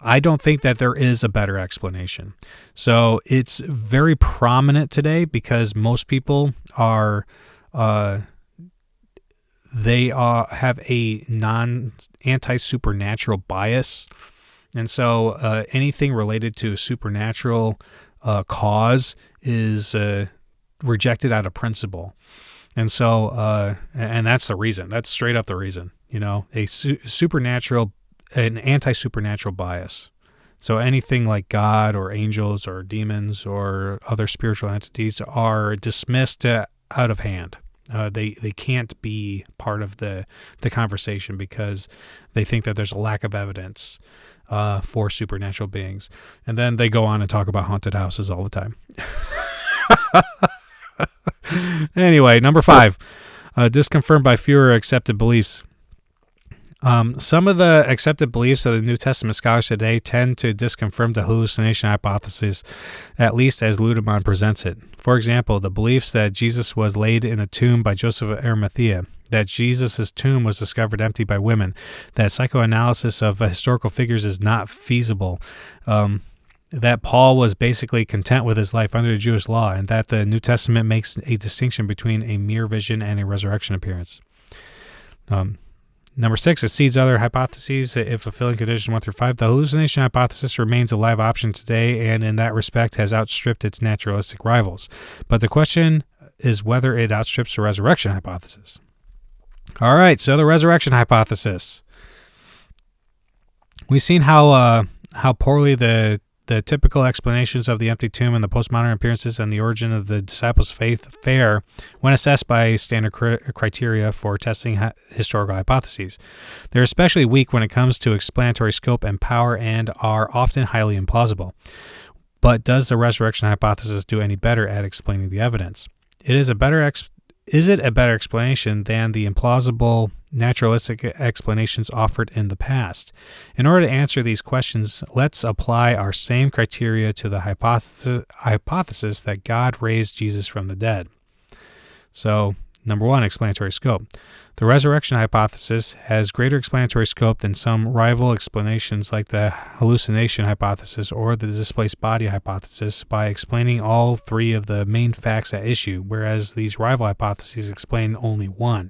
I don't think that there is a better explanation. So it's very prominent today because most people are have a anti-supernatural bias, and so anything related to a supernatural cause is rejected out of principle. And so, and that's the reason. That's straight up the reason. You know, an anti-supernatural bias. So anything like God or angels or demons or other spiritual entities are dismissed out of hand. They can't be part of the conversation because they think that there's a lack of evidence for supernatural beings. And then they go on and talk about haunted houses all the time. Anyway, number 5, disconfirmed by fewer accepted beliefs. Some of the accepted beliefs of the New Testament scholars today tend to disconfirm the hallucination hypothesis, at least as Ludemann presents it. For example, the beliefs that Jesus was laid in a tomb by Joseph of Arimathea, that Jesus' tomb was discovered empty by women, that psychoanalysis of historical figures is not feasible, that Paul was basically content with his life under the Jewish law, and that the New Testament makes a distinction between a mere vision and a resurrection appearance. Number 6, exceeds other hypotheses if fulfilling conditions 1 through 5. The hallucination hypothesis remains a live option today, and in that respect has outstripped its naturalistic rivals. But the question is whether it outstrips the resurrection hypothesis. All right, so the resurrection hypothesis. We've seen how poorly the typical explanations of the empty tomb and the postmodern appearances and the origin of the disciples' faith fare when assessed by standard criteria for testing historical hypotheses. They're especially weak when it comes to explanatory scope and power and are often highly implausible. But does the resurrection hypothesis do any better at explaining the evidence? Is it a better explanation than the implausible naturalistic explanations offered in the past? In order to answer these questions, let's apply our same criteria to the hypothesis that God raised Jesus from the dead. So, number one, explanatory scope. The resurrection hypothesis has greater explanatory scope than some rival explanations like the hallucination hypothesis or the displaced body hypothesis by explaining all three of the main facts at issue, whereas these rival hypotheses explain only one.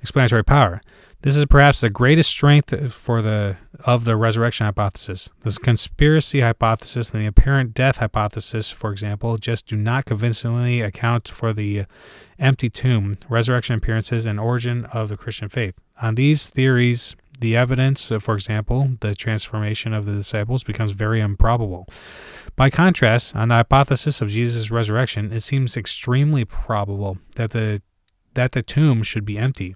Explanatory power. This is perhaps the greatest strength of the resurrection hypothesis. The conspiracy hypothesis and the apparent death hypothesis, for example, just do not convincingly account for the empty tomb, resurrection appearances, and origin of the Christian faith. On these theories, the evidence, for example, the transformation of the disciples, becomes very improbable. By contrast, on the hypothesis of Jesus' resurrection, it seems extremely probable that the tomb should be empty,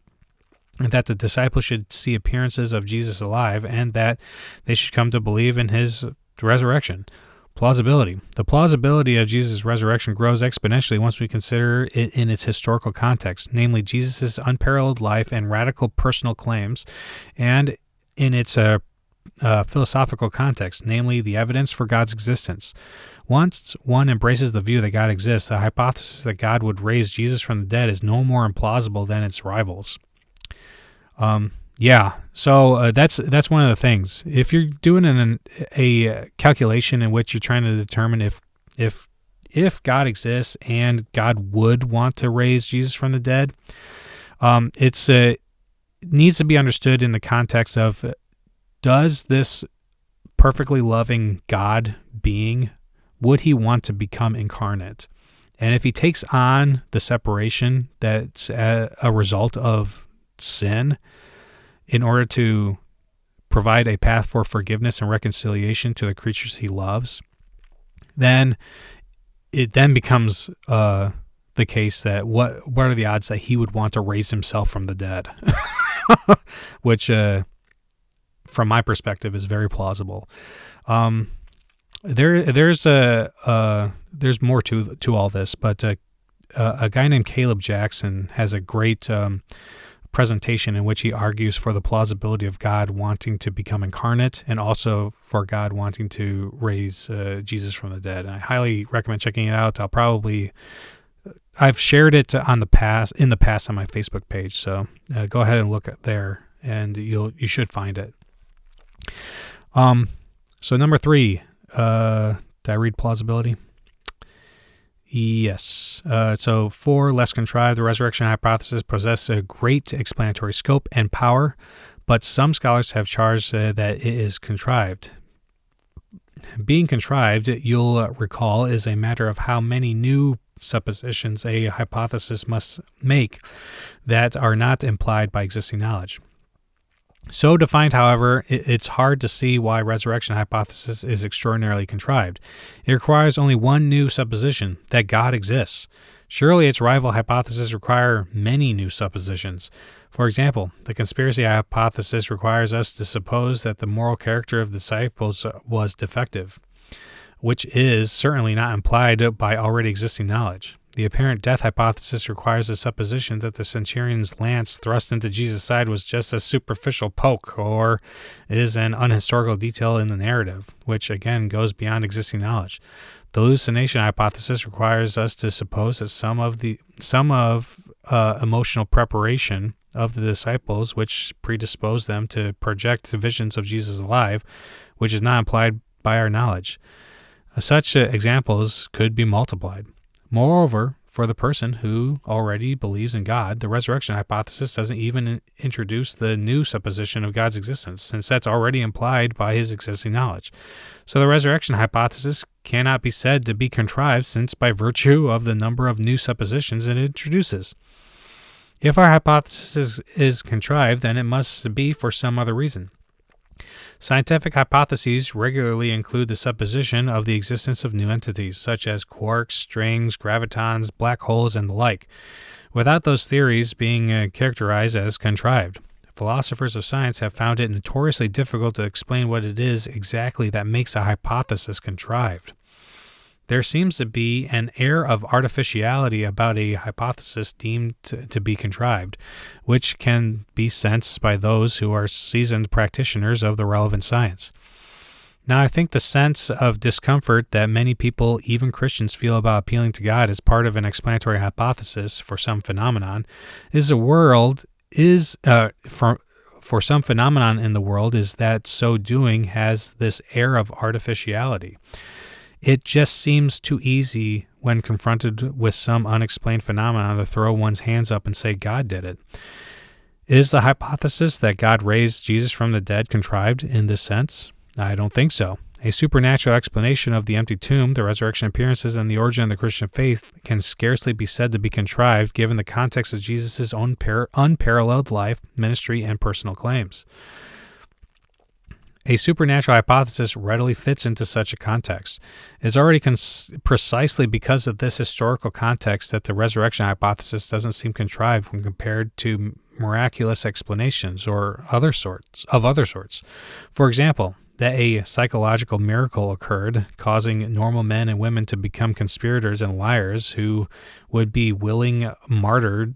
and that the disciples should see appearances of Jesus alive, and that they should come to believe in his resurrection. Plausibility. The plausibility of Jesus' resurrection grows exponentially once we consider it in its historical context, namely Jesus' unparalleled life and radical personal claims, and in its philosophical context, namely the evidence for God's existence. Once one embraces the view that God exists, the hypothesis that God would raise Jesus from the dead is no more implausible than its rivals. So that's one of the things. If you're doing a calculation in which you're trying to determine if God exists and God would want to raise Jesus from the dead, it needs to be understood in the context of, does this perfectly loving God being, would he want to become incarnate? And if he takes on the separation that's a result of sin in order to provide a path for forgiveness and reconciliation to the creatures he loves, then it then becomes the case that what are the odds that he would want to raise himself from the dead? Which, from my perspective, is very plausible. There's more to all this, but a guy named Caleb Jackson has a great presentation in which he argues for the plausibility of God wanting to become incarnate and also for God wanting to raise Jesus from the dead. And I highly recommend checking it out. I've shared it in the past on my Facebook page, so go ahead and look at there, and you should find it. So number 3, did I read plausibility? Yes. So 4, less contrived. The resurrection hypothesis possesses a great explanatory scope and power, but some scholars have charged that it is contrived. Being contrived, you'll recall, is a matter of how many new suppositions a hypothesis must make that are not implied by existing knowledge. So defined, however, it's hard to see why resurrection hypothesis is extraordinarily contrived. It requires only one new supposition, that God exists. Surely its rival hypotheses require many new suppositions. For example, the conspiracy hypothesis requires us to suppose that the moral character of the disciples was defective, which is certainly not implied by already existing knowledge. The apparent death hypothesis requires a supposition that the centurion's lance thrust into Jesus' side was just a superficial poke, or is an unhistorical detail in the narrative, which again goes beyond existing knowledge. The hallucination hypothesis requires us to suppose that some of emotional preparation of the disciples, which predisposed them to project visions of Jesus alive, which is not implied by our knowledge. Such examples could be multiplied. Moreover, for the person who already believes in God, the resurrection hypothesis doesn't even introduce the new supposition of God's existence, since that's already implied by his existing knowledge. So the resurrection hypothesis cannot be said to be contrived, since by virtue of the number of new suppositions it introduces. If our hypothesis is contrived, then it must be for some other reason. Scientific hypotheses regularly include the supposition of the existence of new entities, such as quarks, strings, gravitons, black holes, and the like, without those theories being characterized as contrived. Philosophers of science have found it notoriously difficult to explain what it is exactly that makes a hypothesis contrived. There seems to be an air of artificiality about a hypothesis deemed to be contrived, which can be sensed by those who are seasoned practitioners of the relevant science. Now, I think the sense of discomfort that many people, even Christians, feel about appealing to God as part of an explanatory hypothesis for some phenomenon for some phenomenon in the world is that so doing has this air of artificiality. It just seems too easy when confronted with some unexplained phenomenon to throw one's hands up and say God did it. Is the hypothesis that God raised Jesus from the dead contrived in this sense? I don't think so. A supernatural explanation of the empty tomb, the resurrection appearances, and the origin of the Christian faith can scarcely be said to be contrived given the context of Jesus' own unparalleled life, ministry, and personal claims. A supernatural hypothesis readily fits into such a context. It's already precisely because of this historical context that the resurrection hypothesis doesn't seem contrived when compared to miraculous explanations or other sorts. For example, that a psychological miracle occurred, causing normal men and women to become conspirators and liars who would be willingly martyred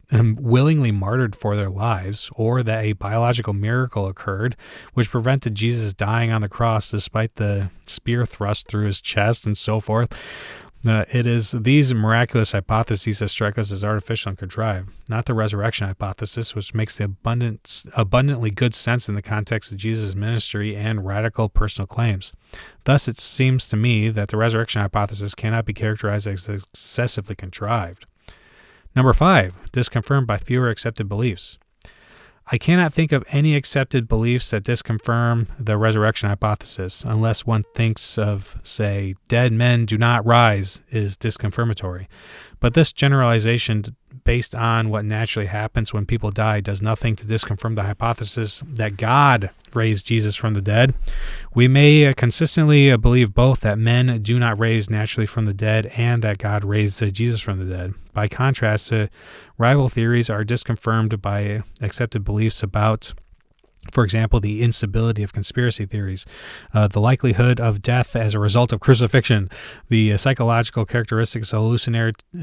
for their lives, or that a biological miracle occurred, which prevented Jesus dying on the cross despite the spear thrust through his chest and so forth. It is these miraculous hypotheses that strike us as artificial and contrived, not the resurrection hypothesis, which makes the abundantly good sense in the context of Jesus' ministry and radical personal claims. Thus, it seems to me that the resurrection hypothesis cannot be characterized as excessively contrived. Number 5, disconfirmed by fewer accepted beliefs. I cannot think of any accepted beliefs that disconfirm the resurrection hypothesis, unless one thinks of, say, dead men do not rise is disconfirmatory. But this generalization based on what naturally happens when people die does nothing to disconfirm the hypothesis that God raised Jesus from the dead. We may consistently believe both that men do not raise naturally from the dead and that God raised Jesus from the dead. By contrast, rival theories are disconfirmed by accepted beliefs about, for example, the instability of conspiracy theories, the likelihood of death as a result of crucifixion, the psychological characteristics of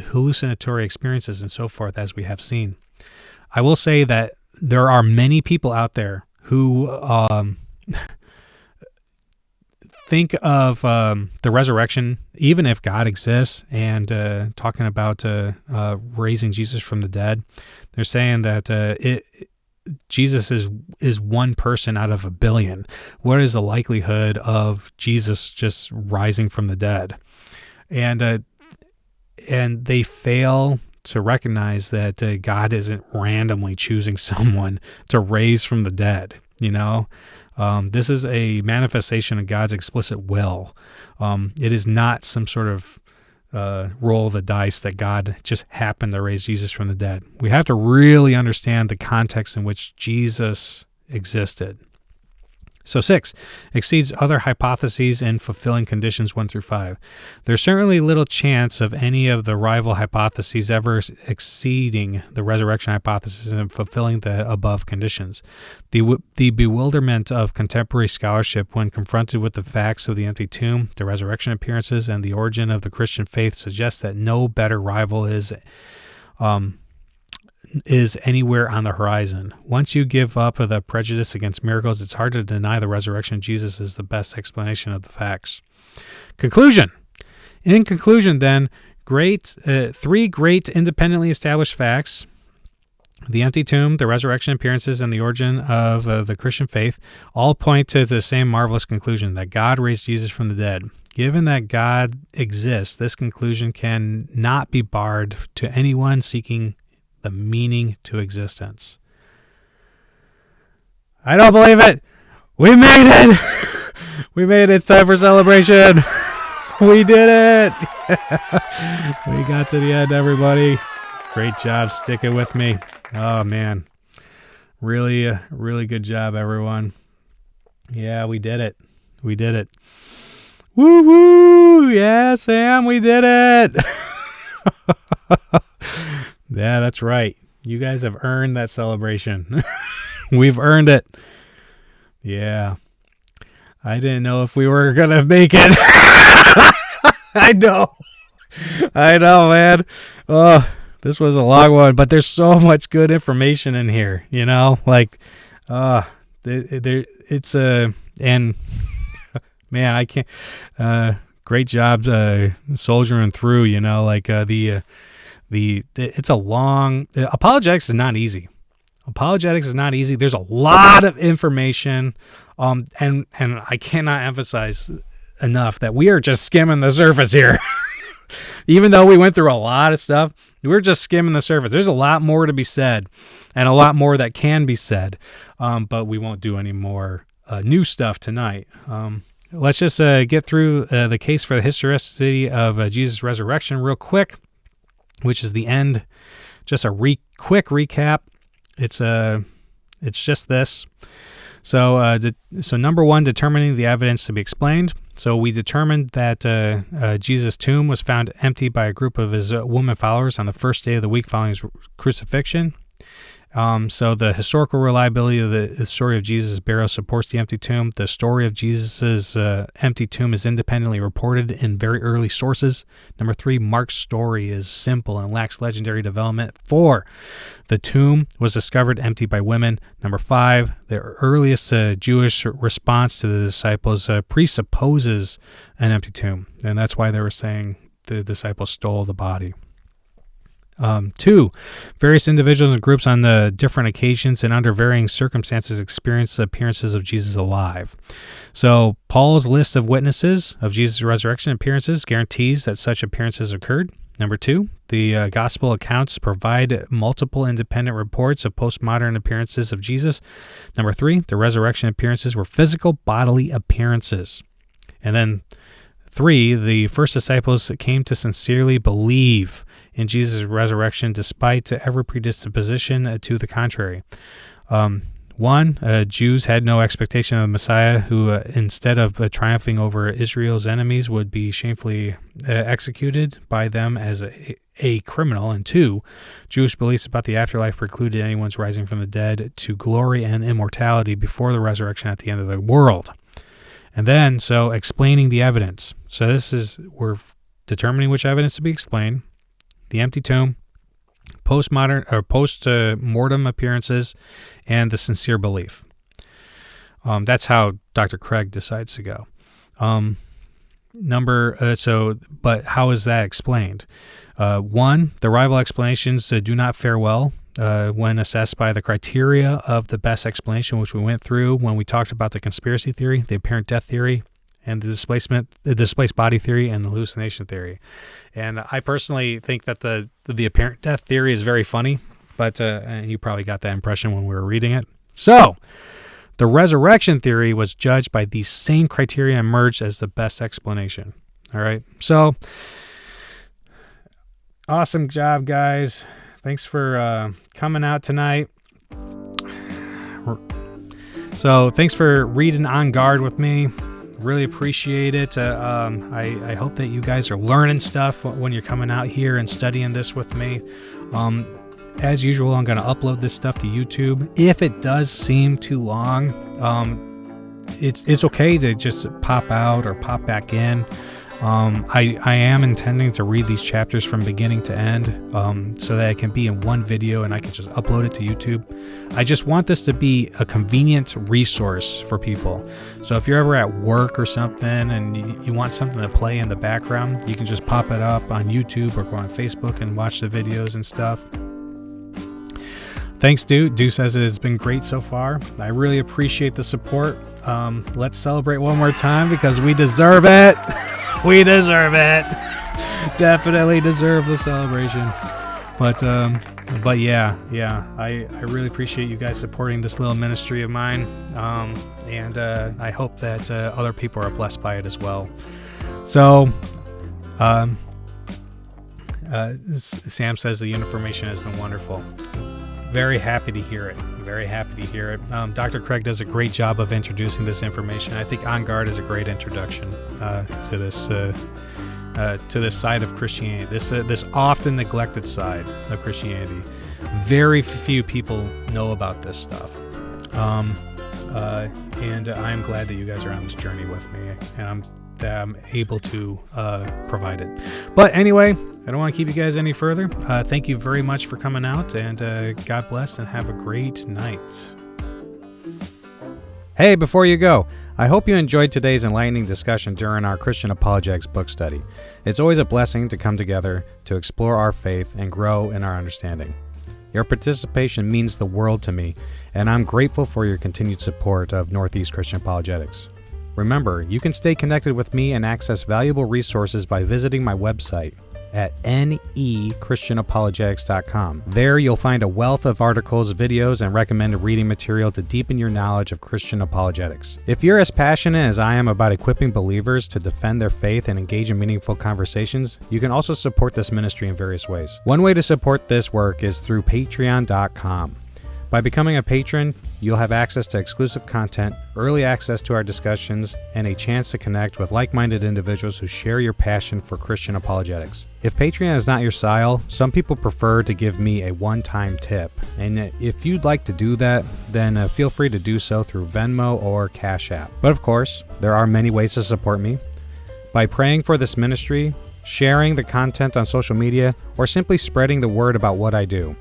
hallucinatory experiences, and so forth, as we have seen. I will say that there are many people out there who think of the resurrection, even if God exists, and talking about raising Jesus from the dead. They're saying that Jesus is one person out of a billion. What is the likelihood of Jesus just rising from the dead? And they fail to recognize that God isn't randomly choosing someone to raise from the dead. This is a manifestation of God's explicit will. It is not some sort of roll of the dice that God just happened to raise Jesus from the dead. We have to really understand the context in which Jesus existed. So 6, exceeds other hypotheses in fulfilling conditions 1 through 5. There's certainly little chance of any of the rival hypotheses ever exceeding the resurrection hypothesis in fulfilling the above conditions. The bewilderment of contemporary scholarship when confronted with the facts of the empty tomb, the resurrection appearances, and the origin of the Christian faith suggests that no better rival is anywhere on the horizon. Once you give up the prejudice against miracles, it's hard to deny the resurrection of Jesus is the best explanation of the facts. Conclusion. In conclusion, then, three great independently established facts: the empty tomb, the resurrection appearances, and the origin of the Christian faith all point to the same marvelous conclusion, that God raised Jesus from the dead. Given that God exists, this conclusion can not be barred to anyone seeking the meaning to existence. I don't believe it. We made it. We made it. It's time for celebration. We did it. We got to the end, everybody. Great job sticking with me. Oh, man. Really good job, everyone. Yeah, we did it. We did it. Woo woo! Yeah, Sam, we did it. Yeah, that's right. You guys have earned that celebration. We've earned it. Yeah. I didn't know if we were going to make it. I know. I know, man. Oh, this was a long one, but there's so much good information in here, you know? Like, it's and man, I can't, great job soldiering through, you know, like it's a long, apologetics is not easy. Apologetics is not easy. There's a lot of information, and I cannot emphasize enough that we are just skimming the surface here. Even though we went through a lot of stuff, we're just skimming the surface. There's a lot more to be said, and a lot more that can be said, but we won't do any more new stuff tonight. Let's just get through the case for the historicity of Jesus' resurrection real quick, which is the end. Just a quick recap. It's just this. So number one, determining the evidence to be explained. So we determined that Jesus' tomb was found empty by a group of his woman followers on the first day of the week following his crucifixion. So the historical reliability of the story of Jesus' burial supports the empty tomb. The story of Jesus' empty tomb is independently reported in very early sources. Number three, Mark's story is simple and lacks legendary development. 4, the tomb was discovered empty by women. Number 5, the earliest Jewish response to the disciples presupposes an empty tomb, and that's why they were saying the disciples stole the body. 2, various individuals and groups on the different occasions and under varying circumstances experienced the appearances of Jesus alive. So Paul's list of witnesses of Jesus' resurrection appearances guarantees that such appearances occurred. Number 2, the gospel accounts provide multiple independent reports of postmodern appearances of Jesus. Number 3, the resurrection appearances were physical bodily appearances. And then 3, the first disciples came to sincerely believe in Jesus' resurrection despite every predisposition to the contrary. 1, Jews had no expectation of the Messiah, who instead of triumphing over Israel's enemies would be shamefully executed by them as a criminal. And 2, Jewish beliefs about the afterlife precluded anyone's rising from the dead to glory and immortality before the resurrection at the end of the world. And then, so explaining the evidence. So we're determining which evidence to be explained. The empty tomb, post-mortem appearances, and the sincere belief. That's how Dr. Craig decides to go. But how is that explained? 1, the rival explanations do not fare well when assessed by the criteria of the best explanation, which we went through when we talked about the conspiracy theory, the apparent death theory, and the displaced body theory, and the hallucination theory. And I personally think that the apparent death theory is very funny, but you probably got that impression when we were reading it. So, the resurrection theory was judged by these same criteria and emerged as the best explanation. All right. So, awesome job, guys. Thanks for coming out tonight. So, thanks for reading On Guard with me. Really appreciate it. I hope that you guys are learning stuff when you're coming out here and studying this with me. As usual, I'm going to upload this stuff to YouTube. If it does seem too long, it's okay to just pop out or pop back in. I am intending to read these chapters from beginning to end so that it can be in one video and I can just upload it to YouTube. I just want this to be a convenient resource for people. So if you're ever at work or something and you want something to play in the background, you can just pop it up on YouTube or go on Facebook and watch the videos and stuff. Thanks, Dude. Dude says it has been great so far. I really appreciate the support. Let's celebrate one more time because we deserve it. We deserve it. Definitely deserve the celebration. But yeah, I really appreciate you guys supporting this little ministry of mine. And I hope that other people are blessed by it as well. So, Sam says the information has been wonderful. very happy to hear it. Dr. Craig does a great job of introducing this information. I think On Guard is a great introduction to this side of Christianity, this often neglected side of Christianity. Very few people know about this stuff, and I'm glad that you guys are on this journey with me, and I'm able to provide it. But anyway, I don't want to keep you guys any further. Thank you very much for coming out, and God bless, and have a great night. Hey, before you go, I hope you enjoyed today's enlightening discussion during our Christian Apologetics book study. It's always a blessing to come together to explore our faith and grow in our understanding. Your participation means the world to me, and I'm grateful for your continued support of Northeast Christian Apologetics. Remember, you can stay connected with me and access valuable resources by visiting my website at nechristianapologetics.com. There you'll find a wealth of articles, videos, and recommended reading material to deepen your knowledge of Christian apologetics. If you're as passionate as I am about equipping believers to defend their faith and engage in meaningful conversations, you can also support this ministry in various ways. One way to support this work is through patreon.com. By becoming a patron, you'll have access to exclusive content, early access to our discussions, and a chance to connect with like-minded individuals who share your passion for Christian apologetics. If Patreon is not your style, some people prefer to give me a one-time tip. And if you'd like to do that, then feel free to do so through Venmo or Cash App. But of course, there are many ways to support me. By praying for this ministry, sharing the content on social media, or simply spreading the word about what I do.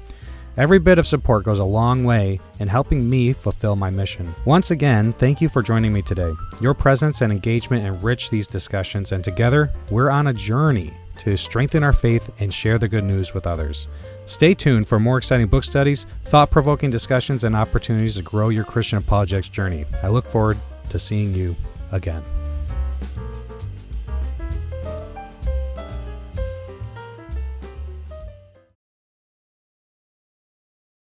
Every bit of support goes a long way in helping me fulfill my mission. Once again, thank you for joining me today. Your presence and engagement enrich these discussions, and together, we're on a journey to strengthen our faith and share the good news with others. Stay tuned for more exciting book studies, thought-provoking discussions, and opportunities to grow your Christian apologetics journey. I look forward to seeing you again.